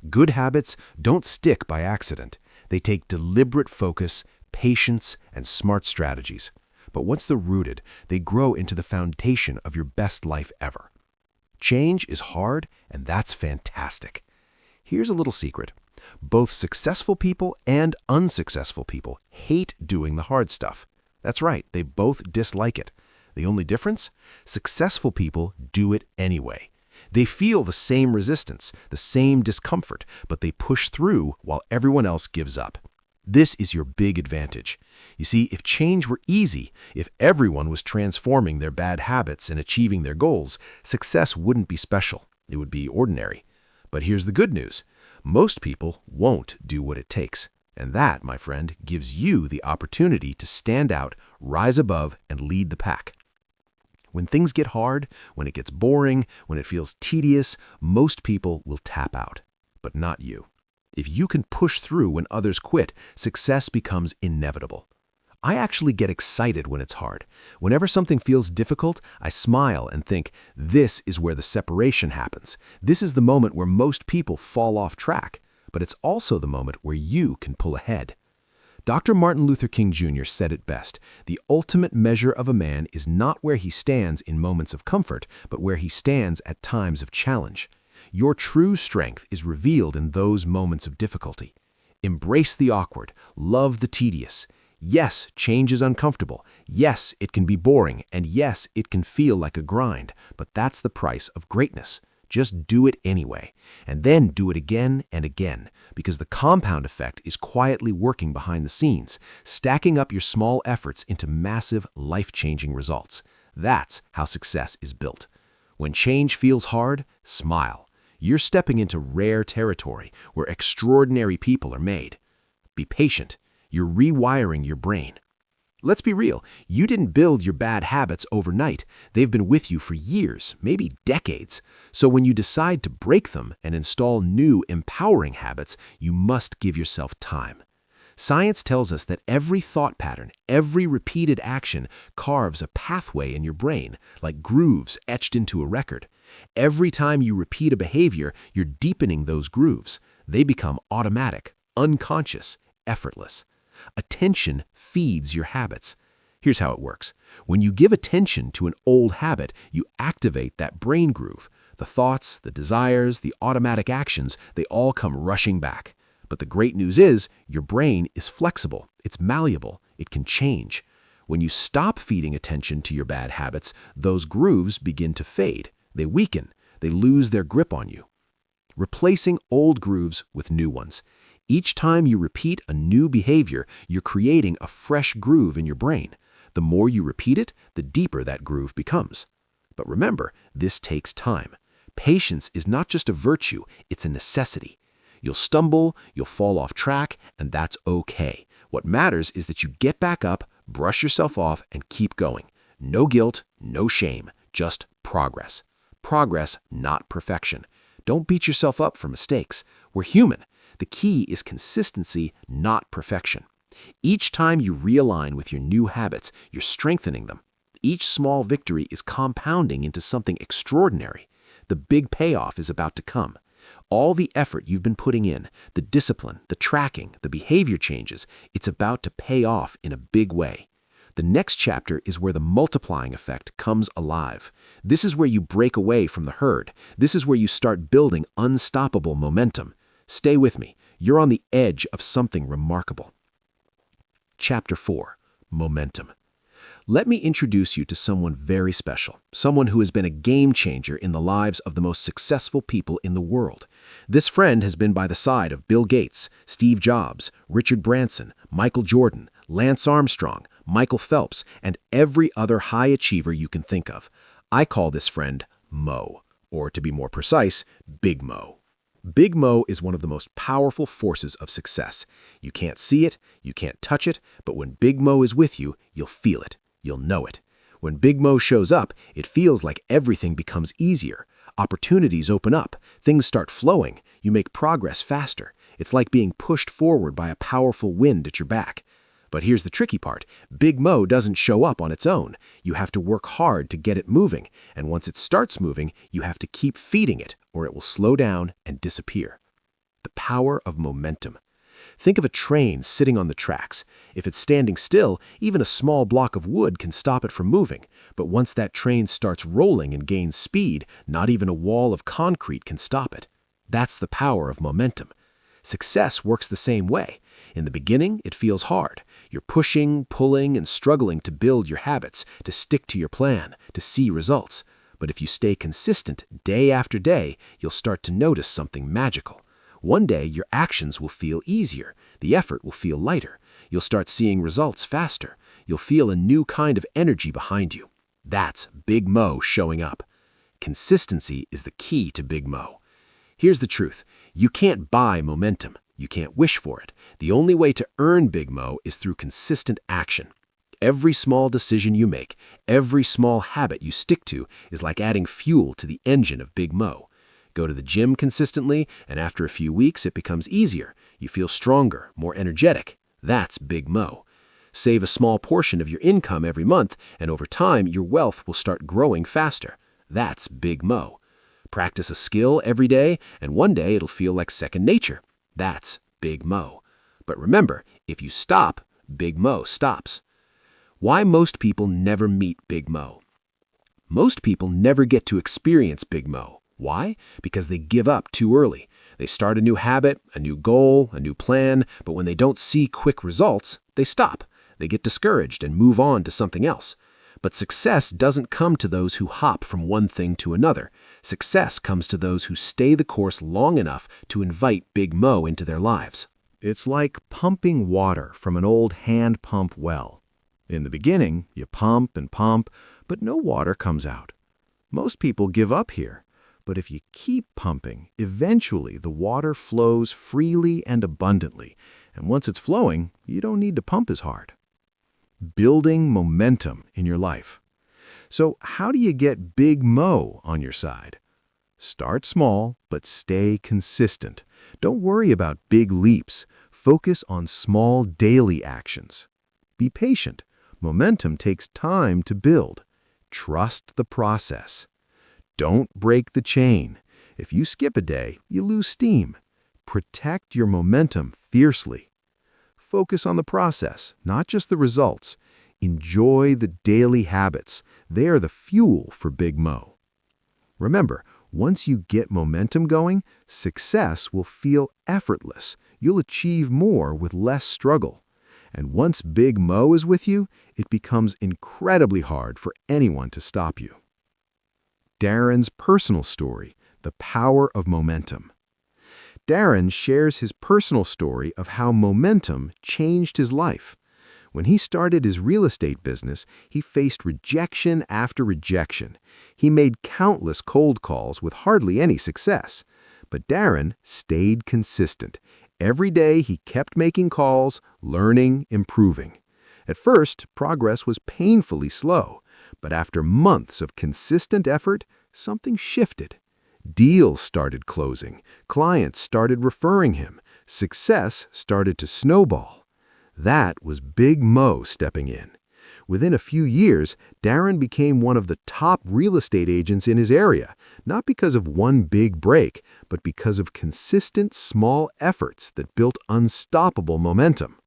Good habits don't stick by accident. They take deliberate focus, patience, and smart strategies. But once they're rooted, they grow into the foundation of your best life ever. Change is hard, and that's fantastic. Here's a little secret. Both successful people and unsuccessful people hate doing the hard stuff. That's right, they both dislike it. The only difference? Successful people do it anyway. They feel the same resistance, the same discomfort, but they push through while everyone else gives up. This is your big advantage. You see, if change were easy, if everyone was transforming their bad habits and achieving their goals, success wouldn't be special. It would be ordinary. But here's the good news. Most people won't do what it takes. And that, my friend, gives you the opportunity to stand out, rise above, and lead the pack. When things get hard, when it gets boring, when it feels tedious, most people will tap out. But not you. If you can push through when others quit, success becomes inevitable. I actually get excited when it's hard. Whenever something feels difficult, I smile and think, this is where the separation happens. This is the moment where most people fall off track, but it's also the moment where you can pull ahead. Dr. Martin Luther King Jr. said it best, the ultimate measure of a man is not where he stands in moments of comfort, but where he stands at times of challenge. Your true strength is revealed in those moments of difficulty. Embrace the awkward, love the tedious. Yes, change is uncomfortable. Yes, it can be boring, and yes, it can feel like a grind, but that's the price of greatness. Just do it anyway, and then do it again and again, because the compound effect is quietly working behind the scenes, stacking up your small efforts into massive, life-changing results. That's how success is built. When change feels hard, smile. You're stepping into rare territory where extraordinary people are made. Be patient. You're rewiring your brain. Let's be real. You didn't build your bad habits overnight. They've been with you for years, maybe decades. So when you decide to break them and install new, empowering habits, you must give yourself time. Science tells us that every thought pattern, every repeated action carves a pathway in your brain, like grooves etched into a record. Every time you repeat a behavior, you're deepening those grooves. They become automatic, unconscious, effortless. Attention feeds your habits. Here's how it works. When you give attention to an old habit, you activate that brain groove. The thoughts, the desires, the automatic actions, they all come rushing back. But the great news is, your brain is flexible, it's malleable, it can change. When you stop feeding attention to your bad habits, those grooves begin to fade. They weaken, they lose their grip on you. Replacing old grooves with new ones. Each time you repeat a new behavior, you're creating a fresh groove in your brain. The more you repeat it, the deeper that groove becomes. But remember, this takes time. Patience is not just a virtue, it's a necessity. You'll stumble, you'll fall off track, and that's okay. What matters is that you get back up, brush yourself off, and keep going. No guilt, no shame, just progress. Progress, not perfection. Don't beat yourself up for mistakes. We're human. The key is consistency, not perfection. Each time you realign with your new habits, you're strengthening them. Each small victory is compounding into something extraordinary. The big payoff is about to come. All the effort you've been putting in, the discipline, the tracking, the behavior changes, it's about to pay off in a big way. The next chapter is where the multiplying effect comes alive. This is where you break away from the herd. This is where you start building unstoppable momentum. Stay with me. You're on the edge of something remarkable. Chapter 4. Momentum. Let me introduce you to someone very special, someone who has been a game changer in the lives of the most successful people in the world. This friend has been by the side of Bill Gates, Steve Jobs, Richard Branson, Michael Jordan, Lance Armstrong, Michael Phelps, and every other high achiever you can think of. I call this friend Mo, or to be more precise, Big Mo. Big Mo is one of the most powerful forces of success. You can't see it, you can't touch it, but when Big Mo is with you, you'll feel it. You'll know it. When Big Mo shows up, it feels like everything becomes easier. Opportunities open up. Things start flowing. You make progress faster. It's like being pushed forward by a powerful wind at your back. But here's the tricky part. Big Mo doesn't show up on its own. You have to work hard to get it moving. And once it starts moving, you have to keep feeding it, or it will slow down and disappear. The power of momentum. Think of a train sitting on the tracks. If it's standing still, even a small block of wood can stop it from moving. But once that train starts rolling and gains speed, not even a wall of concrete can stop it. That's the power of momentum. Success works the same way. In the beginning, it feels hard. You're pushing, pulling, and struggling to build your habits, to stick to your plan, to see results. But if you stay consistent day after day, you'll start to notice something magical. One day, your actions will feel easier. The effort will feel lighter. You'll start seeing results faster. You'll feel a new kind of energy behind you. That's Big Mo showing up. Consistency is the key to Big Mo. Here's the truth. You can't buy momentum. You can't wish for it. The only way to earn Big Mo is through consistent action. Every small decision you make, every small habit you stick to is like adding fuel to the engine of Big Mo. Go to the gym consistently, and after a few weeks, it becomes easier. You feel stronger, more energetic. That's Big Mo. Save a small portion of your income every month, and over time, your wealth will start growing faster. That's Big Mo. Practice a skill every day, and one day it'll feel like second nature. That's Big Mo. But remember, if you stop, Big Mo stops. Why most people never meet Big Mo? Most people never get to experience Big Mo. Why? Because they give up too early. They start a new habit, a new goal, a new plan, but when they don't see quick results, they stop. They get discouraged and move on to something else. But success doesn't come to those who hop from one thing to another. Success comes to those who stay the course long enough to invite Big Mo into their lives. It's like pumping water from an old hand pump well. In the beginning, you pump and pump, but no water comes out. Most people give up here. But if you keep pumping, eventually the water flows freely and abundantly. And once it's flowing, you don't need to pump as hard. Building momentum in your life. So how do you get Big Mo on your side? Start small, but stay consistent. Don't worry about big leaps. Focus on small daily actions. Be patient. Momentum takes time to build. Trust the process. Don't break the chain. If you skip a day, you lose steam. Protect your momentum fiercely. Focus on the process, not just the results. Enjoy the daily habits. They are the fuel for Big Mo. Remember, once you get momentum going, success will feel effortless. You'll achieve more with less struggle. And once Big Mo is with you, it becomes incredibly hard for anyone to stop you. Darren's personal story, The Power of Momentum. Darren shares his personal story of how momentum changed his life. When he started his real estate business, he faced rejection after rejection. He made countless cold calls with hardly any success. But Darren stayed consistent. Every day he kept making calls, learning, improving. At first, progress was painfully slow, but after months of consistent effort, something shifted. Deals started closing, clients started referring him, success started to snowball. That was Big Mo stepping in. Within a few years, Darren became one of the top real estate agents in his area, not because of one big break, but because of consistent small efforts that built unstoppable momentum.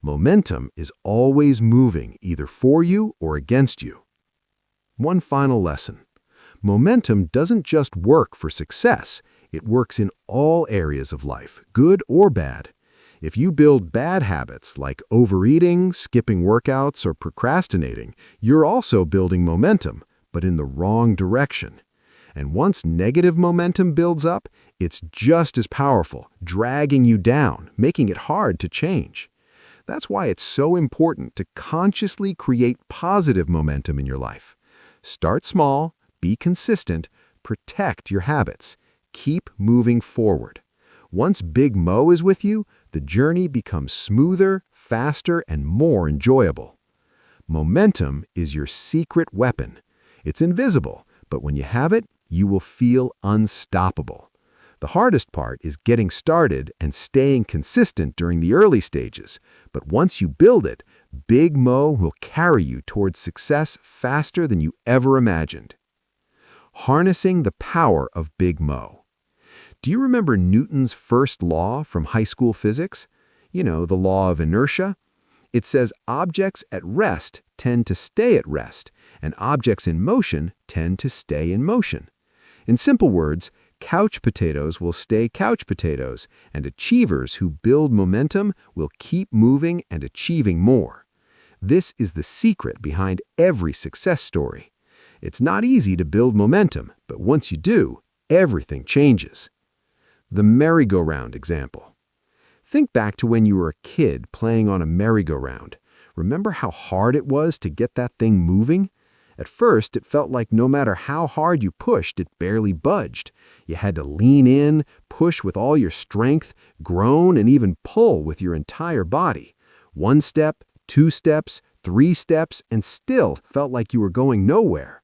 Momentum is always moving, either for you or against you. One final lesson. Momentum doesn't just work for success, it works in all areas of life, good or bad. If you build bad habits like overeating, skipping workouts, or procrastinating, you're also building momentum, but in the wrong direction. And once negative momentum builds up, it's just as powerful, dragging you down, making it hard to change. That's why it's so important to consciously create positive momentum in your life. Start small, be consistent, protect your habits, keep moving forward. Once Big Mo is with you, the journey becomes smoother, faster, and more enjoyable. Momentum is your secret weapon. It's invisible, but when you have it, you will feel unstoppable. The hardest part is getting started and staying consistent during the early stages. But once you build it, Big Mo will carry you towards success faster than you ever imagined. Harnessing the power of Big Mo. Do you remember Newton's first law from high school physics? You know, the law of inertia? It says objects at rest tend to stay at rest, and objects in motion tend to stay in motion. In simple words, Couch potatoes will stay couch potatoes, and achievers who build momentum will keep moving and achieving more. This is the secret behind every success story. It's not easy to build momentum, but once you do, everything changes. The merry-go-round example. Think back to when you were a kid playing on a merry-go-round. Remember how hard it was to get that thing moving? At first, it felt like no matter how hard you pushed, it barely budged. You had to lean in, push with all your strength, groan, and even pull with your entire body. 1 step, 2 steps, 3 steps, and still felt like you were going nowhere.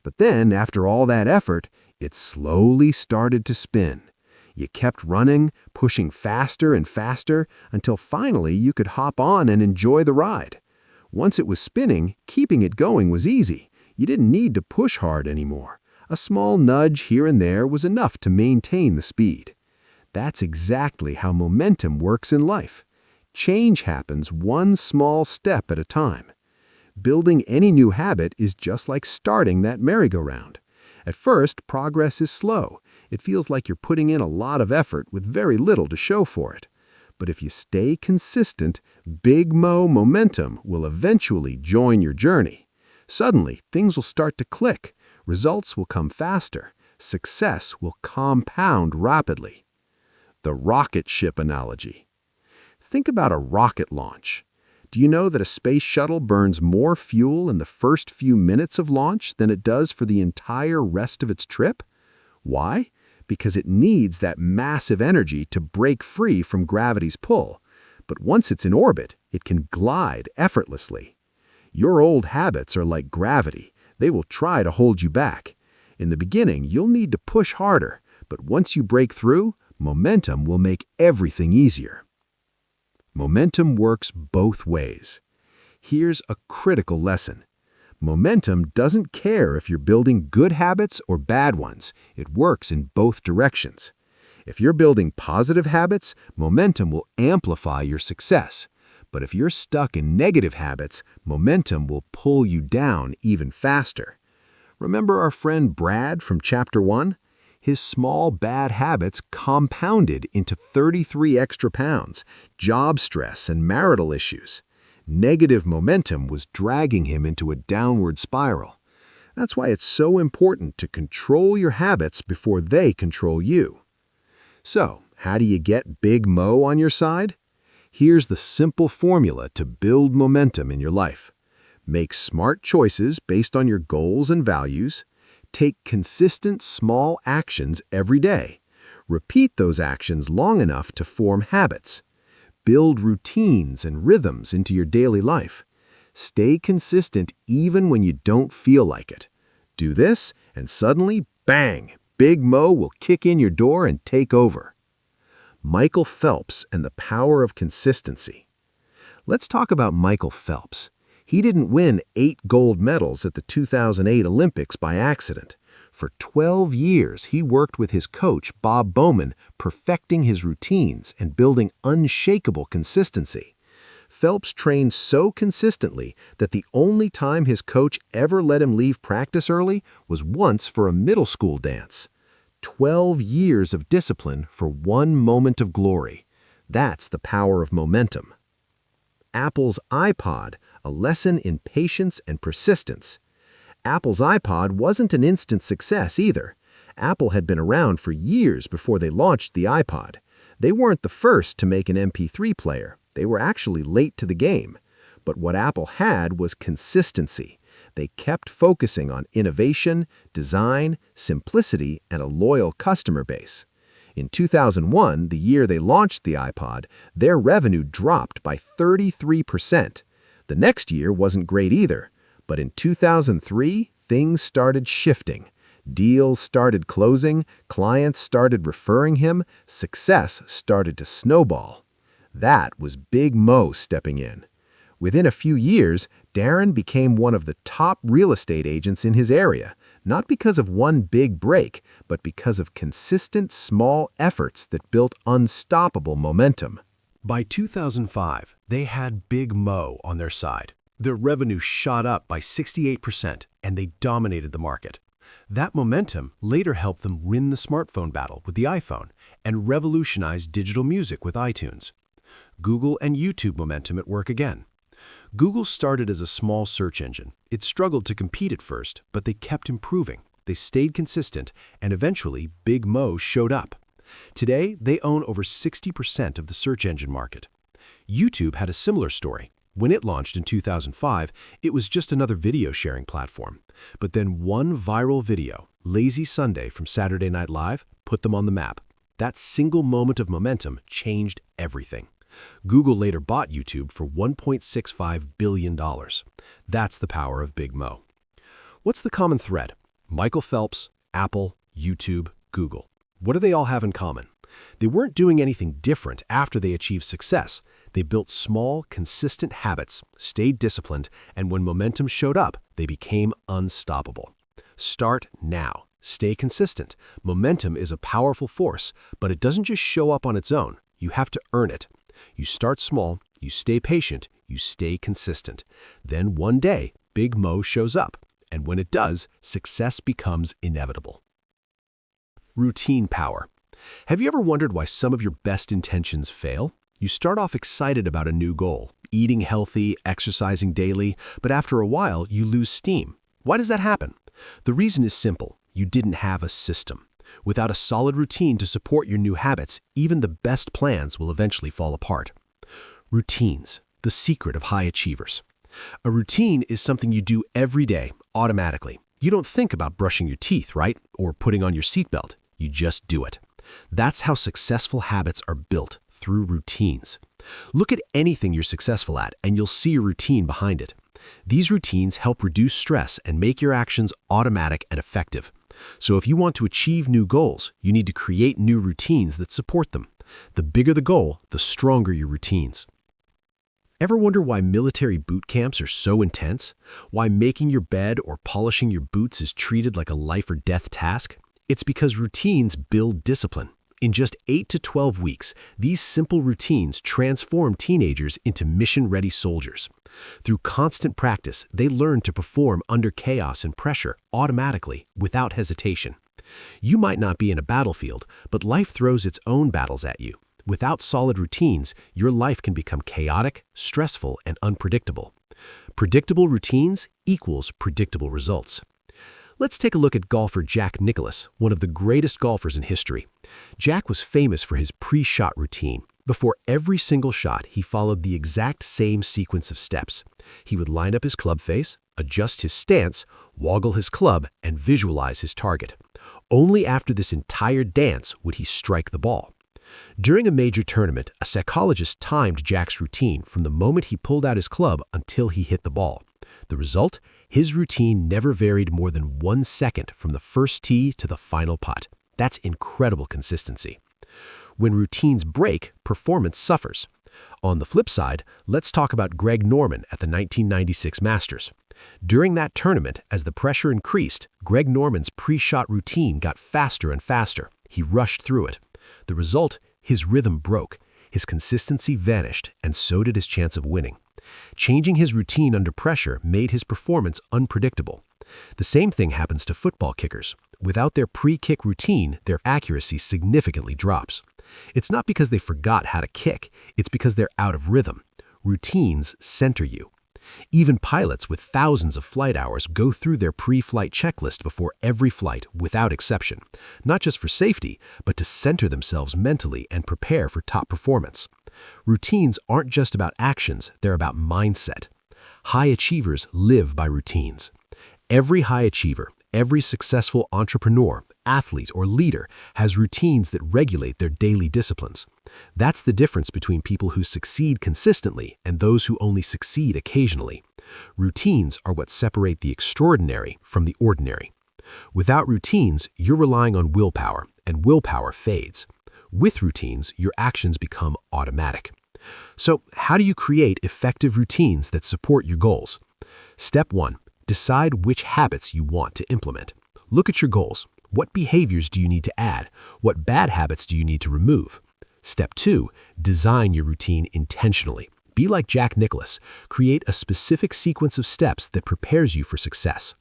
But then, after all that effort, it slowly started to spin. You kept running, pushing faster and faster, until finally you could hop on and enjoy the ride. Once it was spinning, keeping it going was easy. You didn't need to push hard anymore. A small nudge here and there was enough to maintain the speed. That's exactly how momentum works in life. Change happens one small step at a time. Building any new habit is just like starting that merry-go-round. At first, progress is slow. It feels like you're putting in a lot of effort with very little to show for it. But if you stay consistent, Big Mo momentum will eventually join your journey. Suddenly, things will start to click. Results will come faster. Success will compound rapidly. The rocket ship analogy. Think about a rocket launch. Do you know that a space shuttle burns more fuel in the first few minutes of launch than it does for the entire rest of its trip? Why? Because it needs that massive energy to break free from gravity's pull. But once it's in orbit, it can glide effortlessly. Your old habits are like gravity. They will try to hold you back. In the beginning, you'll need to push harder, but once you break through, momentum will make everything easier. Momentum works both ways. Here's a critical lesson. Momentum doesn't care if you're building good habits or bad ones. It works in both directions. If you're building positive habits, momentum will amplify your success. But if you're stuck in negative habits, momentum will pull you down even faster. Remember our friend Brad from Chapter 1? His small bad habits compounded into 33 extra pounds, job stress, and marital issues. Negative momentum was dragging him into a downward spiral. That's why it's so important to control your habits before they control you. So, how do you get Big Mo on your side? Here's the simple formula to build momentum in your life. Make smart choices based on your goals and values. Take consistent small actions every day. Repeat those actions long enough to form habits. Build routines and rhythms into your daily life. Stay consistent even when you don't feel like it. Do this, and suddenly, bang, Big Mo will kick in your door and take over. Michael Phelps and the power of consistency. Let's talk about Michael Phelps. He didn't win 8 gold medals at the 2008 Olympics by accident. For 12 years, he worked with his coach, Bob Bowman, perfecting his routines and building unshakable consistency. Phelps trained so consistently that the only time his coach ever let him leave practice early was once for a middle school dance. 12 years of discipline for one moment of glory. That's the power of momentum. Apple's iPod, a lesson in patience and persistence. Apple's iPod wasn't an instant success either. Apple had been around for years before they launched the iPod. They weren't the first to make an MP3 player. They were actually late to the game. But what Apple had was consistency. They kept focusing on innovation, design, simplicity, and a loyal customer base. In 2001, the year they launched the iPod, their revenue dropped by 33%. The next year wasn't great either, but in 2003, things started shifting. Deals started closing, clients started referring him, success started to snowball. That was Big Mo stepping in. Within a few years, Darren became one of the top real estate agents in his area, not because of one big break, but because of consistent small efforts that built unstoppable momentum. By 2005, they had Big Mo on their side. Their revenue shot up by 68%, and they dominated the market. That momentum later helped them win the smartphone battle with the iPhone and revolutionize digital music with iTunes. Google and YouTube momentum at work again. Google started as a small search engine. It struggled to compete at first, but they kept improving. They stayed consistent, and eventually Big Mo showed up. Today, they own over 60% of the search engine market. YouTube had a similar story. When it launched in 2005, it was just another video sharing platform. But then one viral video, Lazy Sunday from Saturday Night Live, put them on the map. That single moment of momentum changed everything. Google later bought YouTube for $1.65 billion. That's the power of Big Mo. What's the common thread? Michael Phelps, Apple, YouTube, Google. What do they all have in common? They weren't doing anything different after they achieved success. They built small, consistent habits, stayed disciplined, and when momentum showed up, they became unstoppable. Start now. Stay consistent. Momentum is a powerful force, but it doesn't just show up on its own. You have to earn it. You start small, you stay patient, you stay consistent. Then one day, Big Mo shows up, and when it does, success becomes inevitable. Routine power. Have you ever wondered why some of your best intentions fail? You start off excited about a new goal, eating healthy, exercising daily, but after a while, you lose steam. Why does that happen? The reason is simple. You didn't have a system. Without a solid routine to support your new habits, even the best plans will eventually fall apart. Routines, the secret of high achievers. A routine is something you do every day, automatically. You don't think about brushing your teeth, right? Or putting on your seatbelt. You just do it. That's how successful habits are built, through routines. Look at anything you're successful at, and you'll see a routine behind it. These routines help reduce stress and make your actions automatic and effective. So if you want to achieve new goals, you need to create new routines that support them. The bigger the goal, the stronger your routines. Ever wonder why military boot camps are so intense? Why making your bed or polishing your boots is treated like a life or death task? It's because routines build discipline. In just 8 to 12 weeks, these simple routines transform teenagers into mission-ready soldiers. Through constant practice, they learn to perform under chaos and pressure automatically, without hesitation. You might not be in a battlefield, but life throws its own battles at you. Without solid routines, your life can become chaotic, stressful, and unpredictable. Predictable routines equals predictable results. Let's take a look at golfer Jack Nicklaus, one of the greatest golfers in history. Jack was famous for his pre-shot routine. Before every single shot, he followed the exact same sequence of steps. He would line up his club face, adjust his stance, woggle his club, and visualize his target. Only after this entire dance would he strike the ball. During a major tournament, a psychologist timed Jack's routine from the moment he pulled out his club until he hit the ball. The result? His routine never varied more than 1 second from the first tee to the final putt. That's incredible consistency. When routines break, performance suffers. On the flip side, let's talk about Greg Norman at the 1996 Masters. During that tournament, as the pressure increased, Greg Norman's pre-shot routine got faster and faster. He rushed through it. The result? His rhythm broke. His consistency vanished, and so did his chance of winning. Changing his routine under pressure made his performance unpredictable. The same thing happens to football kickers. Without their pre-kick routine, their accuracy significantly drops. It's not because they forgot how to kick, it's because they're out of rhythm. Routines center you. Even pilots with thousands of flight hours go through their pre-flight checklist before every flight, without exception, not just for safety, but to center themselves mentally and prepare for top performance. Routines aren't just about actions, they're about mindset. High achievers live by routines. Every high achiever, every successful entrepreneur, athlete, or leader has routines that regulate their daily disciplines. That's the difference between people who succeed consistently and those who only succeed occasionally. Routines are what separate the extraordinary from the ordinary. Without routines, you're relying on willpower, and willpower fades. With routines, your actions become automatic. So, how do you create effective routines that support your goals? Step 1. Decide which habits you want to implement. Look at your goals. What behaviors do you need to add? What bad habits do you need to remove? Step 2. Design your routine intentionally. Be like Jack Nicklaus. Create a specific sequence of steps that prepares you for success.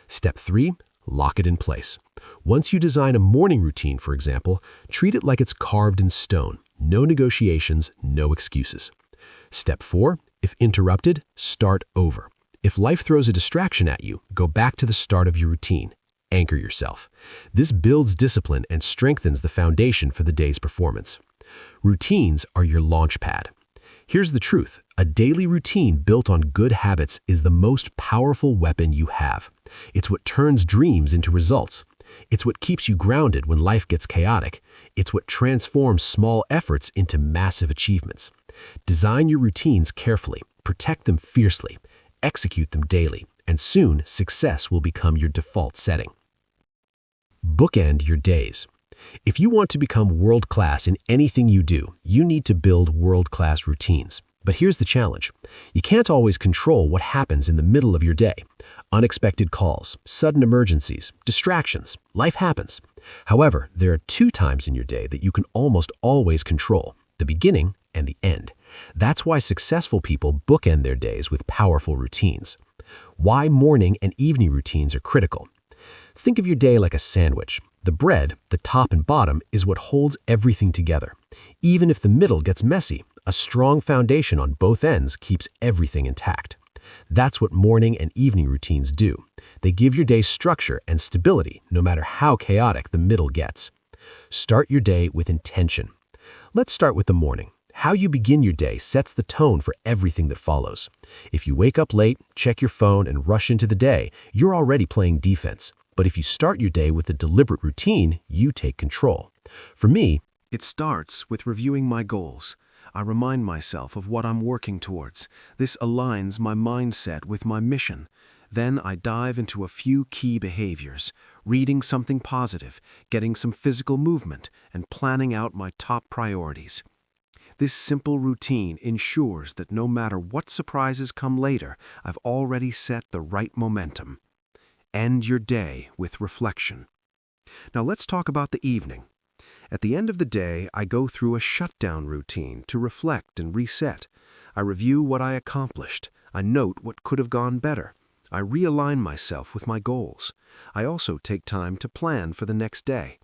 Step 3. lock it in place. Once you design a morning routine, for example, treat it like it's carved in stone. No negotiations, no excuses. Step 4, if interrupted, start over. If life throws a distraction at you, go back to the start of your routine. Anchor yourself. This builds discipline and strengthens the foundation for the day's performance. Routines are your launch pad. Here's the truth. A daily routine built on good habits is the most powerful weapon you have. It's what turns dreams into results. It's what keeps you grounded when life gets chaotic. It's what transforms small efforts into massive achievements. Design your routines carefully, protect them fiercely, execute them daily, and soon success will become your default setting. Bookend your days. If you want to become world-class in anything you do, you need to build world-class routines. But here's the challenge. You can't always control what happens in the middle of your day. Unexpected calls, sudden emergencies, distractions, life happens. However, there are 2 times in your day that you can almost always control: the beginning and the end. That's why successful people bookend their days with powerful routines. Why morning and evening routines are critical. Think of your day like a sandwich. The bread, the top and bottom, is what holds everything together. Even if the middle gets messy, a strong foundation on both ends keeps everything intact. That's what morning and evening routines do. They give your day structure and stability, no matter how chaotic the middle gets. Start your day with intention. Let's start with the morning. How you begin your day sets the tone for everything that follows. If you wake up late, check your phone, and rush into the day, you're already playing defense. But if you start your day with a deliberate routine, you take control. For me, It starts with reviewing my goals. I remind myself of what I'm working towards. This aligns my mindset with my mission. Then I dive into a few key behaviors, reading something positive, getting some physical movement, and planning out my top priorities. This simple routine ensures that no matter what surprises come later, I've already set the right momentum. End your day with reflection. Now let's talk about the evening. At the end of the day, I go through a shutdown routine to reflect and reset. I review what I accomplished. I note what could have gone better. I realign myself with my goals. I also take time to plan for the next day.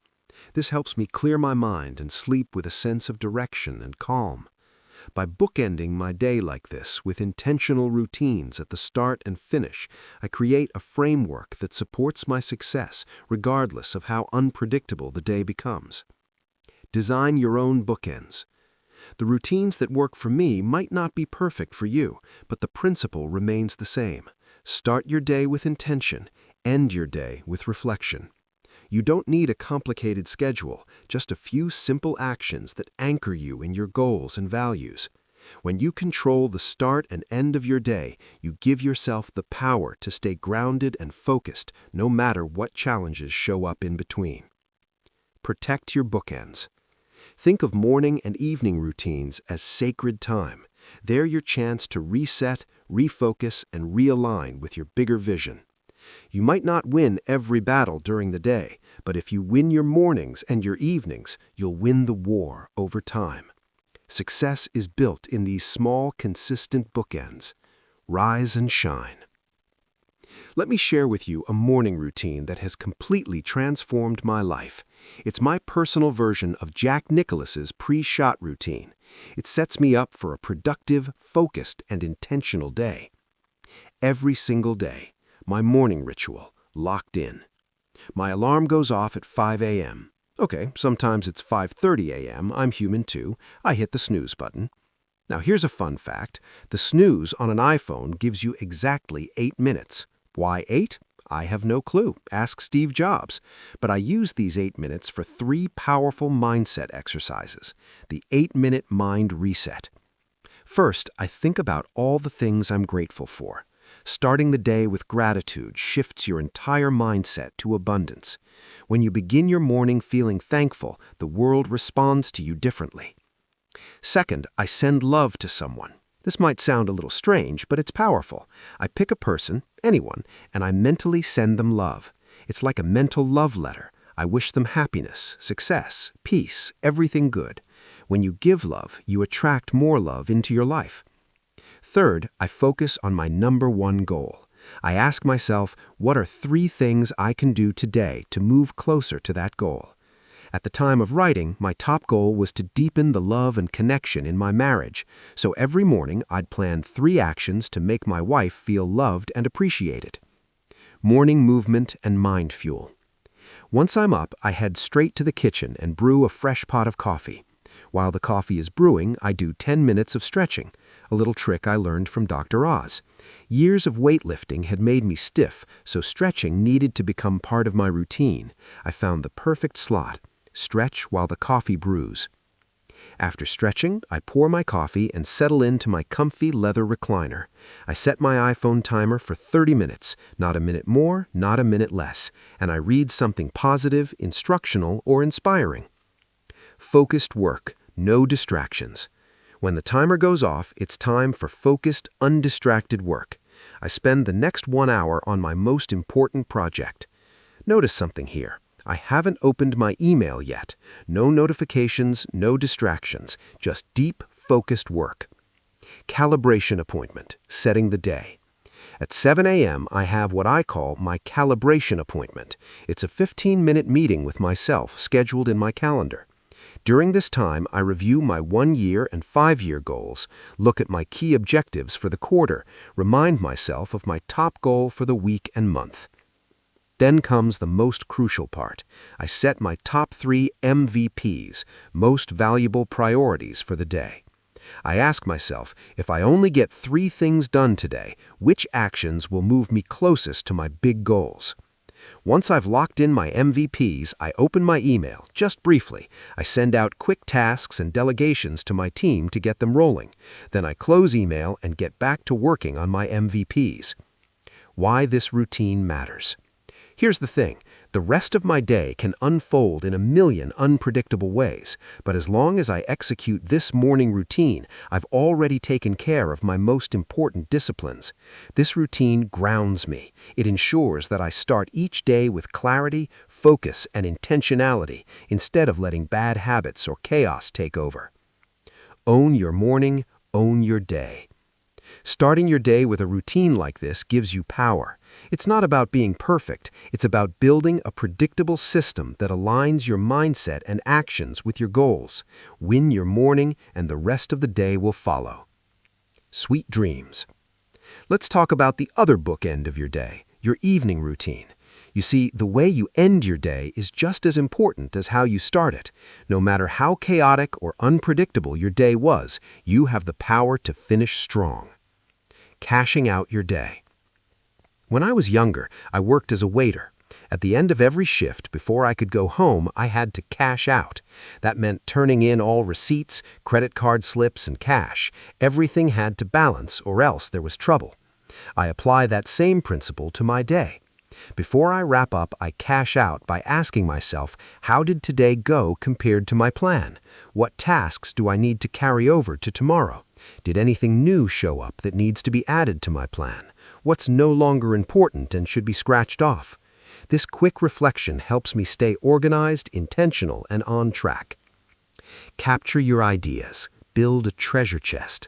This helps me clear my mind and sleep with a sense of direction and calm. By bookending my day like this with intentional routines at the start and finish, I create a framework that supports my success regardless of how unpredictable the day becomes. Design your own bookends. The routines that work for me might not be perfect for you, but the principle remains the same. Start your day with intention, end your day with reflection. You don't need a complicated schedule, just a few simple actions that anchor you in your goals and values. When you control the start and end of your day, you give yourself the power to stay grounded and focused no matter what challenges show up in between. Protect your bookends. Think of morning and evening routines as sacred time. They're your chance to reset, refocus, and realign with your bigger vision. You might not win every battle during the day, but if you win your mornings and your evenings, you'll win the war over time. Success is built in these small, consistent bookends. Rise and shine. Let me share with you a morning routine that has completely transformed my life. It's my personal version of Jack Nicklaus's pre-shot routine. It sets me up for a productive, focused, and intentional day. Every single day, my morning ritual, locked in. My alarm goes off at 5 a.m. Okay, sometimes it's 5:30 a.m. I'm human too. I hit the snooze button. Now here's a fun fact. The snooze on an iPhone gives you exactly 8 minutes. Why 8? I have no clue. Ask Steve Jobs. But I use these 8 minutes for 3 powerful mindset exercises. The 8-minute mind reset. First, I think about all the things I'm grateful for. Starting the day with gratitude shifts your entire mindset to abundance. When you begin your morning feeling thankful, the world responds to you differently. Second, I send love to someone. This might sound a little strange, but it's powerful. I pick a person, anyone, and I mentally send them love. It's like a mental love letter. I wish them happiness, success, peace, everything good. When you give love, you attract more love into your life. Third, I focus on my number one goal. I ask myself, what are 3 things I can do today to move closer to that goal? At the time of writing, my top goal was to deepen the love and connection in my marriage, so every morning I'd plan 3 actions to make my wife feel loved and appreciated. Morning movement and mind fuel. Once I'm up, I head straight to the kitchen and brew a fresh pot of coffee. While the coffee is brewing, I do 10 minutes of stretching, a little trick I learned from Dr. Oz. Years of weightlifting had made me stiff, so stretching needed to become part of my routine. I found the perfect slot. Stretch while the coffee brews. After stretching, I pour my coffee and settle into my comfy leather recliner. I set my iPhone timer for 30 minutes, not a minute more, not a minute less, and I read something positive, instructional, or inspiring. Focused work, no distractions. When the timer goes off, it's time for focused, undistracted work. I spend the next 1 hour on my most important project. Notice something here. I haven't opened my email yet. No notifications, no distractions, just deep, focused work. Calibration appointment, setting the day. At 7 a.m., I have what I call my calibration appointment. It's a 15-minute meeting with myself scheduled in my calendar. During this time, I review my 1-year and 5-year goals, look at my key objectives for the quarter, remind myself of my top goal for the week and month. Then comes the most crucial part. I set my top 3 MVPs, most valuable priorities for the day. I ask myself, if I only get 3 things done today, which actions will move me closest to my big goals? Once I've locked in my MVPs, I open my email, just briefly. I send out quick tasks and delegations to my team to get them rolling. Then I close email and get back to working on my MVPs. Why this routine matters. Here's the thing, the rest of my day can unfold in a million unpredictable ways, but as long as I execute this morning routine, I've already taken care of my most important disciplines. This routine grounds me. It ensures that I start each day with clarity, focus, and intentionality, instead of letting bad habits or chaos take over. Own your morning, own your day. Starting your day with a routine like this gives you power. It's not about being perfect, it's about building a predictable system that aligns your mindset and actions with your goals. Win your morning, and the rest of the day will follow. Sweet dreams. Let's talk about the other bookend of your day, your evening routine. You see, the way you end your day is just as important as how you start it. No matter how chaotic or unpredictable your day was, you have the power to finish strong. Cashing out your day. When I was younger, I worked as a waiter. At the end of every shift, before I could go home, I had to cash out. That meant turning in all receipts, credit card slips, and cash. Everything had to balance, or else there was trouble. I apply that same principle to my day. Before I wrap up, I cash out by asking myself, how did today go compared to my plan? What tasks do I need to carry over to tomorrow? Did anything new show up that needs to be added to my plan? What's no longer important and should be scratched off? This quick reflection helps me stay organized, intentional, and on track. Capture your ideas. Build a treasure chest.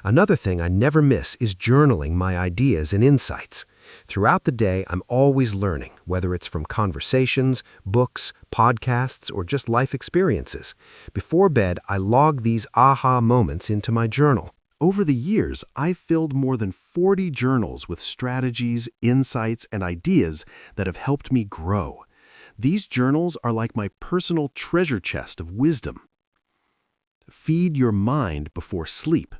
Another thing I never miss is journaling my ideas and insights. Throughout the day, I'm always learning, whether it's from conversations, books, podcasts, or just life experiences. Before bed, I log these aha moments into my journal. Over the years, I've filled more than 40 journals with strategies, insights, and ideas that have helped me grow. These journals are like my personal treasure chest of wisdom. Feed your mind before sleep.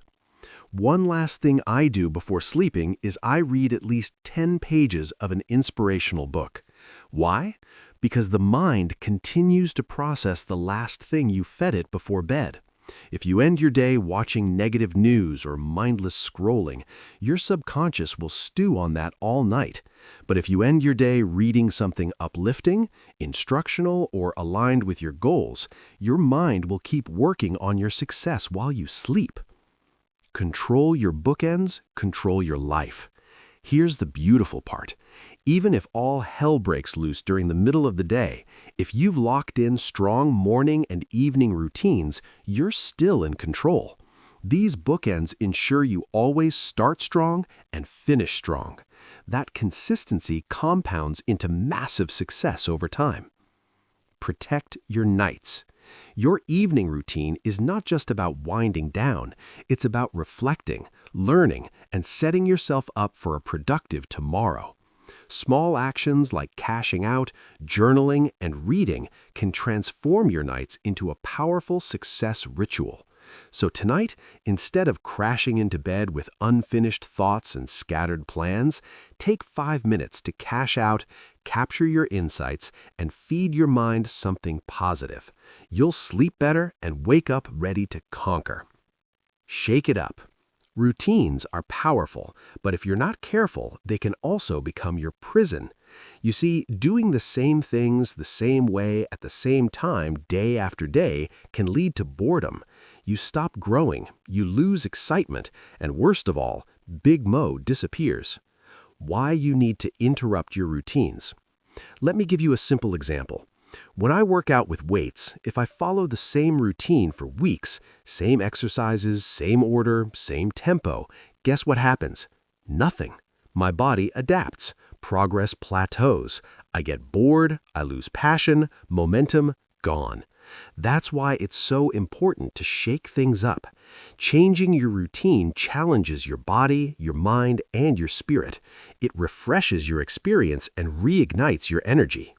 One last thing I do before sleeping is I read at least 10 pages of an inspirational book. Why? Because the mind continues to process the last thing you fed it before bed. If you end your day watching negative news or mindless scrolling, your subconscious will stew on that all night. But if you end your day reading something uplifting, instructional, or aligned with your goals, your mind will keep working on your success while you sleep. Control your bookends, control your life. Here's the beautiful part. Even if all hell breaks loose during the middle of the day, if you've locked in strong morning and evening routines, you're still in control. These bookends ensure you always start strong and finish strong. That consistency compounds into massive success over time. Protect your nights. Your evening routine is not just about winding down, it's about reflecting, learning, and setting yourself up for a productive tomorrow. Small actions like cashing out, journaling, and reading can transform your nights into a powerful success ritual. So tonight, instead of crashing into bed with unfinished thoughts and scattered plans, take 5 minutes to cash out, capture your insights, and feed your mind something positive. You'll sleep better and wake up ready to conquer. Shake it up. Routines are powerful, but if you're not careful, they can also become your prison. You see, doing the same things the same way at the same time day after day can lead to boredom. You stop growing, you lose excitement, and worst of all, Big Mo disappears. Why you need to interrupt your routines. Let me give you a simple example. When I work out with weights, if I follow the same routine for weeks, same exercises, same order, same tempo, guess what happens? Nothing. My body adapts. Progress plateaus. I get bored, I lose passion, momentum, gone. That's why it's so important to shake things up. Changing your routine challenges your body, your mind, and your spirit. It refreshes your experience and reignites your energy.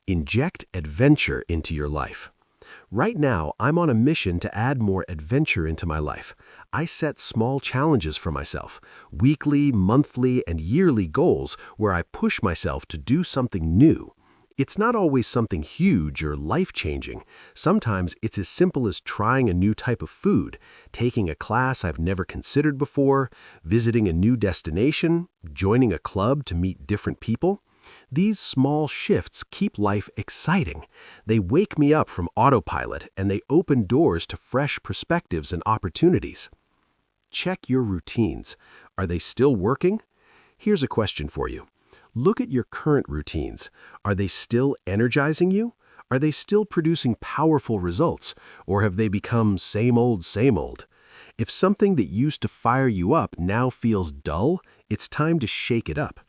Inject adventure into your life. Right now, I'm on a mission to add more adventure into my life. I set small challenges for myself, weekly, monthly, and yearly goals where I push myself to do something new. It's not always something huge or life-changing. Sometimes it's as simple as trying a new type of food, taking a class I've never considered before, visiting a new destination, joining a club to meet different people. These small shifts keep life exciting. They wake me up from autopilot and they open doors to fresh perspectives and opportunities. Check your routines. Are they still working? Here's a question for you. Look at your current routines. Are they still energizing you? Are they still producing powerful results? Or have they become same old, same old? If something that used to fire you up now feels dull, it's time to shake it up.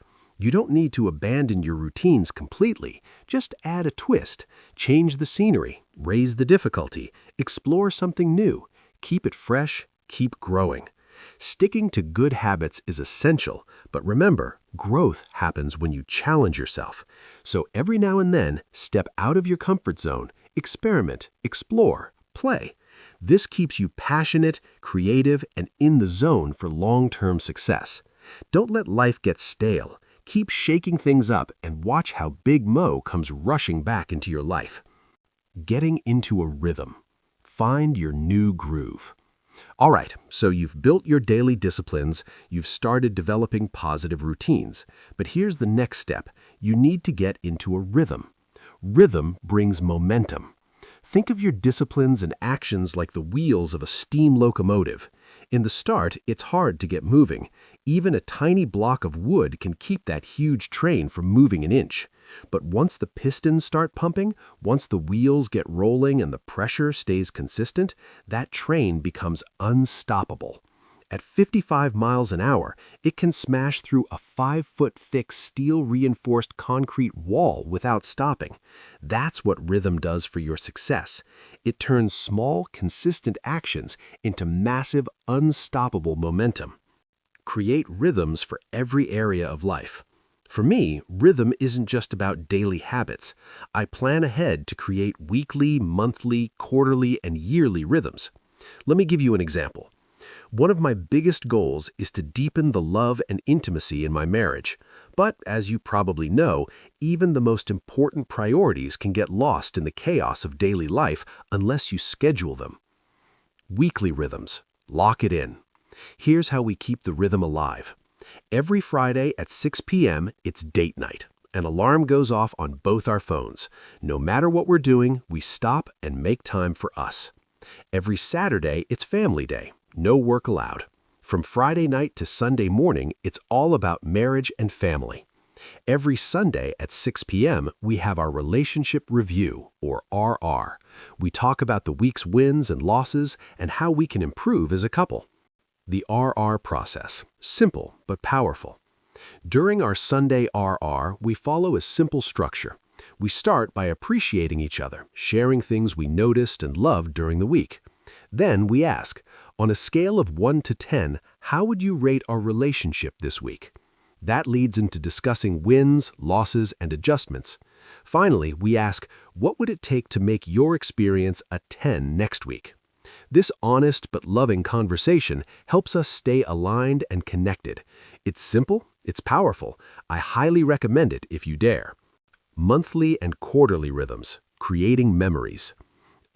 You don't need to abandon your routines completely. Just add a twist. Change the scenery. Raise the difficulty. Explore something new. Keep it fresh. Keep growing. Sticking to good habits is essential, but remember, growth happens when you challenge yourself. So every now and then, step out of your comfort zone, experiment, explore, play. This keeps you passionate, creative, and in the zone for long-term success. Don't let life get stale. Keep shaking things up and watch how Big Mo comes rushing back into your life. Getting into a rhythm. Find your new groove. All right, so you've built your daily disciplines, you've started developing positive routines, but here's the next step. You need to get into a rhythm. Rhythm brings momentum. Think of your disciplines and actions like the wheels of a steam locomotive. In the start, it's hard to get moving. Even a tiny block of wood can keep that huge train from moving an inch. But once the pistons start pumping, once the wheels get rolling and the pressure stays consistent, that train becomes unstoppable. At 55 miles an hour, it can smash through a 5-foot-thick steel-reinforced concrete wall without stopping. That's what rhythm does for your success. It turns small, consistent actions into massive, unstoppable momentum. Create rhythms for every area of life. For me, rhythm isn't just about daily habits. I plan ahead to create weekly, monthly, quarterly, and yearly rhythms. Let me give you an example. One of my biggest goals is to deepen the love and intimacy in my marriage. But, as you probably know, even the most important priorities can get lost in the chaos of daily life unless you schedule them. Weekly rhythms. Lock it in. Here's how we keep the rhythm alive. Every Friday at 6 p.m., it's date night. An alarm goes off on both our phones. No matter what we're doing, we stop and make time for us. Every Saturday, it's family day. No work allowed. From Friday night to Sunday morning, it's all about marriage and family. Every Sunday at 6 p.m., we have our relationship review, or RR. We talk about the week's wins and losses and how we can improve as a couple. The RR process, simple but powerful. During our Sunday RR, we follow a simple structure. We start by appreciating each other, sharing things we noticed and loved during the week. Then we ask, on a scale of 1 to 10, how would you rate our relationship this week? That leads into discussing wins, losses, and adjustments. Finally, we ask, what would it take to make your experience a 10 next week? This honest but loving conversation helps us stay aligned and connected. It's simple, it's powerful. I highly recommend it if you dare. Monthly and quarterly rhythms, creating memories.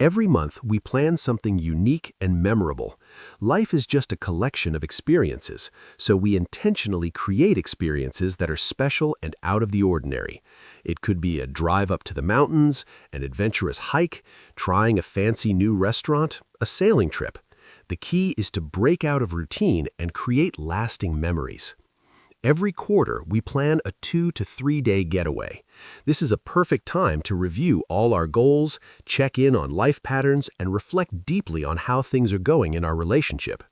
Every month, we plan something unique and memorable. Life is just a collection of experiences, so we intentionally create experiences that are special and out of the ordinary. It could be a drive up to the mountains, an adventurous hike, trying a fancy new restaurant, a sailing trip. The key is to break out of routine and create lasting memories. Every quarter, we plan a 2 to 3 day getaway. This is a perfect time to review all our goals, check in on life patterns, and reflect deeply on how things are going in our relationship.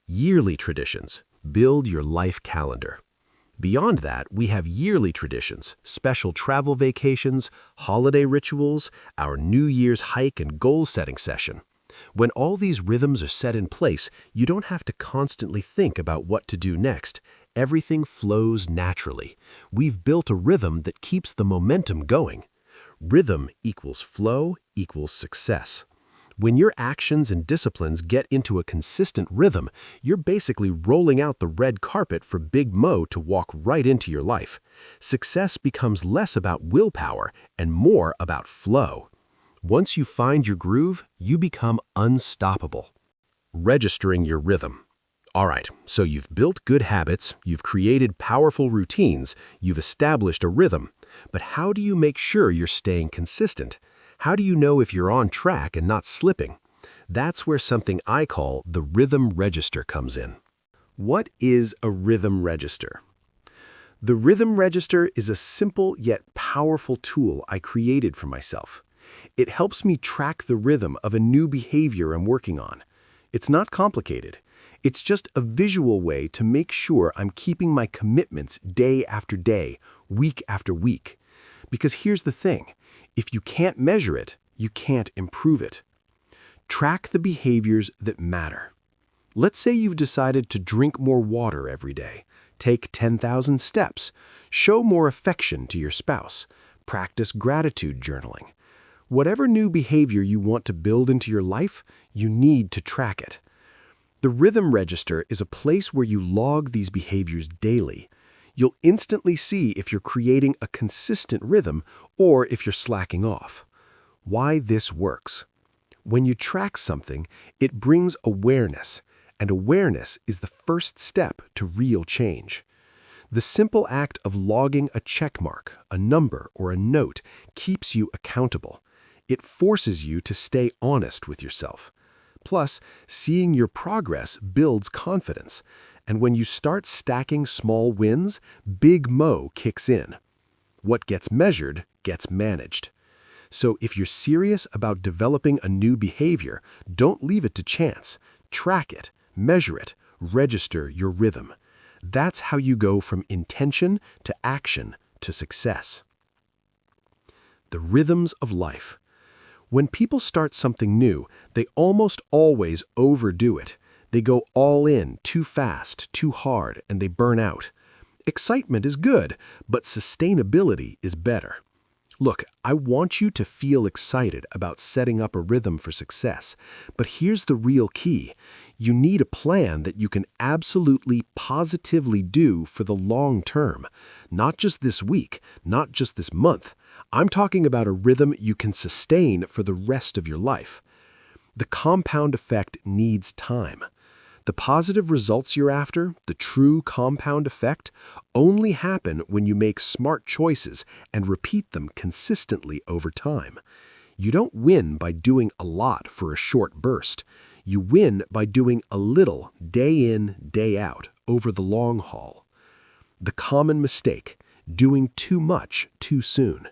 Yearly traditions. Build your life calendar. Beyond that, we have yearly traditions, special travel vacations, holiday rituals, our New Year's hike and goal-setting session. When all these rhythms are set in place, you don't have to constantly think about what to do next. Everything flows naturally. We've built a rhythm that keeps the momentum going. Rhythm equals flow equals success. When your actions and disciplines get into a consistent rhythm, you're basically rolling out the red carpet for Big Mo to walk right into your life. Success becomes less about willpower and more about flow. Once you find your groove, you become unstoppable. Registering your rhythm. All right, so you've built good habits, you've created powerful routines, you've established a rhythm. But how do you make sure you're staying consistent? How do you know if you're on track and not slipping? That's where something I call the rhythm register comes in. What is a rhythm register? The rhythm register is a simple yet powerful tool I created for myself. It helps me track the rhythm of a new behavior I'm working on. It's not complicated. It's just a visual way to make sure I'm keeping my commitments day after day, week after week. Because here's the thing, if you can't measure it, you can't improve it. Track the behaviors that matter. Let's say you've decided to drink more water every day, take 10,000 steps, show more affection to your spouse, practice gratitude journaling. Whatever new behavior you want to build into your life, you need to track it. The rhythm register is a place where you log these behaviors daily. You'll instantly see if you're creating a consistent rhythm or if you're slacking off. Why this works. When you track something, it brings awareness, and awareness is the first step to real change. The simple act of logging a check mark, a number, or a note keeps you accountable. It forces you to stay honest with yourself. Plus, seeing your progress builds confidence, and when you start stacking small wins, Big Mo kicks in. What gets measured gets managed. So if you're serious about developing a new behavior, don't leave it to chance. Track it, measure it, register your rhythm. That's how you go from intention to action to success. The rhythms of life. When people start something new, they almost always overdo it. They go all in too fast, too hard, and they burn out. Excitement is good, but sustainability is better. Look, I want you to feel excited about setting up a rhythm for success, but here's the real key. You need a plan that you can absolutely, positively do for the long term. Not just this week, not just this month. I'm talking about a rhythm you can sustain for the rest of your life. The compound effect needs time. The positive results you're after, the true compound effect, only happen when you make smart choices and repeat them consistently over time. You don't win by doing a lot for a short burst. You win by doing a little day in, day out over the long haul. The common mistake, doing too much too soon.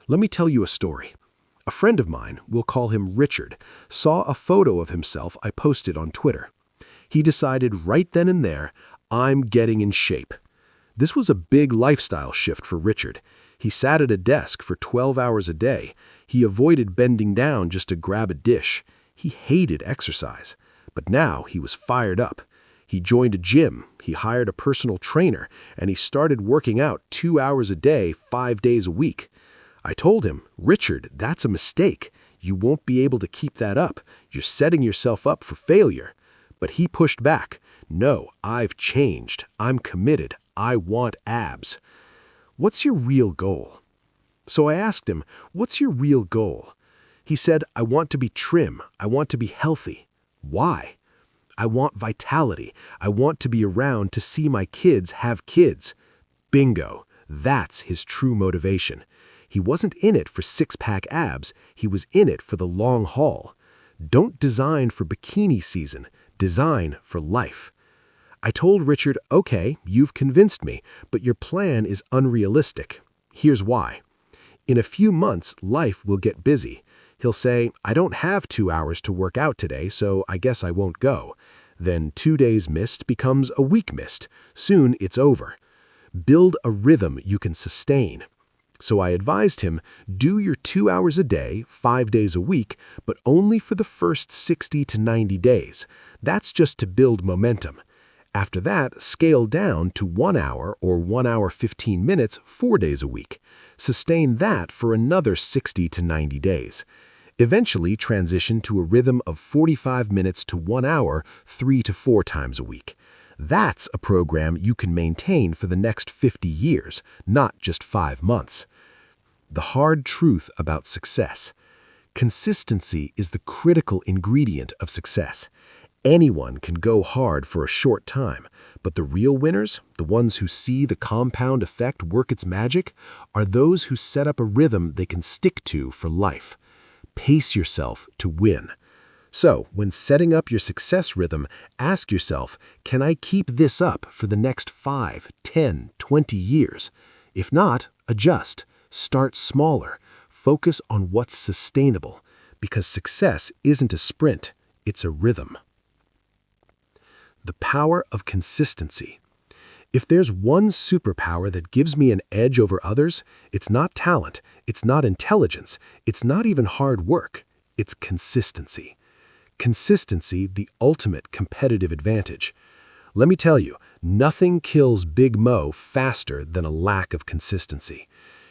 Let me tell you a story. A friend of mine, we'll call him Richard, saw a photo of himself I posted on Twitter. He decided right then and there, I'm getting in shape. This was a big lifestyle shift for Richard. He sat at a desk for 12 hours a day. He avoided bending down just to grab a dish. He hated exercise. But now he was fired up. He joined a gym, he hired a personal trainer, and he started working out 2 hours a day, 5 days a week. I told him, "Richard, that's a mistake. You won't be able to keep that up. You're setting yourself up for failure." But he pushed back. "No, I've changed. I'm committed. I want abs." "What's your real goal?" So I asked him, "What's your real goal?" He said, "I want to be trim. I want to be healthy." Why? "I want vitality. I want to be around to see my kids have kids." Bingo. That's his true motivation. He wasn't in it for six-pack abs. He was in it for the long haul. Don't design for bikini season. Design for life. I told Richard, "Okay, you've convinced me, but your plan is unrealistic. Here's why. In a few months, life will get busy. He'll say, 'I don't have 2 hours to work out today, so I guess I won't go.' Then 2 days missed becomes a week missed. Soon it's over. Build a rhythm you can sustain." So I advised him, do your 2 hours a day, 5 days a week, but only for the first 60 to 90 days. That's just to build momentum. After that, scale down to 1 hour or 1 hour 15 minutes 4 days a week. Sustain that for another 60 to 90 days. Eventually transition to a rhythm of 45 minutes to 1 hour 3 to 4 times a week. That's a program you can maintain for the next 50 years, not just 5 months. The hard truth about success. Consistency is the critical ingredient of success. Anyone can go hard for a short time, but the real winners, the ones who see the compound effect work its magic, are those who set up a rhythm they can stick to for life. Pace yourself to win. So, when setting up your success rhythm, ask yourself, can I keep this up for the next 5, 10, 20 years? If not, adjust. Start smaller. Focus on what's sustainable, because success isn't a sprint, it's a rhythm. The power of consistency. If there's one superpower that gives me an edge over others, it's not talent, it's not intelligence, it's not even hard work, it's consistency. Consistency, the ultimate competitive advantage. Let me tell you, nothing kills Big Mo faster than a lack of consistency.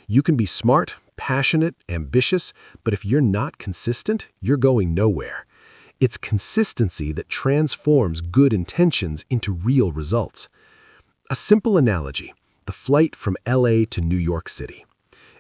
You can be smart, passionate, ambitious, but if you're not consistent, you're going nowhere. It's consistency that transforms good intentions into real results. A simple analogy, the flight from LA to New York City.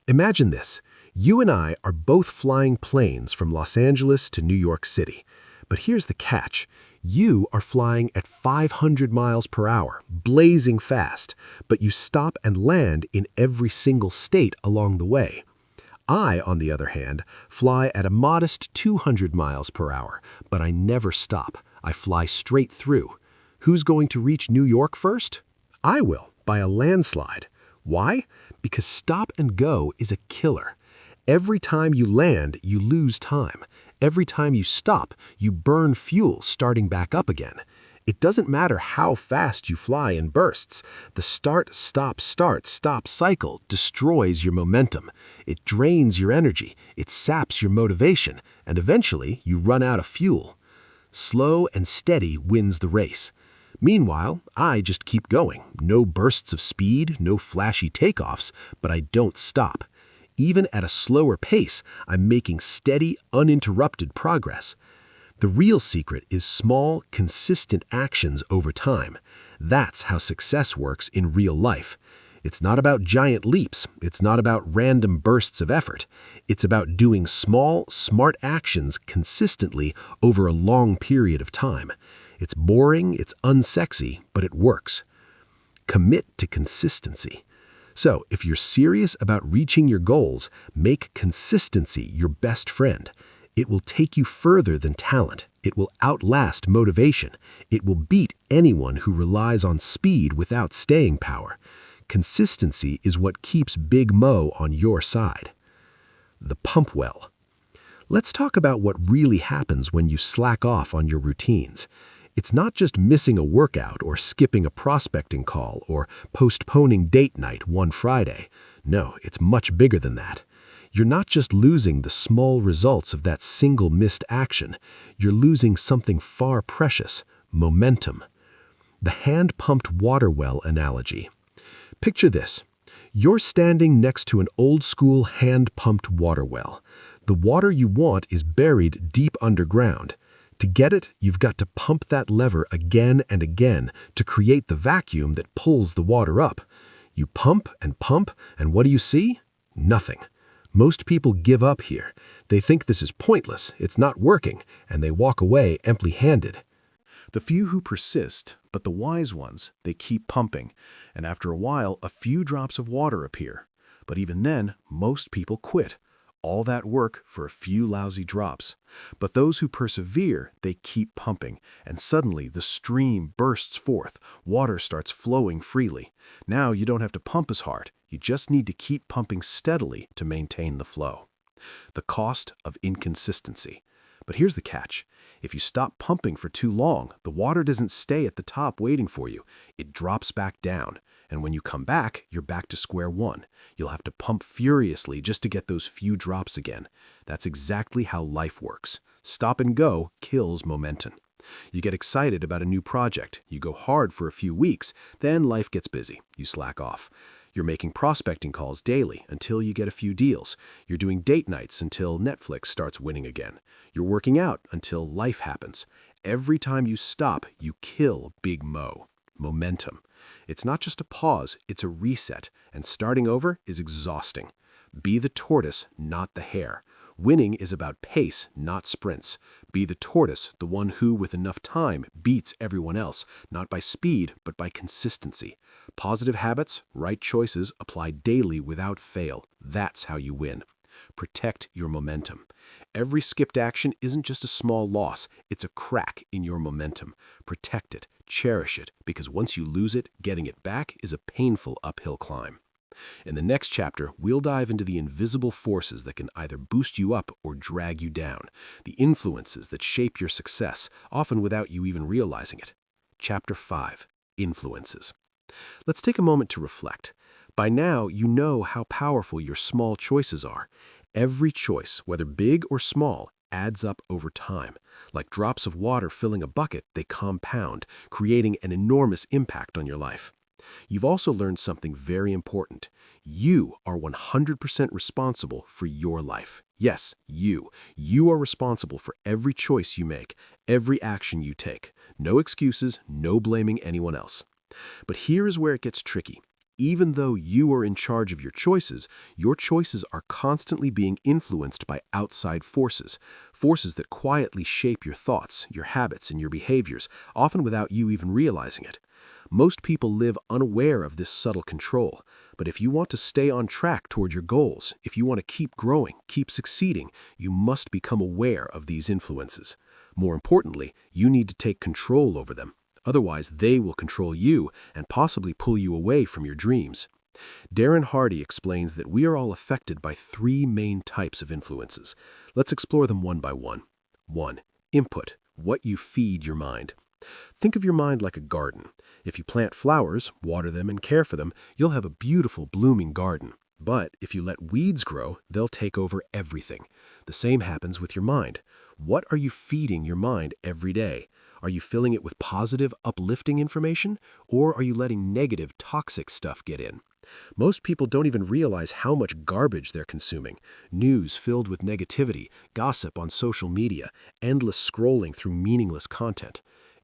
Imagine this, you and I are both flying planes from Los Angeles to New York City. But here's the catch, you are flying at 500 miles per hour, blazing fast, but you stop and land in every single state along the way. I, on the other hand, fly at a modest 200 miles per hour, but I never stop. I fly straight through. Who's going to reach New York first? I will, by a landslide. Why? Because stop and go is a killer. Every time you land, you lose time. Every time you stop, you burn fuel starting back up again. It doesn't matter how fast you fly in bursts. The start, stop cycle destroys your momentum. It drains your energy, it saps your motivation, and eventually you run out of fuel. Slow and steady wins the race. Meanwhile, I just keep going. No bursts of speed, no flashy takeoffs, but I don't stop. Even at a slower pace, I'm making steady, uninterrupted progress. The real secret is small, consistent actions over time. That's how success works in real life. It's not about giant leaps. It's not about random bursts of effort. It's about doing small, smart actions consistently over a long period of time. It's boring, it's unsexy, but it works. Commit to consistency. So, if you're serious about reaching your goals, make consistency your best friend. It will take you further than talent. It will outlast motivation. It will beat anyone who relies on speed without staying power. Consistency is what keeps Big Mo on your side. The pump well. Let's talk about what really happens when you slack off on your routines. It's not just missing a workout or skipping a prospecting call or postponing date night one Friday. No, it's much bigger than that. You're not just losing the small results of that single missed action. You're losing something far precious: momentum. The hand-pumped water well analogy. Picture this. You're standing next to an old-school hand-pumped water well. The water you want is buried deep underground. To get it, you've got to pump that lever again and again to create the vacuum that pulls the water up. You pump, and what do you see? Nothing. Most people give up here. They think this is pointless, it's not working, and they walk away empty-handed. The few who persist, but the wise ones, they keep pumping, and after a while, a few drops of water appear. But even then, most people quit. All that work for a few lousy drops. But those who persevere, they keep pumping, and suddenly the stream bursts forth. Water starts flowing freely. Now you don't have to pump as hard. You just need to keep pumping steadily to maintain the flow. The cost of inconsistency. But here's the catch. If you stop pumping for too long, the water doesn't stay at the top waiting for you. It drops back down. And when you come back, you're back to square one. You'll have to pump furiously just to get those few drops again. That's exactly how life works. Stop and go kills momentum. You get excited about a new project. You go hard for a few weeks. Then life gets busy. You slack off. You're making prospecting calls daily until you get a few deals. You're doing date nights until Netflix starts winning again. You're working out until life happens. Every time you stop, you kill Big Mo. Momentum. It's not just a pause, it's a reset, and starting over is exhausting. Be the tortoise, not the hare. Winning is about pace, not sprints. Be the tortoise, the one who, with enough time, beats everyone else, not by speed, but by consistency. Positive habits, right choices, applied daily without fail. That's how you win. Protect your momentum. Every skipped action isn't just a small loss, it's a crack in your momentum. Protect it, cherish it, because once you lose it, getting it back is a painful uphill climb. In the next chapter, we'll dive into the invisible forces that can either boost you up or drag you down, the influences that shape your success, often without you even realizing it. Chapter 5. Influences. Let's take a moment to reflect. By now, you know how powerful your small choices are. Every choice, whether big or small, adds up over time. Like drops of water filling a bucket, they compound, creating an enormous impact on your life. You've also learned something very important. You are 100% responsible for your life. Yes, you. You are responsible for every choice you make, every action you take. No excuses, no blaming anyone else. But here is where it gets tricky. Even though you are in charge of your choices are constantly being influenced by outside forces, forces that quietly shape your thoughts, your habits, and your behaviors, often without you even realizing it. Most people live unaware of this subtle control, but if you want to stay on track toward your goals, if you want to keep growing, keep succeeding, you must become aware of these influences. More importantly, you need to take control over them. Otherwise, they will control you and possibly pull you away from your dreams. Darren Hardy explains that we are all affected by 3 main types of influences. Let's explore them one by one. 1. Input, what you feed your mind. Think of your mind like a garden. If you plant flowers, water them, and care for them, you'll have a beautiful blooming garden. But if you let weeds grow, they'll take over everything. The same happens with your mind. What are you feeding your mind every day? Are you filling it with positive, uplifting information, or are you letting negative, toxic stuff get in? Most people don't even realize how much garbage they're consuming. News filled with negativity, gossip on social media, endless scrolling through meaningless content.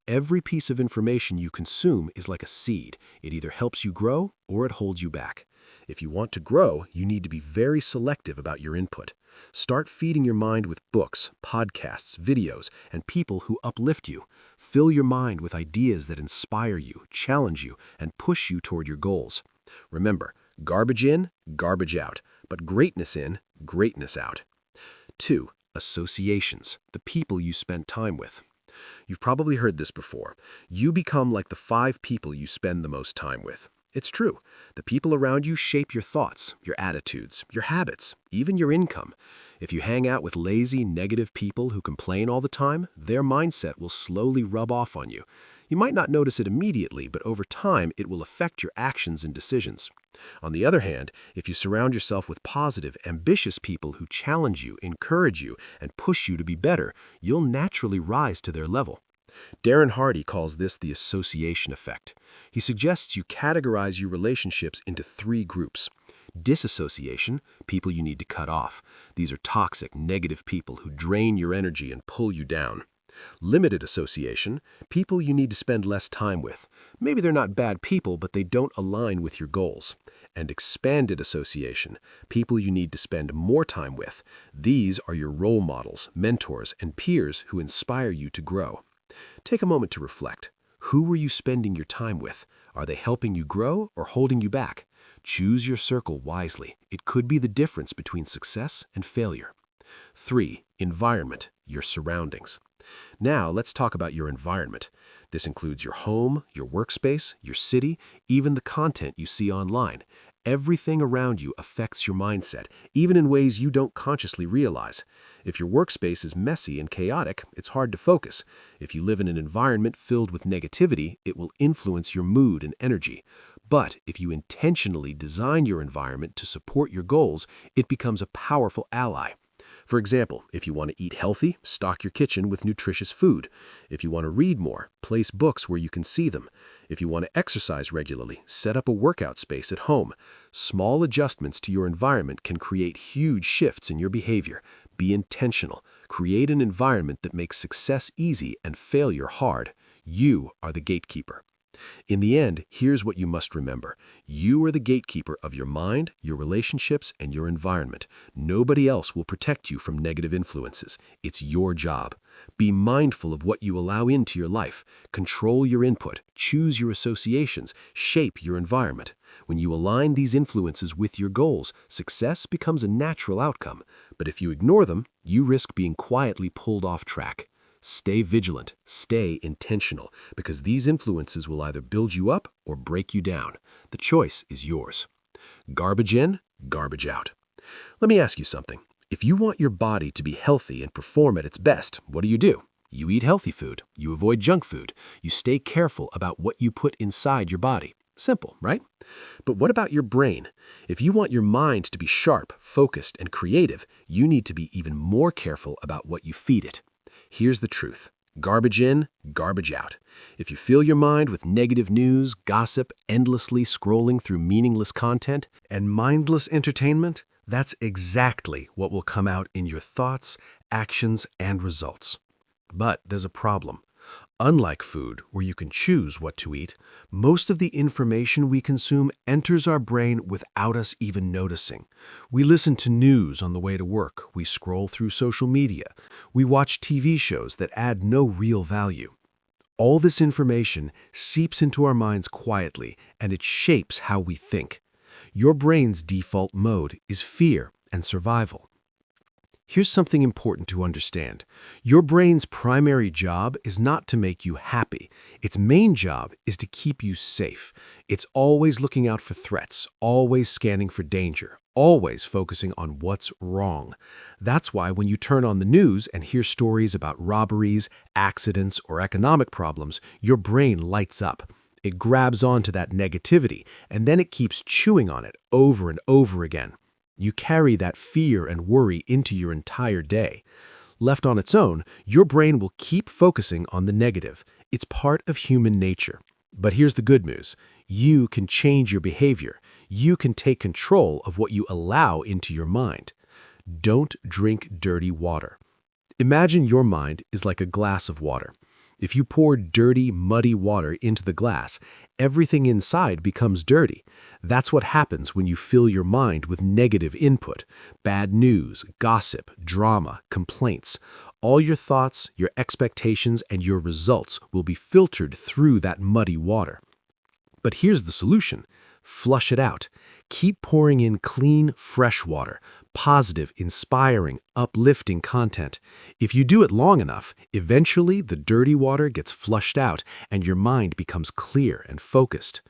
Every piece of information you consume is like a seed. It either helps you grow or it holds you back. If you want to grow, you need to be very selective about your input. Start feeding your mind with books, podcasts, videos, and people who uplift you. Fill your mind with ideas that inspire you, challenge you, and push you toward your goals. Remember, garbage in, garbage out, but greatness in, greatness out. 2. Associations, the people you spend time with. You've probably heard this before. You become like the 5 people you spend the most time with. It's true. The people around you shape your thoughts, your attitudes, your habits, even your income. If you hang out with lazy, negative people who complain all the time, their mindset will slowly rub off on you. You might not notice it immediately, but over time, it will affect your actions and decisions. On the other hand, if you surround yourself with positive, ambitious people who challenge you, encourage you, and push you to be better, you'll naturally rise to their level. Darren Hardy calls this the association effect. He suggests you categorize your relationships into 3 groups. Disassociation, people you need to cut off. These are toxic, negative people who drain your energy and pull you down. Limited association, people you need to spend less time with. Maybe they're not bad people, but they don't align with your goals. And expanded association, people you need to spend more time with. These are your role models, mentors, and peers who inspire you to grow. Take a moment to reflect. Who are you spending your time with? Are they helping you grow or holding you back? Choose your circle wisely. It could be the difference between success and failure. 3. Environment, your surroundings. Now, let's talk about your environment. This includes your home, your workspace, your city, even the content you see online. Everything around you affects your mindset, even in ways you don't consciously realize. If your workspace is messy and chaotic, it's hard to focus. If you live in an environment filled with negativity, it will influence your mood and energy. But if you intentionally design your environment to support your goals, it becomes a powerful ally. For example, if you want to eat healthy, stock your kitchen with nutritious food. If you want to read more, place books where you can see them. If you want to exercise regularly, set up a workout space at home. Small adjustments to your environment can create huge shifts in your behavior. Be intentional. Create an environment that makes success easy and failure hard. You are the gatekeeper. In the end, here's what you must remember. You are the gatekeeper of your mind, your relationships, and your environment. Nobody else will protect you from negative influences. It's your job. Be mindful of what you allow into your life. Control your input. Choose your associations. Shape your environment. When you align these influences with your goals, success becomes a natural outcome. But if you ignore them, you risk being quietly pulled off track. Stay vigilant, stay intentional, because these influences will either build you up or break you down. The choice is yours. Garbage in, garbage out. Let me ask you something. If you want your body to be healthy and perform at its best, what do? You eat healthy food. You avoid junk food. You stay careful about what you put inside your body. Simple, right? But what about your brain? If you want your mind to be sharp, focused, and creative, you need to be even more careful about what you feed it. Here's the truth. Garbage in, garbage out. If you fill your mind with negative news, gossip, endlessly scrolling through meaningless content, and mindless entertainment, that's exactly what will come out in your thoughts, actions, and results. But there's a problem. Unlike food, where you can choose what to eat, most of the information we consume enters our brain without us even noticing. We listen to news on the way to work, we scroll through social media, we watch TV shows that add no real value. All this information seeps into our minds quietly, and it shapes how we think. Your brain's default mode is fear and survival. Here's something important to understand. Your brain's primary job is not to make you happy. Its main job is to keep you safe. It's always looking out for threats, always scanning for danger, always focusing on what's wrong. That's why when you turn on the news and hear stories about robberies, accidents, or economic problems, your brain lights up. It grabs onto that negativity, and then it keeps chewing on it over and over again. You carry that fear and worry into your entire day. Left on its own, your brain will keep focusing on the negative. It's part of human nature. But here's the good news. You can change your behavior. You can take control of what you allow into your mind. Don't drink dirty water. Imagine your mind is like a glass of water. If you pour dirty, muddy water into the glass, everything inside becomes dirty. That's what happens when you fill your mind with negative input, bad news, gossip, drama, complaints. All your thoughts, your expectations, and your results will be filtered through that muddy water. But here's the solution. Flush it out. Keep pouring in clean, fresh water, positive, inspiring, uplifting content. If you do it long enough, eventually the dirty water gets flushed out and your mind becomes clear and focused.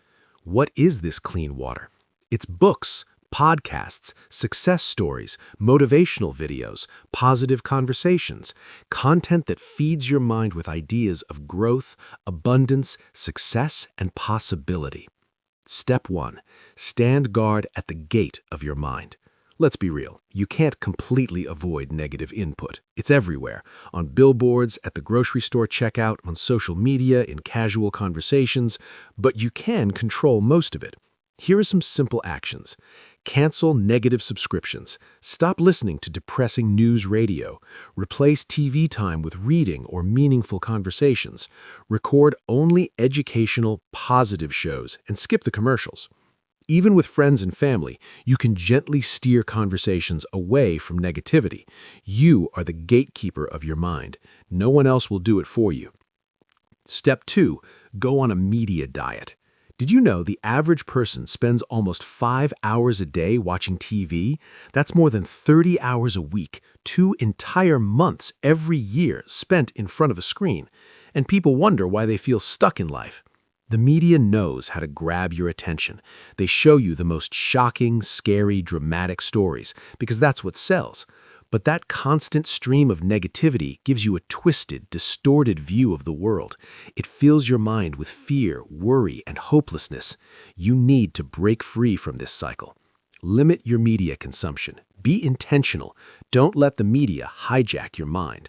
What is this clean water? It's books, podcasts, success stories, motivational videos, positive conversations, content that feeds your mind with ideas of growth, abundance, success, and possibility. Step 1. Stand guard at the gate of your mind. Let's be real, you can't completely avoid negative input. It's everywhere, on billboards, at the grocery store checkout, on social media, in casual conversations, but you can control most of it. Here are some simple actions. Cancel negative subscriptions. Stop listening to depressing news radio. Replace TV time with reading or meaningful conversations. Record only educational, positive shows and skip the commercials. Even with friends and family, you can gently steer conversations away from negativity. You are the gatekeeper of your mind. No one else will do it for you. Step 2. Go on a media diet. Did you know the average person spends almost 5 hours a day watching TV? That's more than 30 hours a week, 2 entire months every year spent in front of a screen. And people wonder why they feel stuck in life. The media knows how to grab your attention. They show you the most shocking, scary, dramatic stories, because that's what sells. But that constant stream of negativity gives you a twisted, distorted view of the world. It fills your mind with fear, worry, and hopelessness. You need to break free from this cycle. Limit your media consumption. Be intentional. Don't let the media hijack your mind.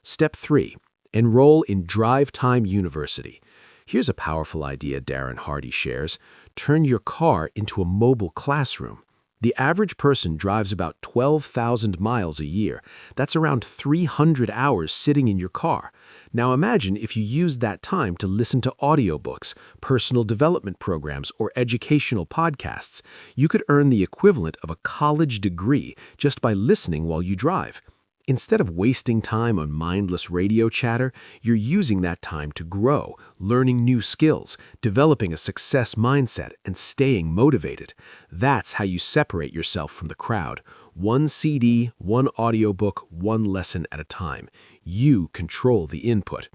Step 3. Enroll in Drive Time University. Here's a powerful idea Darren Hardy shares. Turn your car into a mobile classroom. The average person drives about 12,000 miles a year. That's around 300 hours sitting in your car. Now imagine if you used that time to listen to audiobooks, personal development programs, or educational podcasts. You could earn the equivalent of a college degree just by listening while you drive. Instead of wasting time on mindless radio chatter, you're using that time to grow, learning new skills, developing a success mindset, and staying motivated. That's how you separate yourself from the crowd. One CD, one audiobook, one lesson at a time. You control the input.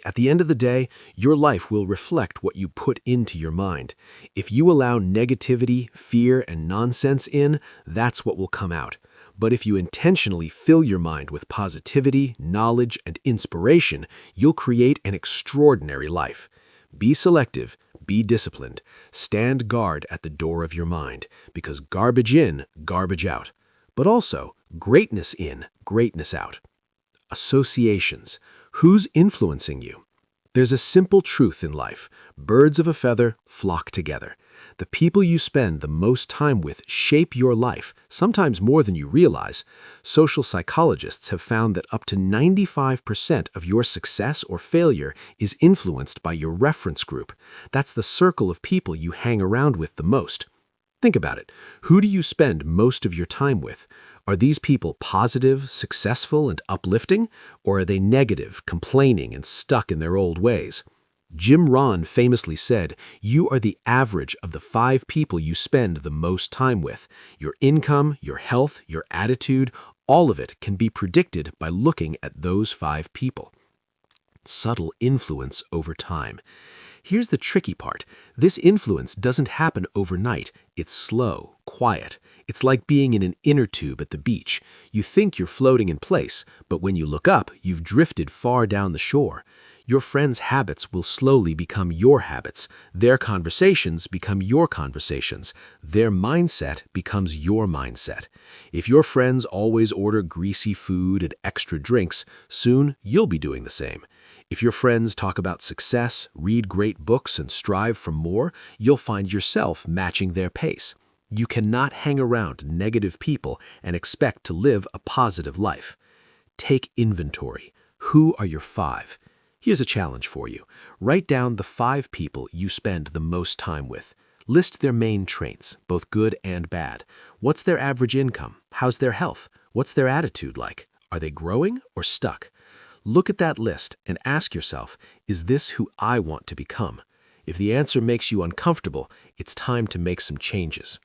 At the end of the day, your life will reflect what you put into your mind. If you allow negativity, fear, and nonsense in, that's what will come out. But if you intentionally fill your mind with positivity, knowledge, and inspiration, you'll create an extraordinary life. Be selective, be disciplined, stand guard at the door of your mind, because garbage in, garbage out. But also, greatness in, greatness out. Associations. Who's influencing you? There's a simple truth in life. Birds of a feather flock together. The people you spend the most time with shape your life, sometimes more than you realize. Social psychologists have found that up to 95% of your success or failure is influenced by your reference group. That's the circle of people you hang around with the most. Think about it. Who do you spend most of your time with? Are these people positive, successful, and uplifting? Or are they negative, complaining, and stuck in their old ways? Jim Rohn famously said, "You are the average of the 5 people you spend the most time with. Your income, your health, your attitude, all of it can be predicted by looking at those 5 people." Subtle influence over time. Here's the tricky part. This influence doesn't happen overnight. It's slow, quiet. It's like being in an inner tube at the beach. You think you're floating in place, but when you look up, you've drifted far down the shore. Your friends' habits will slowly become your habits. Their conversations become your conversations. Their mindset becomes your mindset. If your friends always order greasy food and extra drinks, soon you'll be doing the same. If your friends talk about success, read great books, and strive for more, you'll find yourself matching their pace. You cannot hang around negative people and expect to live a positive life. Take inventory. Who are your 5? Here's a challenge for you. Write down the 5 people you spend the most time with. List their main traits, both good and bad. What's their average income? How's their health? What's their attitude like? Are they growing or stuck? Look at that list and ask yourself, is this who I want to become? If the answer makes you uncomfortable, it's time to make some changes.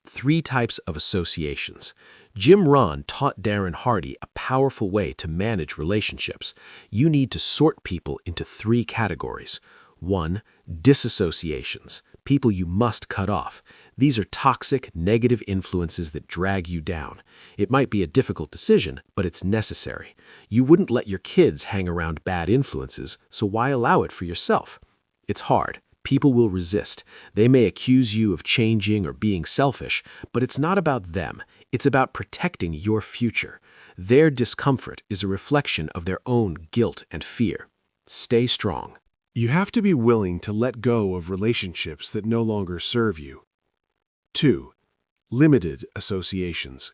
3 types of associations. Jim Rohn taught Darren Hardy a powerful way to manage relationships. You need to sort people into 3 categories. 1. Disassociations, people you must cut off. These are toxic, negative influences that drag you down. It might be a difficult decision, but it's necessary. You wouldn't let your kids hang around bad influences, so why allow it for yourself? It's hard. People will resist. They may accuse you of changing or being selfish, but it's not about them. It's about protecting your future. Their discomfort is a reflection of their own guilt and fear. Stay strong. You have to be willing to let go of relationships that no longer serve you. 2. Limited associations.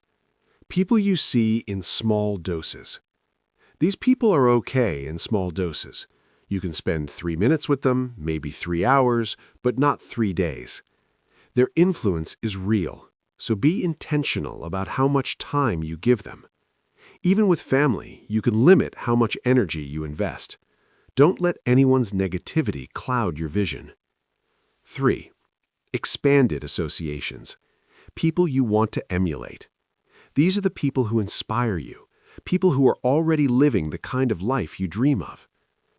People you see in small doses. These people are okay in small doses. You can spend 3 minutes with them, maybe 3 hours, but not 3 days. Their influence is real, so be intentional about how much time you give them. Even with family, you can limit how much energy you invest. Don't let anyone's negativity cloud your vision. 3. Expanded associations. People you want to emulate. These are the people who inspire you, people who are already living the kind of life you dream of.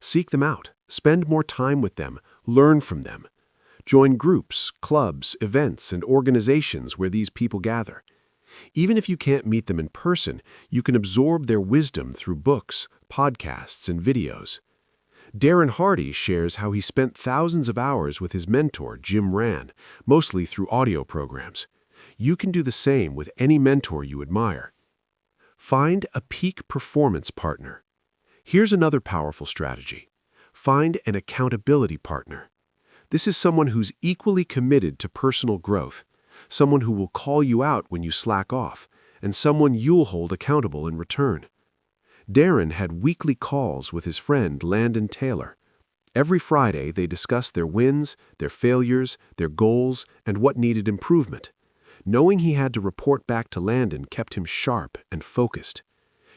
Seek them out, spend more time with them, learn from them. Join groups, clubs, events, and organizations where these people gather. Even if you can't meet them in person, you can absorb their wisdom through books, podcasts, and videos. Darren Hardy shares how he spent thousands of hours with his mentor, Jim Ran, mostly through audio programs. You can do the same with any mentor you admire. Find a peak performance partner. Here's another powerful strategy. Find an accountability partner. This is someone who's equally committed to personal growth, someone who will call you out when you slack off, and someone you'll hold accountable in return. Darren had weekly calls with his friend Landon Taylor. Every Friday, they discussed their wins, their failures, their goals, and what needed improvement. Knowing he had to report back to Landon kept him sharp and focused.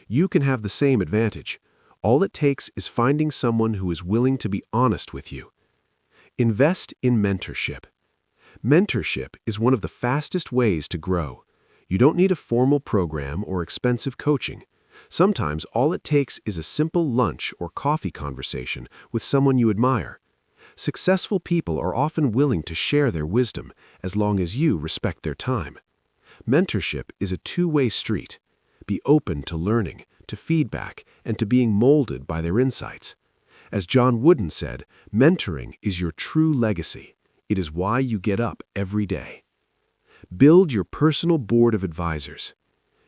You can have the same advantage. All it takes is finding someone who is willing to be honest with you. Invest in mentorship. Mentorship is one of the fastest ways to grow. You don't need a formal program or expensive coaching. Sometimes all it takes is a simple lunch or coffee conversation with someone you admire. Successful people are often willing to share their wisdom as long as you respect their time. Mentorship is a two-way street. Be open to learning, to feedback, and to being molded by their insights. As John Wooden said, mentoring is your true legacy. It is why you get up every day. Build your personal board of advisors.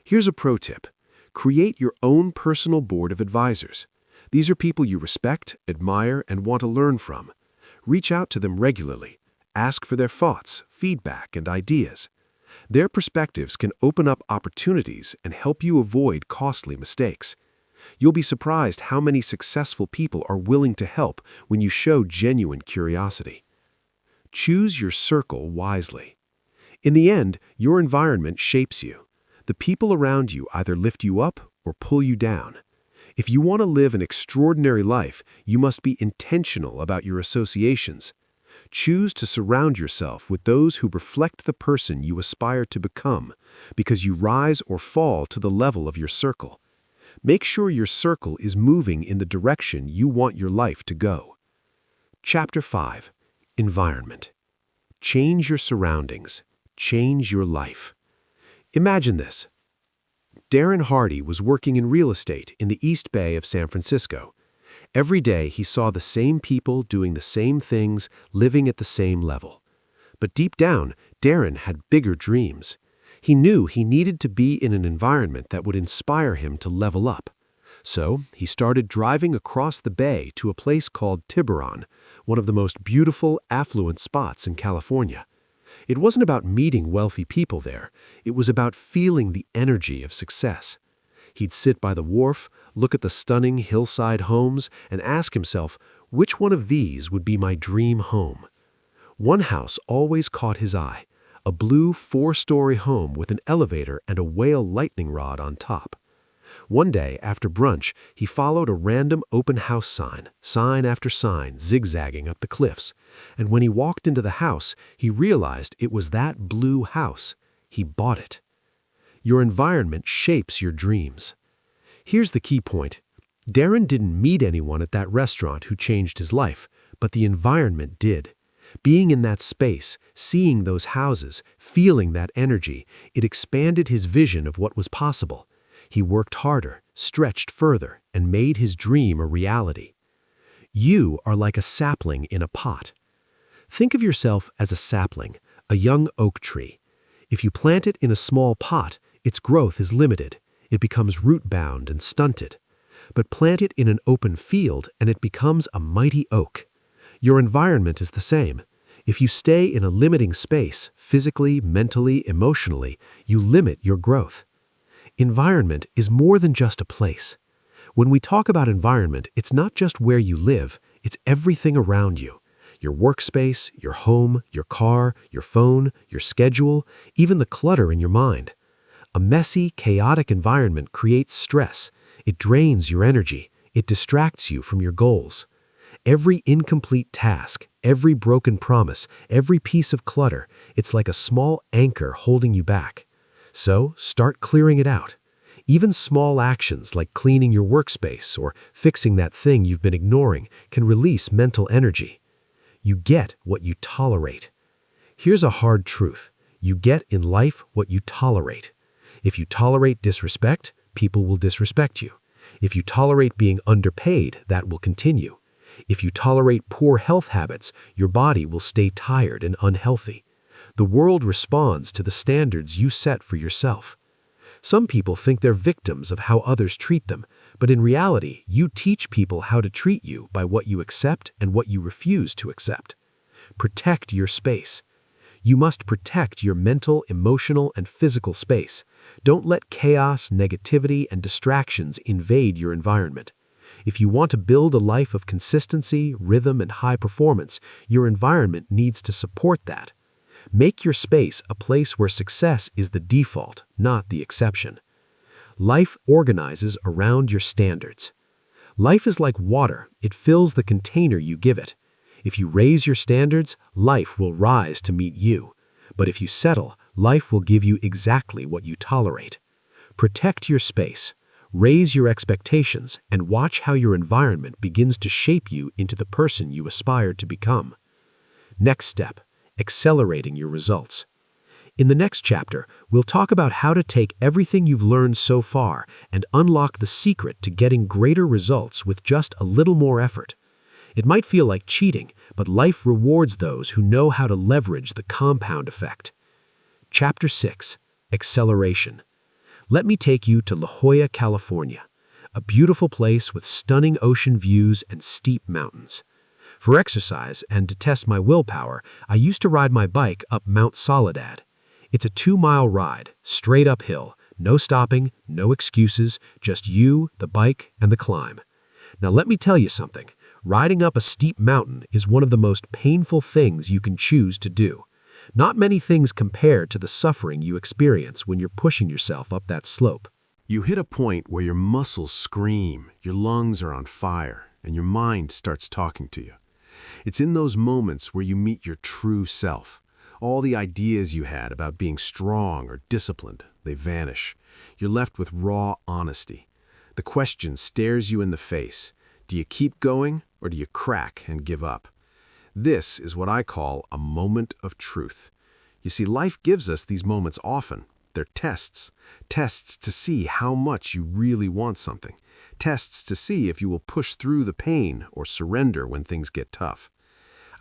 Here's a pro tip. Create your own personal board of advisors. These are people you respect, admire, and want to learn from. Reach out to them regularly. Ask for their thoughts, feedback, and ideas. Their perspectives can open up opportunities and help you avoid costly mistakes. You'll be surprised how many successful people are willing to help when you show genuine curiosity. Choose your circle wisely. In the end, your environment shapes you. The people around you either lift you up or pull you down. If you want to live an extraordinary life, you must be intentional about your associations. Choose to surround yourself with those who reflect the person you aspire to become, because you rise or fall to the level of your circle. Make sure your circle is moving in the direction you want your life to go. Chapter 5. Environment. Change your surroundings. Change your life. Imagine this. Darren Hardy was working in real estate in the East Bay of San Francisco. Every day he saw the same people doing the same things, living at the same level. But deep down, Darren had bigger dreams. He knew he needed to be in an environment that would inspire him to level up. So he started driving across the bay to a place called Tiburon, one of the most beautiful, affluent spots in California. It wasn't about meeting wealthy people there. It was about feeling the energy of success. He'd sit by the wharf, look at the stunning hillside homes, and ask himself, which one of these would be my dream home? One house always caught his eye, a blue 4-story home with an elevator and a whale lightning rod on top. One day, after brunch, he followed a random open house sign after sign, zigzagging up the cliffs. And when he walked into the house, he realized it was that blue house. He bought it. Your environment shapes your dreams. Here's the key point. Darren didn't meet anyone at that restaurant who changed his life, but the environment did. Being in that space, seeing those houses, feeling that energy, it expanded his vision of what was possible. He worked harder, stretched further, and made his dream a reality. You are like a sapling in a pot. Think of yourself as a sapling, a young oak tree. If you plant it in a small pot, its growth is limited. It becomes root-bound and stunted. But plant it in an open field and it becomes a mighty oak. Your environment is the same. If you stay in a limiting space, physically, mentally, emotionally, you limit your growth. Environment is more than just a place. When we talk about environment, it's not just where you live, it's everything around you. Your workspace, your home, your car, your phone, your schedule, even the clutter in your mind. A messy, chaotic environment creates stress. It drains your energy. It distracts you from your goals. Every incomplete task, every broken promise, every piece of clutter, it's like a small anchor holding you back. So, start clearing it out. Even small actions like cleaning your workspace or fixing that thing you've been ignoring can release mental energy. You get what you tolerate. Here's a hard truth. You get in life what you tolerate. If you tolerate disrespect, people will disrespect you. If you tolerate being underpaid, that will continue. If you tolerate poor health habits, your body will stay tired and unhealthy. The world responds to the standards you set for yourself. Some people think they're victims of how others treat them, but in reality, you teach people how to treat you by what you accept and what you refuse to accept. Protect your space. You must protect your mental, emotional, and physical space. Don't let chaos, negativity, and distractions invade your environment. If you want to build a life of consistency, rhythm, and high performance, your environment needs to support that. Make your space a place where success is the default, not the exception. Life organizes around your standards. Life is like water. It fills the container you give it. If you raise your standards, life will rise to meet you. But if you settle, life will give you exactly what you tolerate. Protect your space. Raise your expectations and watch how your environment begins to shape you into the person you aspire to become. Next step, accelerating your results. In the next chapter, we'll talk about how to take everything you've learned so far and unlock the secret to getting greater results with just a little more effort. It might feel like cheating, but life rewards those who know how to leverage the compound effect. Chapter 6, Acceleration. Let me take you to La Jolla, California, a beautiful place with stunning ocean views and steep mountains. For exercise and to test my willpower, I used to ride my bike up Mount Soledad. It's a 2-mile ride, straight uphill, no stopping, no excuses, just you, the bike, and the climb. Now let me tell you something. Riding up a steep mountain is one of the most painful things you can choose to do. Not many things compare to the suffering you experience when you're pushing yourself up that slope. You hit a point where your muscles scream, your lungs are on fire, and your mind starts talking to you. It's in those moments where you meet your true self. All the ideas you had about being strong or disciplined, they vanish. You're left with raw honesty. The question stares you in the face. Do you keep going or do you crack and give up? This is what I call a moment of truth. You see, life gives us these moments often. They're tests. Tests to see how much you really want something. Tests to see if you will push through the pain or surrender when things get tough.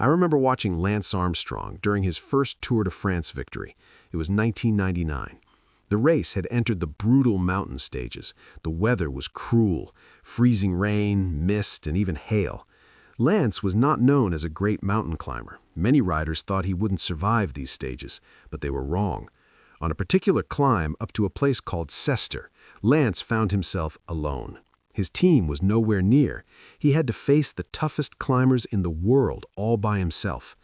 I remember watching Lance Armstrong during his first Tour de France victory. It was 1999. The race had entered the brutal mountain stages. The weather was cruel, freezing rain, mist, and even hail. Lance was not known as a great mountain climber. Many riders thought he wouldn't survive these stages, but they were wrong. On a particular climb up to a place called Cester, Lance found himself alone. His team was nowhere near. He had to face the toughest climbers in the world all by himself.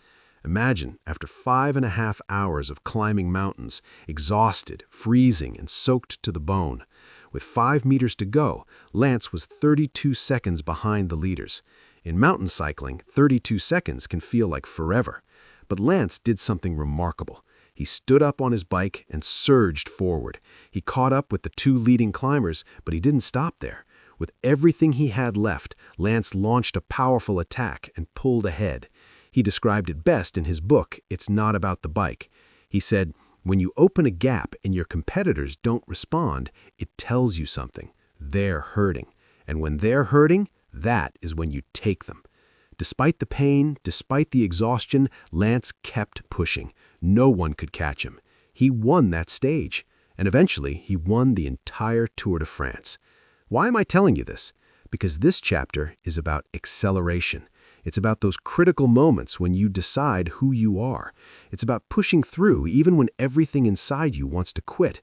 Imagine, after 5.5 hours of climbing mountains, exhausted, freezing, and soaked to the bone. With 5 meters to go, Lance was 32 seconds behind the leaders. In mountain cycling, 32 seconds can feel like forever. But Lance did something remarkable. He stood up on his bike and surged forward. He caught up with the 2 leading climbers, but he didn't stop there. With everything he had left, Lance launched a powerful attack and pulled ahead. He described it best in his book, It's Not About the Bike. He said, "When you open a gap and your competitors don't respond, it tells you something. They're hurting. And when they're hurting, that is when you take them." Despite the pain, despite the exhaustion, Lance kept pushing. No one could catch him. He won that stage. And eventually, he won the entire Tour de France. Why am I telling you this? Because this chapter is about acceleration. It's about those critical moments when you decide who you are. It's about pushing through even when everything inside you wants to quit.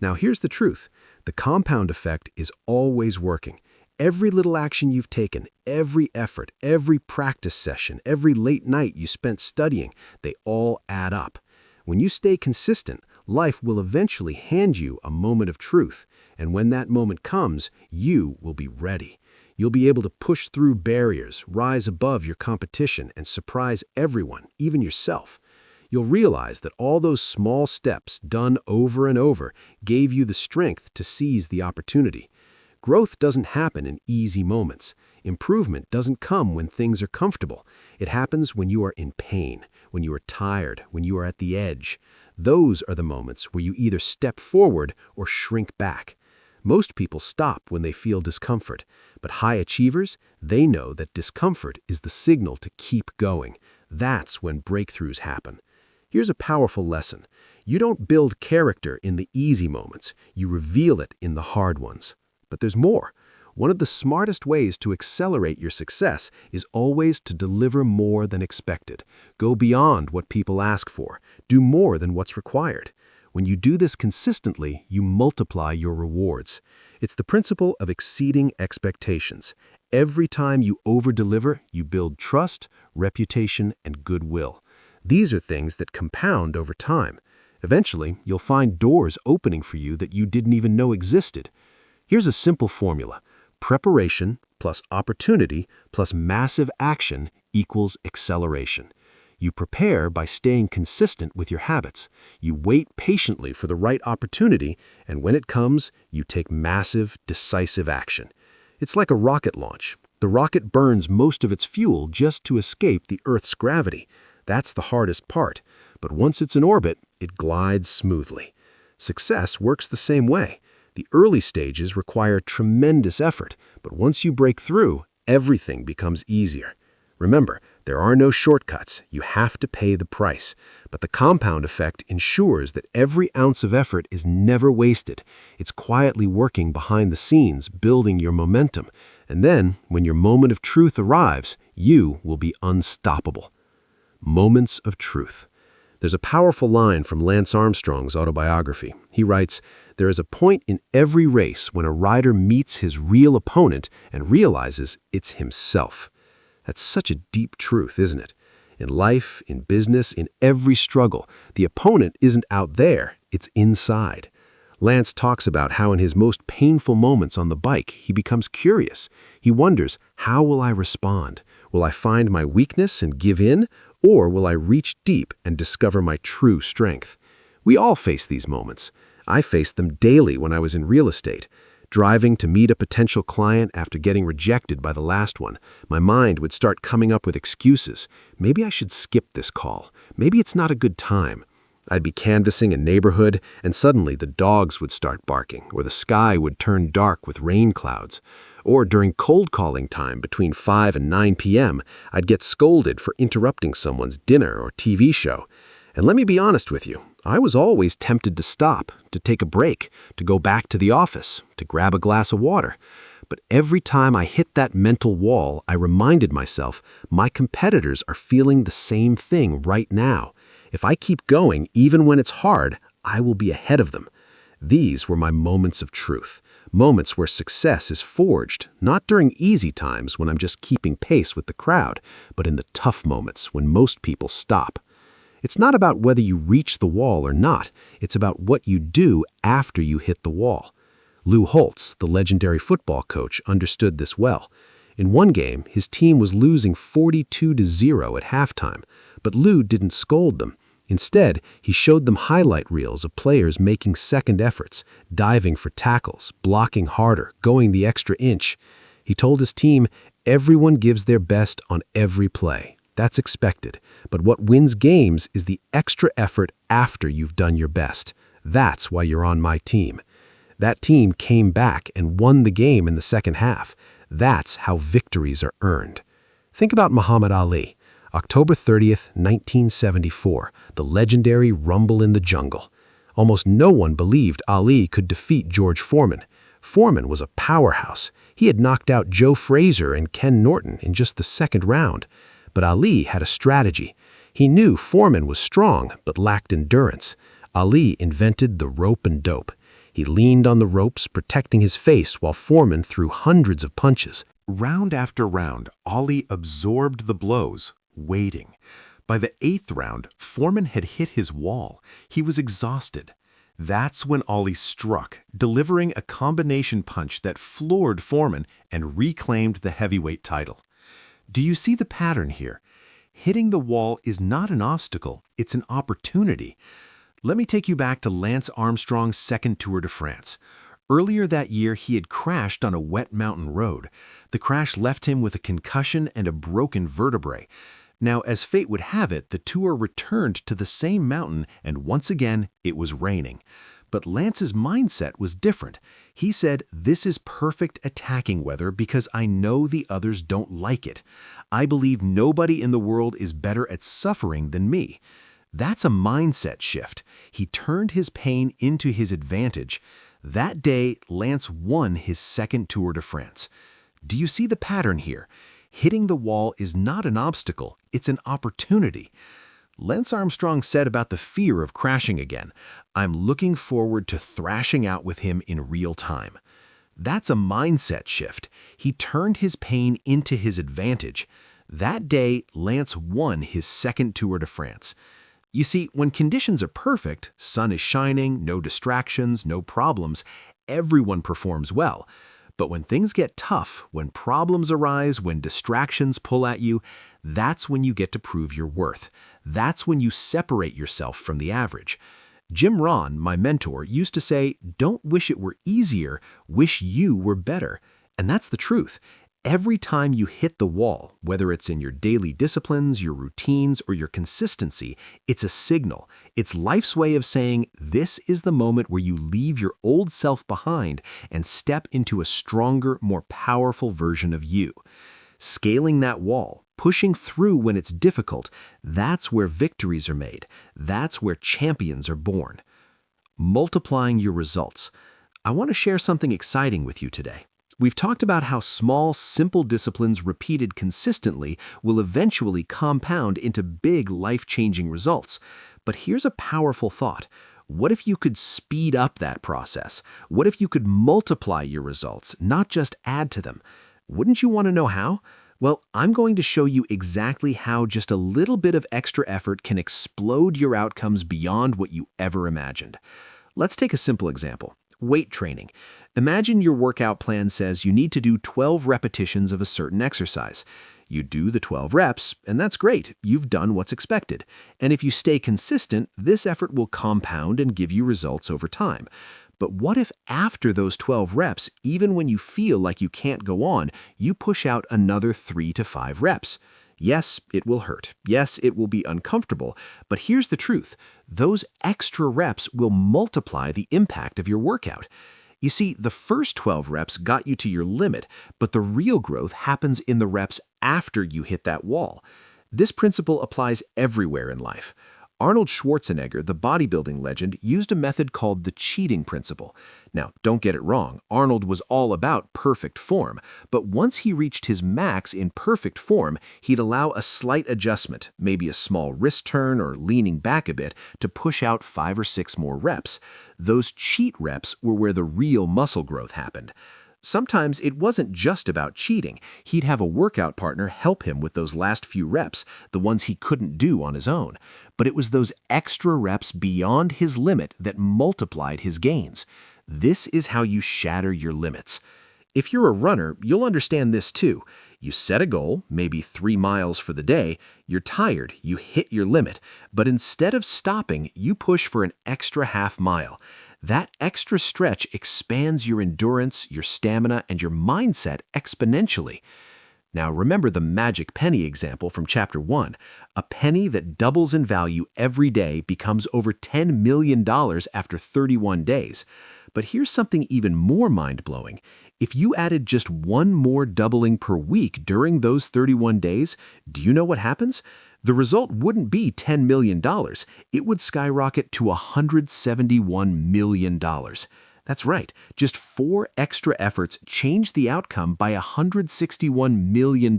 Now here's the truth. The compound effect is always working. Every little action you've taken, every effort, every practice session, every late night you spent studying, they all add up. When you stay consistent, life will eventually hand you a moment of truth. And when that moment comes, you will be ready. You'll be able to push through barriers, rise above your competition, and surprise everyone, even yourself. You'll realize that all those small steps done over and over gave you the strength to seize the opportunity. Growth doesn't happen in easy moments. Improvement doesn't come when things are comfortable. It happens when you are in pain, when you are tired, when you are at the edge. Those are the moments where you either step forward or shrink back. Most people stop when they feel discomfort, but high achievers, they know that discomfort is the signal to keep going. That's when breakthroughs happen. Here's a powerful lesson. You don't build character in the easy moments. You reveal it in the hard ones. But there's more. One of the smartest ways to accelerate your success is always to deliver more than expected. Go beyond what people ask for. Do more than what's required. When you do this consistently, you multiply your rewards. It's the principle of exceeding expectations. Every time you over-deliver, you build trust, reputation, and goodwill. These are things that compound over time. Eventually, you'll find doors opening for you that you didn't even know existed. Here's a simple formula. Preparation plus opportunity plus massive action equals acceleration. You prepare by staying consistent with your habits. You wait patiently for the right opportunity, and when it comes, you take massive, decisive action. It's like a rocket launch. The rocket burns most of its fuel just to escape the Earth's gravity. That's the hardest part. But once it's in orbit, it glides smoothly. Success works the same way. The early stages require tremendous effort, but once you break through, everything becomes easier. Remember, there are no shortcuts. You have to pay the price. But the compound effect ensures that every ounce of effort is never wasted. It's quietly working behind the scenes, building your momentum. And then, when your moment of truth arrives, you will be unstoppable. Moments of truth. There's a powerful line from Lance Armstrong's autobiography. He writes, "There is a point in every race when a rider meets his real opponent and realizes it's himself." That's such a deep truth, isn't it? In life, in business, in every struggle, the opponent isn't out there, it's inside. Lance talks about how in his most painful moments on the bike, he becomes curious. He wonders, how will I respond? Will I find my weakness and give in? Or will I reach deep and discover my true strength? We all face these moments. I faced them daily when I was in real estate. Driving to meet a potential client after getting rejected by the last one, my mind would start coming up with excuses. Maybe I should skip this call. Maybe it's not a good time. I'd be canvassing a neighborhood, and suddenly the dogs would start barking, or the sky would turn dark with rain clouds. Or during cold calling time between 5 and 9 p.m., I'd get scolded for interrupting someone's dinner or TV show. And let me be honest with you, I was always tempted to stop, to take a break, to go back to the office, to grab a glass of water. But every time I hit that mental wall, I reminded myself, my competitors are feeling the same thing right now. If I keep going, even when it's hard, I will be ahead of them. These were my moments of truth, moments where success is forged, not during easy times when I'm just keeping pace with the crowd, but in the tough moments when most people stop. It's not about whether you reach the wall or not. It's about what you do after you hit the wall. Lou Holtz, the legendary football coach, understood this well. In one game, his team was losing 42-0 at halftime, but Lou didn't scold them. Instead, he showed them highlight reels of players making second efforts, diving for tackles, blocking harder, going the extra inch. He told his team, everyone gives their best on every play. That's expected. But what wins games is the extra effort after you've done your best. That's why you're on my team. That team came back and won the game in the second half. That's how victories are earned. Think about Muhammad Ali. October 30th, 1974, the legendary Rumble in the Jungle. Almost no one believed Ali could defeat George Foreman. Foreman was a powerhouse. He had knocked out Joe Frazier and Ken Norton in just the second round. But Ali had a strategy. He knew Foreman was strong but lacked endurance. Ali invented the rope and dope. He leaned on the ropes, protecting his face while Foreman threw hundreds of punches. Round after round, Ali absorbed the blows, waiting. By the 8th round, Foreman had hit his wall. He was exhausted. That's when Ali struck, delivering a combination punch that floored Foreman and reclaimed the heavyweight title. Do you see the pattern here? Hitting the wall is not an obstacle, it's an opportunity. Let me take you back to Lance Armstrong's second Tour de France. Earlier that year, he had crashed on a wet mountain road. The crash left him with a concussion and a broken vertebrae. Now, as fate would have it, the tour returned to the same mountain, and once again, it was raining. But Lance's mindset was different. He said, "This is perfect attacking weather because I know the others don't like it. I believe nobody in the world is better at suffering than me." That's a mindset shift. He turned his pain into his advantage. That day, Lance won his second Tour de France. Do you see the pattern here? Hitting the wall is not an obstacle, it's an opportunity. Lance Armstrong said about the fear of crashing again, "I'm looking forward to thrashing out with him in real time." That's a mindset shift. He turned his pain into his advantage. That day, Lance won his second Tour de France. You see, when conditions are perfect, sun is shining, no distractions, no problems, everyone performs well. But when things get tough, when problems arise, when distractions pull at you, that's when you get to prove your worth. That's when you separate yourself from the average. Jim Rohn, my mentor, used to say, "Don't wish it were easier, wish you were better." And that's the truth. Every time you hit the wall, whether it's in your daily disciplines, your routines, or your consistency, it's a signal. It's life's way of saying, this is the moment where you leave your old self behind and step into a stronger, more powerful version of you. Scaling that wall, pushing through when it's difficult, that's where victories are made. That's where champions are born. Multiplying your results. I want to share something exciting with you today. We've talked about how small, simple disciplines repeated consistently will eventually compound into big, life-changing results. But here's a powerful thought. What if you could speed up that process? What if you could multiply your results, not just add to them? Wouldn't you want to know how? Well, I'm going to show you exactly how just a little bit of extra effort can explode your outcomes beyond what you ever imagined. Let's take a simple example. Weight training. Imagine your workout plan says you need to do 12 repetitions of a certain exercise. You do the 12 reps, and that's great. You've done what's expected. And if you stay consistent, this effort will compound and give you results over time. But what if after those 12 reps, even when you feel like you can't go on, you push out another 3 to 5 reps? Yes, it will hurt. Yes, it will be uncomfortable. But here's the truth. Those extra reps will multiply the impact of your workout. You see, the first 12 reps got you to your limit, but the real growth happens in the reps after you hit that wall. This principle applies everywhere in life. Arnold Schwarzenegger, the bodybuilding legend, used a method called the cheating principle. Now, don't get it wrong, Arnold was all about perfect form, but once he reached his max in perfect form, he'd allow a slight adjustment, maybe a small wrist turn or leaning back a bit, to push out 5 or 6 more reps. Those cheat reps were where the real muscle growth happened. Sometimes it wasn't just about cheating. He'd have a workout partner help him with those last few reps, the ones he couldn't do on his own. But it was those extra reps beyond his limit that multiplied his gains. This is how you shatter your limits. If you're a runner, you'll understand this too. You set a goal, maybe 3 miles for the day, you're tired, you hit your limit, but instead of stopping, you push for an extra half mile. That extra stretch expands your endurance, your stamina, and your mindset exponentially. Now remember the magic penny example from Chapter 1. A penny that doubles in value every day becomes over $10 million after 31 days. But here's something even more mind-blowing. If you added just one more doubling per week during those 31 days, do you know what happens? The result wouldn't be $10 million. It would skyrocket to $171 million. That's right, just 4 extra efforts changed the outcome by $161 million.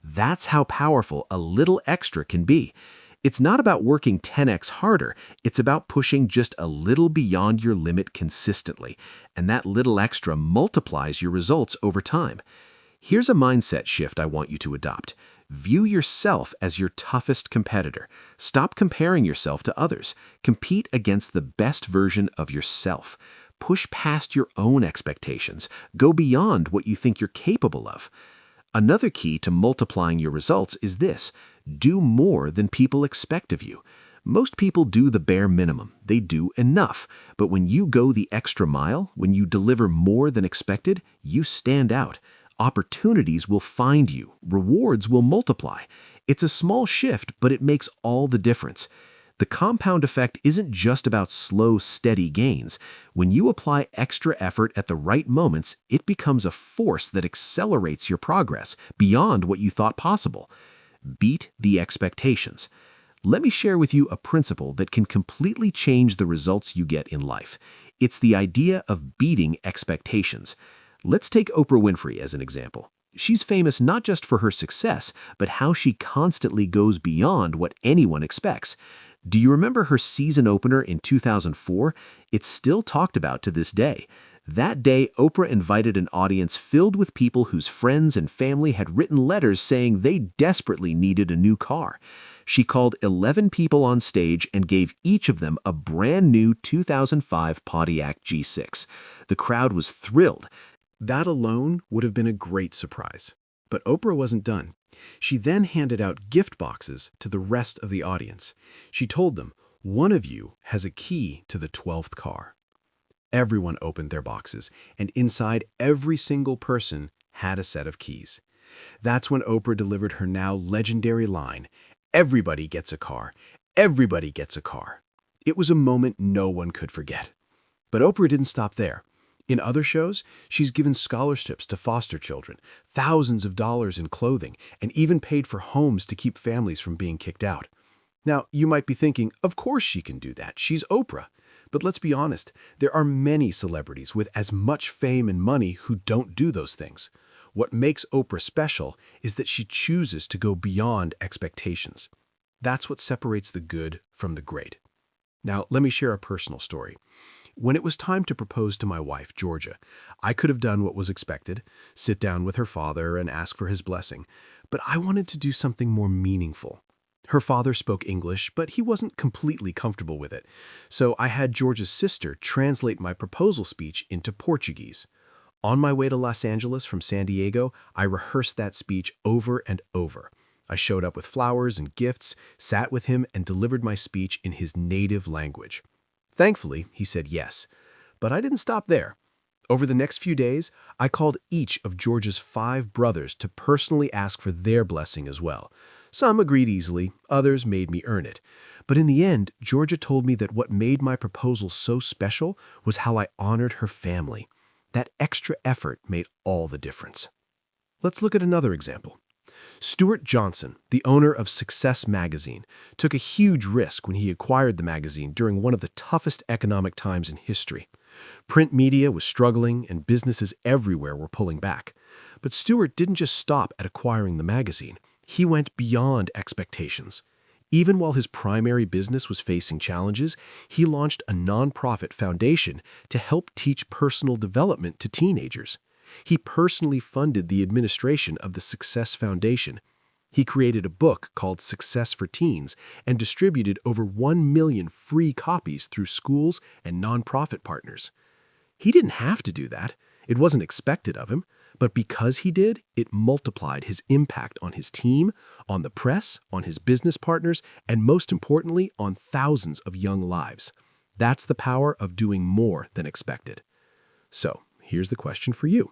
That's how powerful a little extra can be. It's not about working 10x harder, it's about pushing just a little beyond your limit consistently, and that little extra multiplies your results over time. Here's a mindset shift I want you to adopt. View yourself as your toughest competitor. Stop comparing yourself to others. Compete against the best version of yourself. Push past your own expectations. Go beyond what you think you're capable of. Another key to multiplying your results is this: do more than people expect of you. Most people do the bare minimum. They do enough. But when you go the extra mile, when you deliver more than expected, you stand out. Opportunities will find you. Rewards will multiply. It's a small shift, but it makes all the difference. The compound effect isn't just about slow, steady gains. When you apply extra effort at the right moments, it becomes a force that accelerates your progress beyond what you thought possible. Beat the expectations. Let me share with you a principle that can completely change the results you get in life. It's the idea of beating expectations. Let's take Oprah Winfrey as an example. She's famous not just for her success, but how she constantly goes beyond what anyone expects. Do you remember her season opener in 2004? It's still talked about to this day. That day, Oprah invited an audience filled with people whose friends and family had written letters saying they desperately needed a new car. She called 11 people on stage and gave each of them a brand new 2005 Pontiac G6. The crowd was thrilled. That alone would have been a great surprise. But Oprah wasn't done. She then handed out gift boxes to the rest of the audience. She told them, "One of you has a key to the 12th car." Everyone opened their boxes, and inside every single person had a set of keys. That's when Oprah delivered her now legendary line, "Everybody gets a car. Everybody gets a car." It was a moment no one could forget. But Oprah didn't stop there. In other shows, she's given scholarships to foster children, thousands of dollars in clothing, and even paid for homes to keep families from being kicked out. Now, you might be thinking, of course she can do that. She's Oprah. But let's be honest, there are many celebrities with as much fame and money who don't do those things. What makes Oprah special is that she chooses to go beyond expectations. That's what separates the good from the great. Now, let me share a personal story. When it was time to propose to my wife, Georgia, I could have done what was expected, sit down with her father and ask for his blessing, but I wanted to do something more meaningful. Her father spoke English, but he wasn't completely comfortable with it, so I had Georgia's sister translate my proposal speech into Portuguese. On my way to Los Angeles from San Diego, I rehearsed that speech over and over. I showed up with flowers and gifts, sat with him, and delivered my speech in his native language. Thankfully, he said yes. But I didn't stop there. Over the next few days, I called each of Georgia's 5 brothers to personally ask for their blessing as well. Some agreed easily, others made me earn it. But in the end, Georgia told me that what made my proposal so special was how I honored her family. That extra effort made all the difference. Let's look at another example. Stuart Johnson, the owner of Success magazine, took a huge risk when he acquired the magazine during one of the toughest economic times in history. Print media was struggling and businesses everywhere were pulling back. But Stuart didn't just stop at acquiring the magazine. He went beyond expectations. Even while his primary business was facing challenges, he launched a nonprofit foundation to help teach personal development to teenagers. He personally funded the administration of the Success Foundation. He created a book called Success for Teens and distributed over 1 million free copies through schools and nonprofit partners. He didn't have to do that. It wasn't expected of him, But because he did, it multiplied his impact on his team, on the press, on his business partners, and most importantly, on thousands of young lives. That's the power of doing more than expected. So, here's the question for you.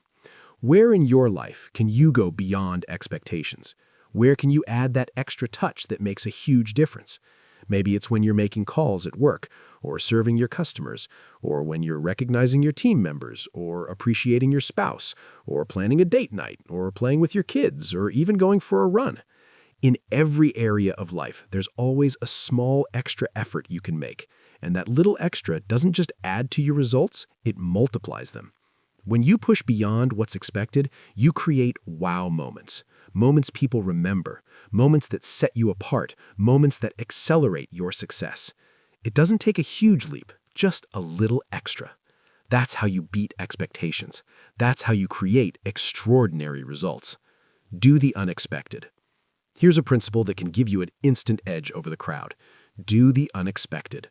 Where in your life can you go beyond expectations? Where can you add that extra touch that makes a huge difference? Maybe it's when you're making calls at work, or serving your customers, or when you're recognizing your team members, or appreciating your spouse, or planning a date night, or playing with your kids, or even going for a run. In every area of life, there's always a small extra effort you can make, and that little extra doesn't just add to your results, it multiplies them. When you push beyond what's expected, you create wow moments. Moments people remember, moments that set you apart, moments that accelerate your success. It doesn't take a huge leap, just a little extra. That's how you beat expectations. That's how you create extraordinary results. Do the unexpected. Here's a principle that can give you an instant edge over the crowd. Do the unexpected.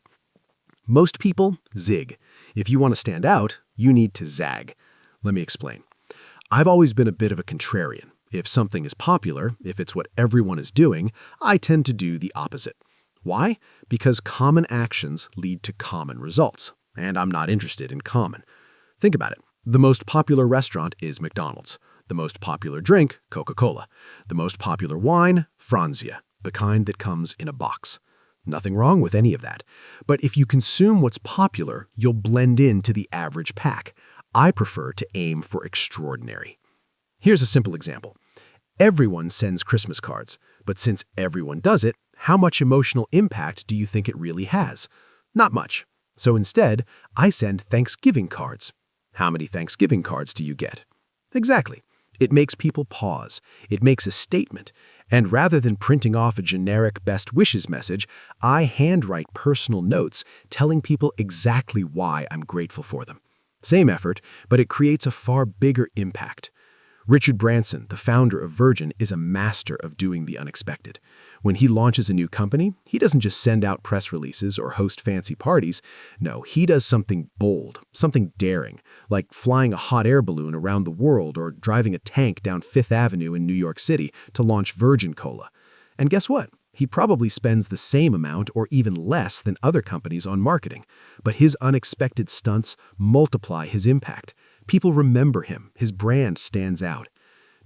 Most people zig. If you want to stand out, you need to zag. Let me explain. I've always been a bit of a contrarian. If something is popular, if it's what everyone is doing, I tend to do the opposite. Why? Because common actions lead to common results, and I'm not interested in common. Think about it. The most popular restaurant is McDonald's. The most popular drink, Coca-Cola. The most popular wine, Franzia, the kind that comes in a box. Nothing wrong with any of that. But if you consume what's popular, you'll blend into the average pack. I prefer to aim for extraordinary. Here's a simple example. Everyone sends Christmas cards, but since everyone does it, how much emotional impact do you think it really has? Not much. So instead, I send Thanksgiving cards. How many Thanksgiving cards do you get? Exactly. It makes people pause. It makes a statement. And rather than printing off a generic best wishes message, I handwrite personal notes telling people exactly why I'm grateful for them. Same effort, but it creates a far bigger impact. Richard Branson, the founder of Virgin, is a master of doing the unexpected. When he launches a new company, he doesn't just send out press releases or host fancy parties. No, he does something bold, something daring, like flying a hot air balloon around the world or driving a tank down Fifth Avenue in New York City to launch Virgin Cola. And guess what? He probably spends the same amount or even less than other companies on marketing. But his unexpected stunts multiply his impact. People remember him. His brand stands out.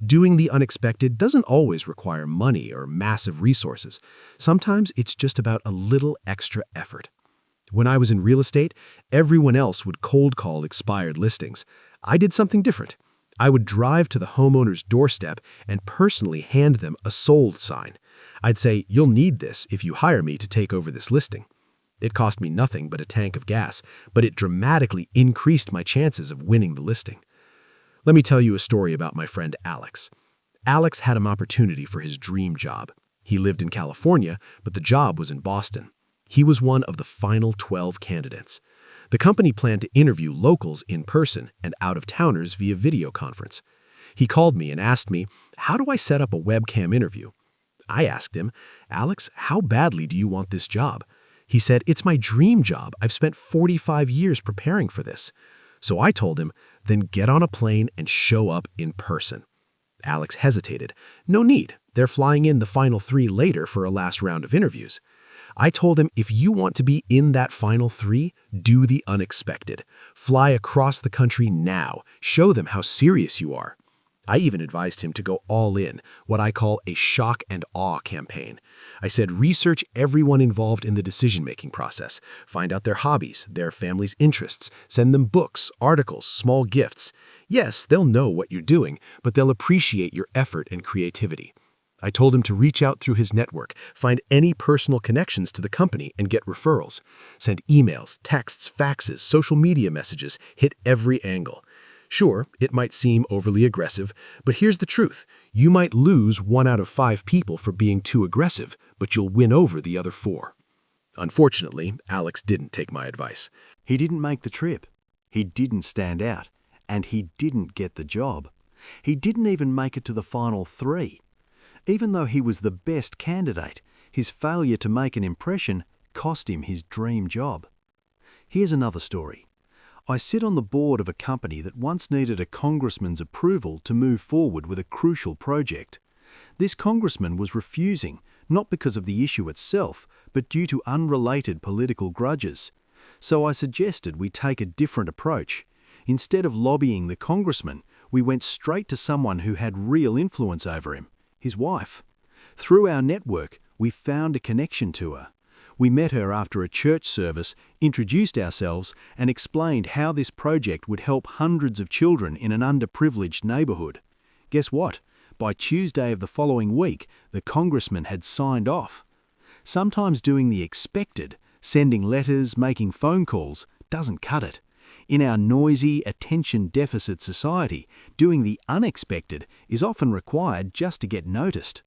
Doing the unexpected doesn't always require money or massive resources. Sometimes it's just about a little extra effort. When I was in real estate, everyone else would cold call expired listings. I did something different. I would drive to the homeowner's doorstep and personally hand them a sold sign. I'd say, "You'll need this if you hire me to take over this listing." It cost me nothing but a tank of gas, but it dramatically increased my chances of winning the listing. Let me tell you a story about my friend Alex. Alex had an opportunity for his dream job. He lived in California, but the job was in Boston. He was one of the final 12 candidates. The company planned to interview locals in person and out-of-towners via video conference. He called me and asked me, "How do I set up a webcam interview?" I asked him, "Alex, how badly do you want this job?" He said, "It's my dream job. I've spent 45 years preparing for this." So I told him, "Then get on a plane and show up in person." Alex hesitated. "No need. They're flying in the final 3 later for a last round of interviews." I told him, if you want to be in that final 3, do the unexpected. Fly across the country now. Show them how serious you are. I even advised him to go all in, what I call a shock and awe campaign. I said, research everyone involved in the decision-making process. Find out their hobbies, their family's interests. Send them books, articles, small gifts. Yes, they'll know what you're doing, but they'll appreciate your effort and creativity. I told him to reach out through his network, find any personal connections to the company and get referrals. Send emails, texts, faxes, social media messages, hit every angle. Sure, it might seem overly aggressive, but here's the truth. You might lose 1 out of 5 people for being too aggressive, but you'll win over the other 4. Unfortunately, Alex didn't take my advice. He didn't make the trip. He didn't stand out. And he didn't get the job. He didn't even make it to the final 3. Even though he was the best candidate, his failure to make an impression cost him his dream job. Here's another story. I sit on the board of a company that once needed a congressman's approval to move forward with a crucial project. This congressman was refusing, not because of the issue itself, but due to unrelated political grudges. So I suggested we take a different approach. Instead of lobbying the congressman, we went straight to someone who had real influence over him, his wife. Through our network, we found a connection to her. We met her after a church service, introduced ourselves, and explained how this project would help hundreds of children in an underprivileged neighbourhood. Guess what? By Tuesday of the following week, the congressman had signed off. Sometimes doing the expected, sending letters, making phone calls, doesn't cut it. In our noisy, attention-deficit society, doing the unexpected is often required just to get noticed.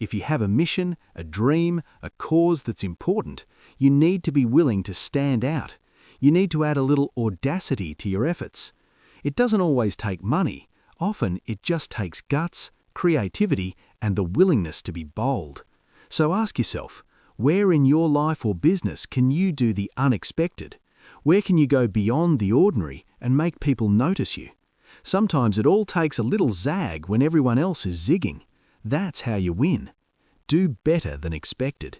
If you have a mission, a dream, a cause that's important, you need to be willing to stand out. You need to add a little audacity to your efforts. It doesn't always take money. Often it just takes guts, creativity, and the willingness to be bold. So ask yourself, where in your life or business can you do the unexpected? Where can you go beyond the ordinary and make people notice you? Sometimes it all takes a little zag when everyone else is zigging. That's how you win. Do better than expected.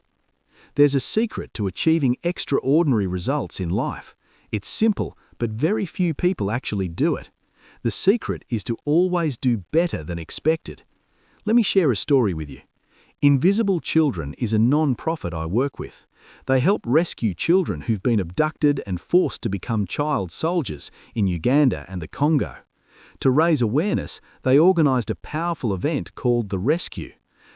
There's a secret to achieving extraordinary results in life. It's simple, but very few people actually do it. The secret is to always do better than expected. Let me share a story with you. Invisible Children is a non-profit I work with. They help rescue children who've been abducted and forced to become child soldiers in Uganda and the Congo. To raise awareness, they organised a powerful event called The Rescue.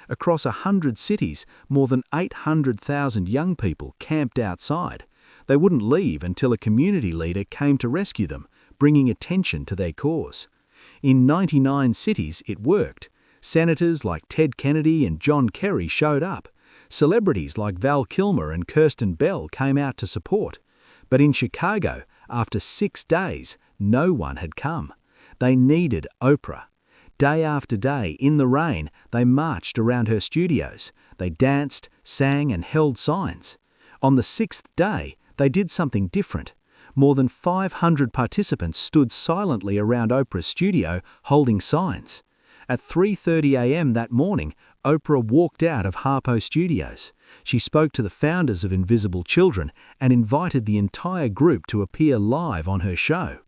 Across 100 cities, more than 800,000 young people camped outside. They wouldn't leave until a community leader came to rescue them, bringing attention to their cause. In 99 cities, it worked. Senators like Ted Kennedy and John Kerry showed up. Celebrities like Val Kilmer and Kirsten Bell came out to support. But in Chicago, after 6 days, no one had come. They needed Oprah. Day after day, in the rain, they marched around her studios. They danced, sang, and held signs. On the 6th day, they did something different. More than 500 participants stood silently around Oprah's studio holding signs. At 3:30 a.m. that morning, Oprah walked out of Harpo Studios. She spoke to the founders of Invisible Children and invited the entire group to appear live on her show.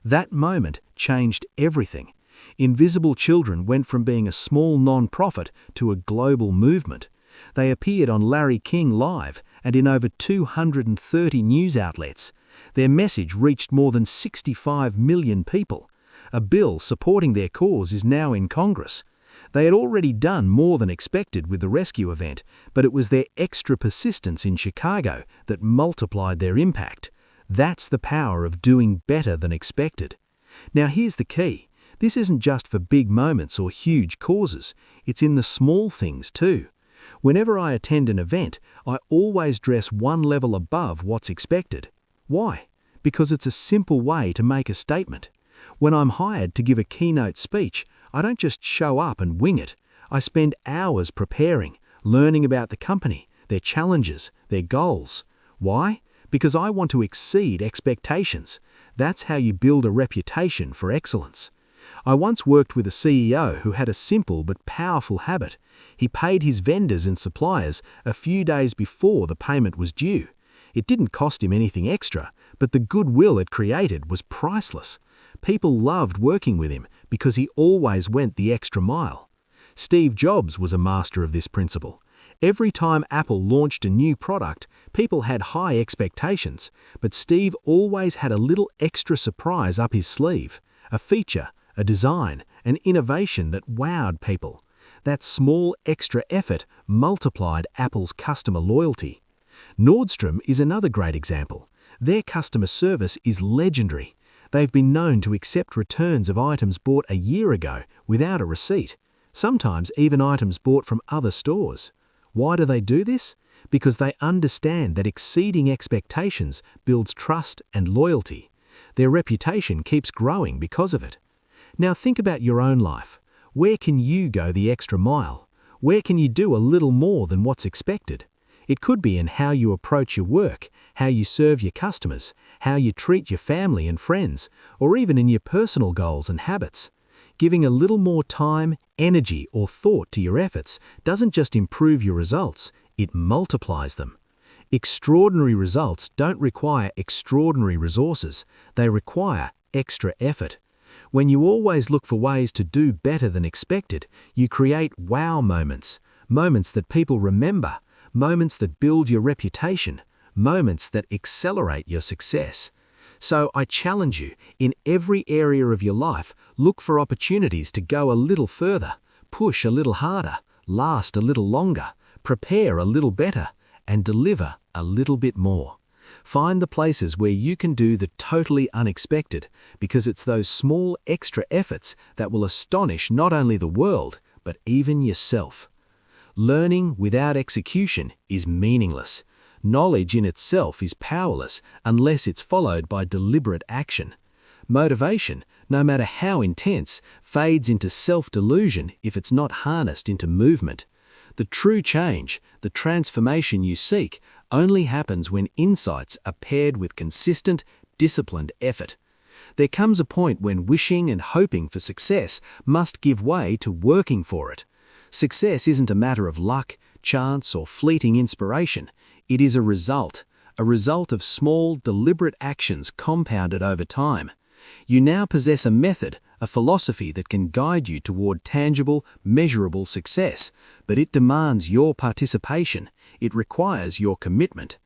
That moment changed everything. Invisible Children went from being a small non-profit to a global movement. They appeared on Larry King Live and in over 230 news outlets. Their message reached more than 65 million people. A bill supporting their cause is now in Congress. They had already done more than expected with the rescue event, but it was their extra persistence in Chicago that multiplied their impact. That's the power of doing better than expected. Now here's the key. This isn't just for big moments or huge causes. It's in the small things too. Whenever I attend an event, I always dress one level above what's expected. Why? Because it's a simple way to make a statement. When I'm hired to give a keynote speech, I don't just show up and wing it. I spend hours preparing, learning about the company, their challenges, their goals. Why? Because I want to exceed expectations. That's how you build a reputation for excellence. I once worked with a CEO who had a simple but powerful habit. He paid his vendors and suppliers a few days before the payment was due. It didn't cost him anything extra, but the goodwill it created was priceless. People loved working with him because he always went the extra mile. Steve Jobs was a master of this principle. Every time Apple launched a new product, people had high expectations, but Steve always had a little extra surprise up his sleeve, a feature, a design, an innovation that wowed people. That small extra effort multiplied Apple's customer loyalty. Nordstrom is another great example. Their customer service is legendary. They've been known to accept returns of items bought a year ago without a receipt, sometimes even items bought from other stores. Why do they do this? Because they understand that exceeding expectations builds trust and loyalty. Their reputation keeps growing because of it. Now think about your own life. Where can you go the extra mile? Where can you do a little more than what's expected? It could be in how you approach your work, how you serve your customers, how you treat your family and friends, or even in your personal goals and habits. Giving a little more time, energy, or thought to your efforts doesn't just improve your results, it multiplies them. Extraordinary results don't require extraordinary resources, they require extra effort. When you always look for ways to do better than expected, you create wow moments, moments that people remember, moments that build your reputation, moments that accelerate your success. So I challenge you, in every area of your life, look for opportunities to go a little further, push a little harder, last a little longer, prepare a little better, and deliver a little bit more. Find the places where you can do the totally unexpected, because it's those small extra efforts that will astonish not only the world, but even yourself. Learning without execution is meaningless. Knowledge in itself is powerless unless it's followed by deliberate action. Motivation, no matter how intense, fades into self-delusion if it's not harnessed into movement. The true change, the transformation you seek, only happens when insights are paired with consistent, disciplined effort. There comes a point when wishing and hoping for success must give way to working for it. Success isn't a matter of luck, chance, or fleeting inspiration. It is a result of small, deliberate actions compounded over time. You now possess a method, a philosophy that can guide you toward tangible, measurable success, but it demands your participation. It requires your commitment.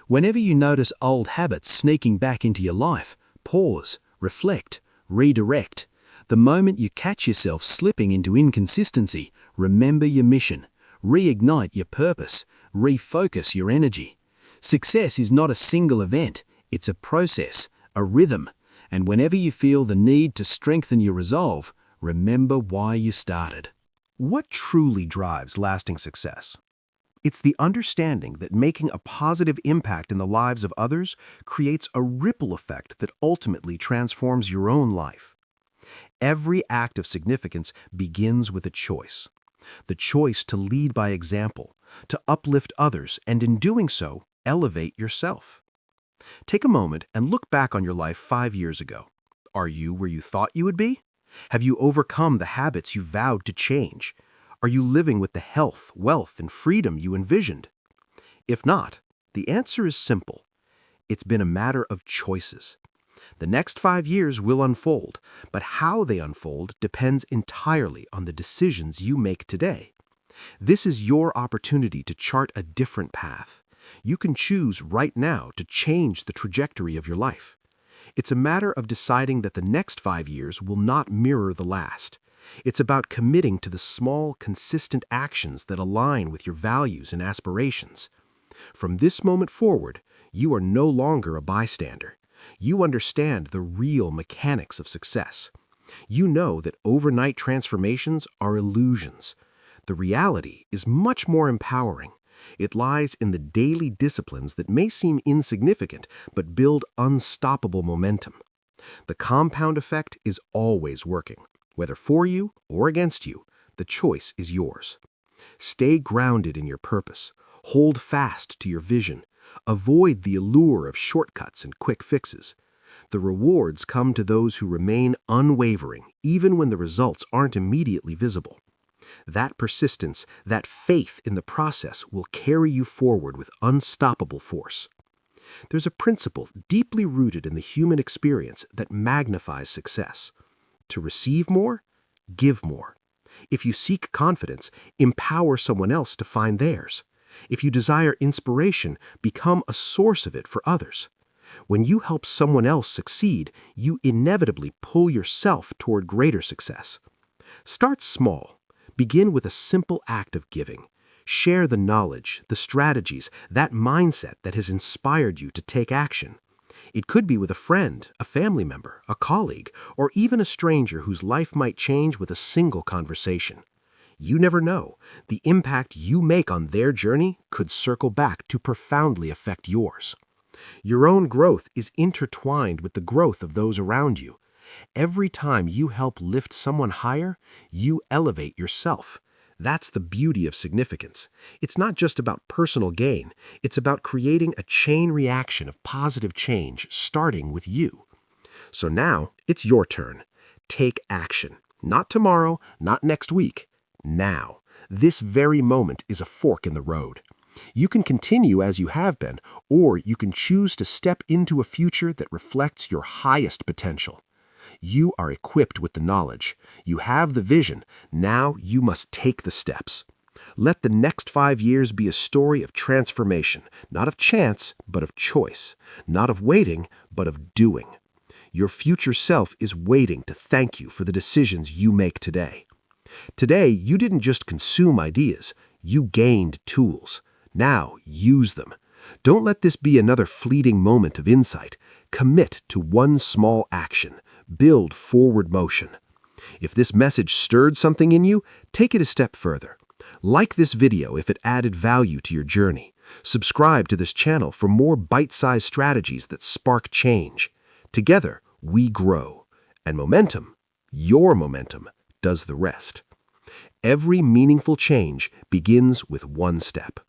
Whenever you notice old habits sneaking back into your life, pause, reflect, redirect. The moment you catch yourself slipping into inconsistency, remember your mission, reignite your purpose, refocus your energy. Success is not a single event, it's a process, a rhythm, and whenever you feel the need to strengthen your resolve, remember why you started. What truly drives lasting success? It's the understanding that making a positive impact in the lives of others creates a ripple effect that ultimately transforms your own life. Every act of significance begins with a choice. The choice to lead by example, to uplift others, and in doing so, elevate yourself. Take a moment and look back on your life 5 years ago. Are you where you thought you would be? Have you overcome the habits you vowed to change? Are you living with the health, wealth, and freedom you envisioned? If not, the answer is simple. It's been a matter of choices. The next 5 years will unfold, but how they unfold depends entirely on the decisions you make today. This is your opportunity to chart a different path. You can choose right now to change the trajectory of your life. It's a matter of deciding that the next 5 years will not mirror the last. It's about committing to the small, consistent actions that align with your values and aspirations. From this moment forward, you are no longer a bystander. You understand the real mechanics of success. You know that overnight transformations are illusions. The reality is much more empowering. It lies in the daily disciplines that may seem insignificant but build unstoppable momentum. The compound effect is always working. Whether for you or against you, the choice is yours. Stay grounded in your purpose. Hold fast to your vision. Avoid the allure of shortcuts and quick fixes. The rewards come to those who remain unwavering, even when the results aren't immediately visible. That persistence, that faith in the process will carry you forward with unstoppable force. There's a principle deeply rooted in the human experience that magnifies success. To receive more, give more. If you seek confidence, empower someone else to find theirs. If you desire inspiration, become a source of it for others. When you help someone else succeed, you inevitably pull yourself toward greater success. Start small. Begin with a simple act of giving. Share the knowledge, the strategies, that mindset that has inspired you to take action. It could be with a friend, a family member, a colleague, or even a stranger whose life might change with a single conversation. You never know. The impact you make on their journey could circle back to profoundly affect yours. Your own growth is intertwined with the growth of those around you. Every time you help lift someone higher, you elevate yourself. That's the beauty of significance. It's not just about personal gain. It's about creating a chain reaction of positive change, starting with you. So now, it's your turn. Take action. Not tomorrow, not next week. Now. This very moment is a fork in the road. You can continue as you have been, or you can choose to step into a future that reflects your highest potential. You are equipped with the knowledge. You have the vision. Now you must take the steps. Let the next 5 years be a story of transformation, not of chance, but of choice, not of waiting, but of doing. Your future self is waiting to thank you for the decisions you make today. Today, you didn't just consume ideas, you gained tools. Now, use them. Don't let this be another fleeting moment of insight. Commit to one small action. Build forward motion. If this message stirred something in you, take it a step further. Like this video if it added value to your journey. Subscribe to this channel for more bite-sized strategies that spark change. Together, we grow. And momentum, your momentum, does the rest. Every meaningful change begins with one step.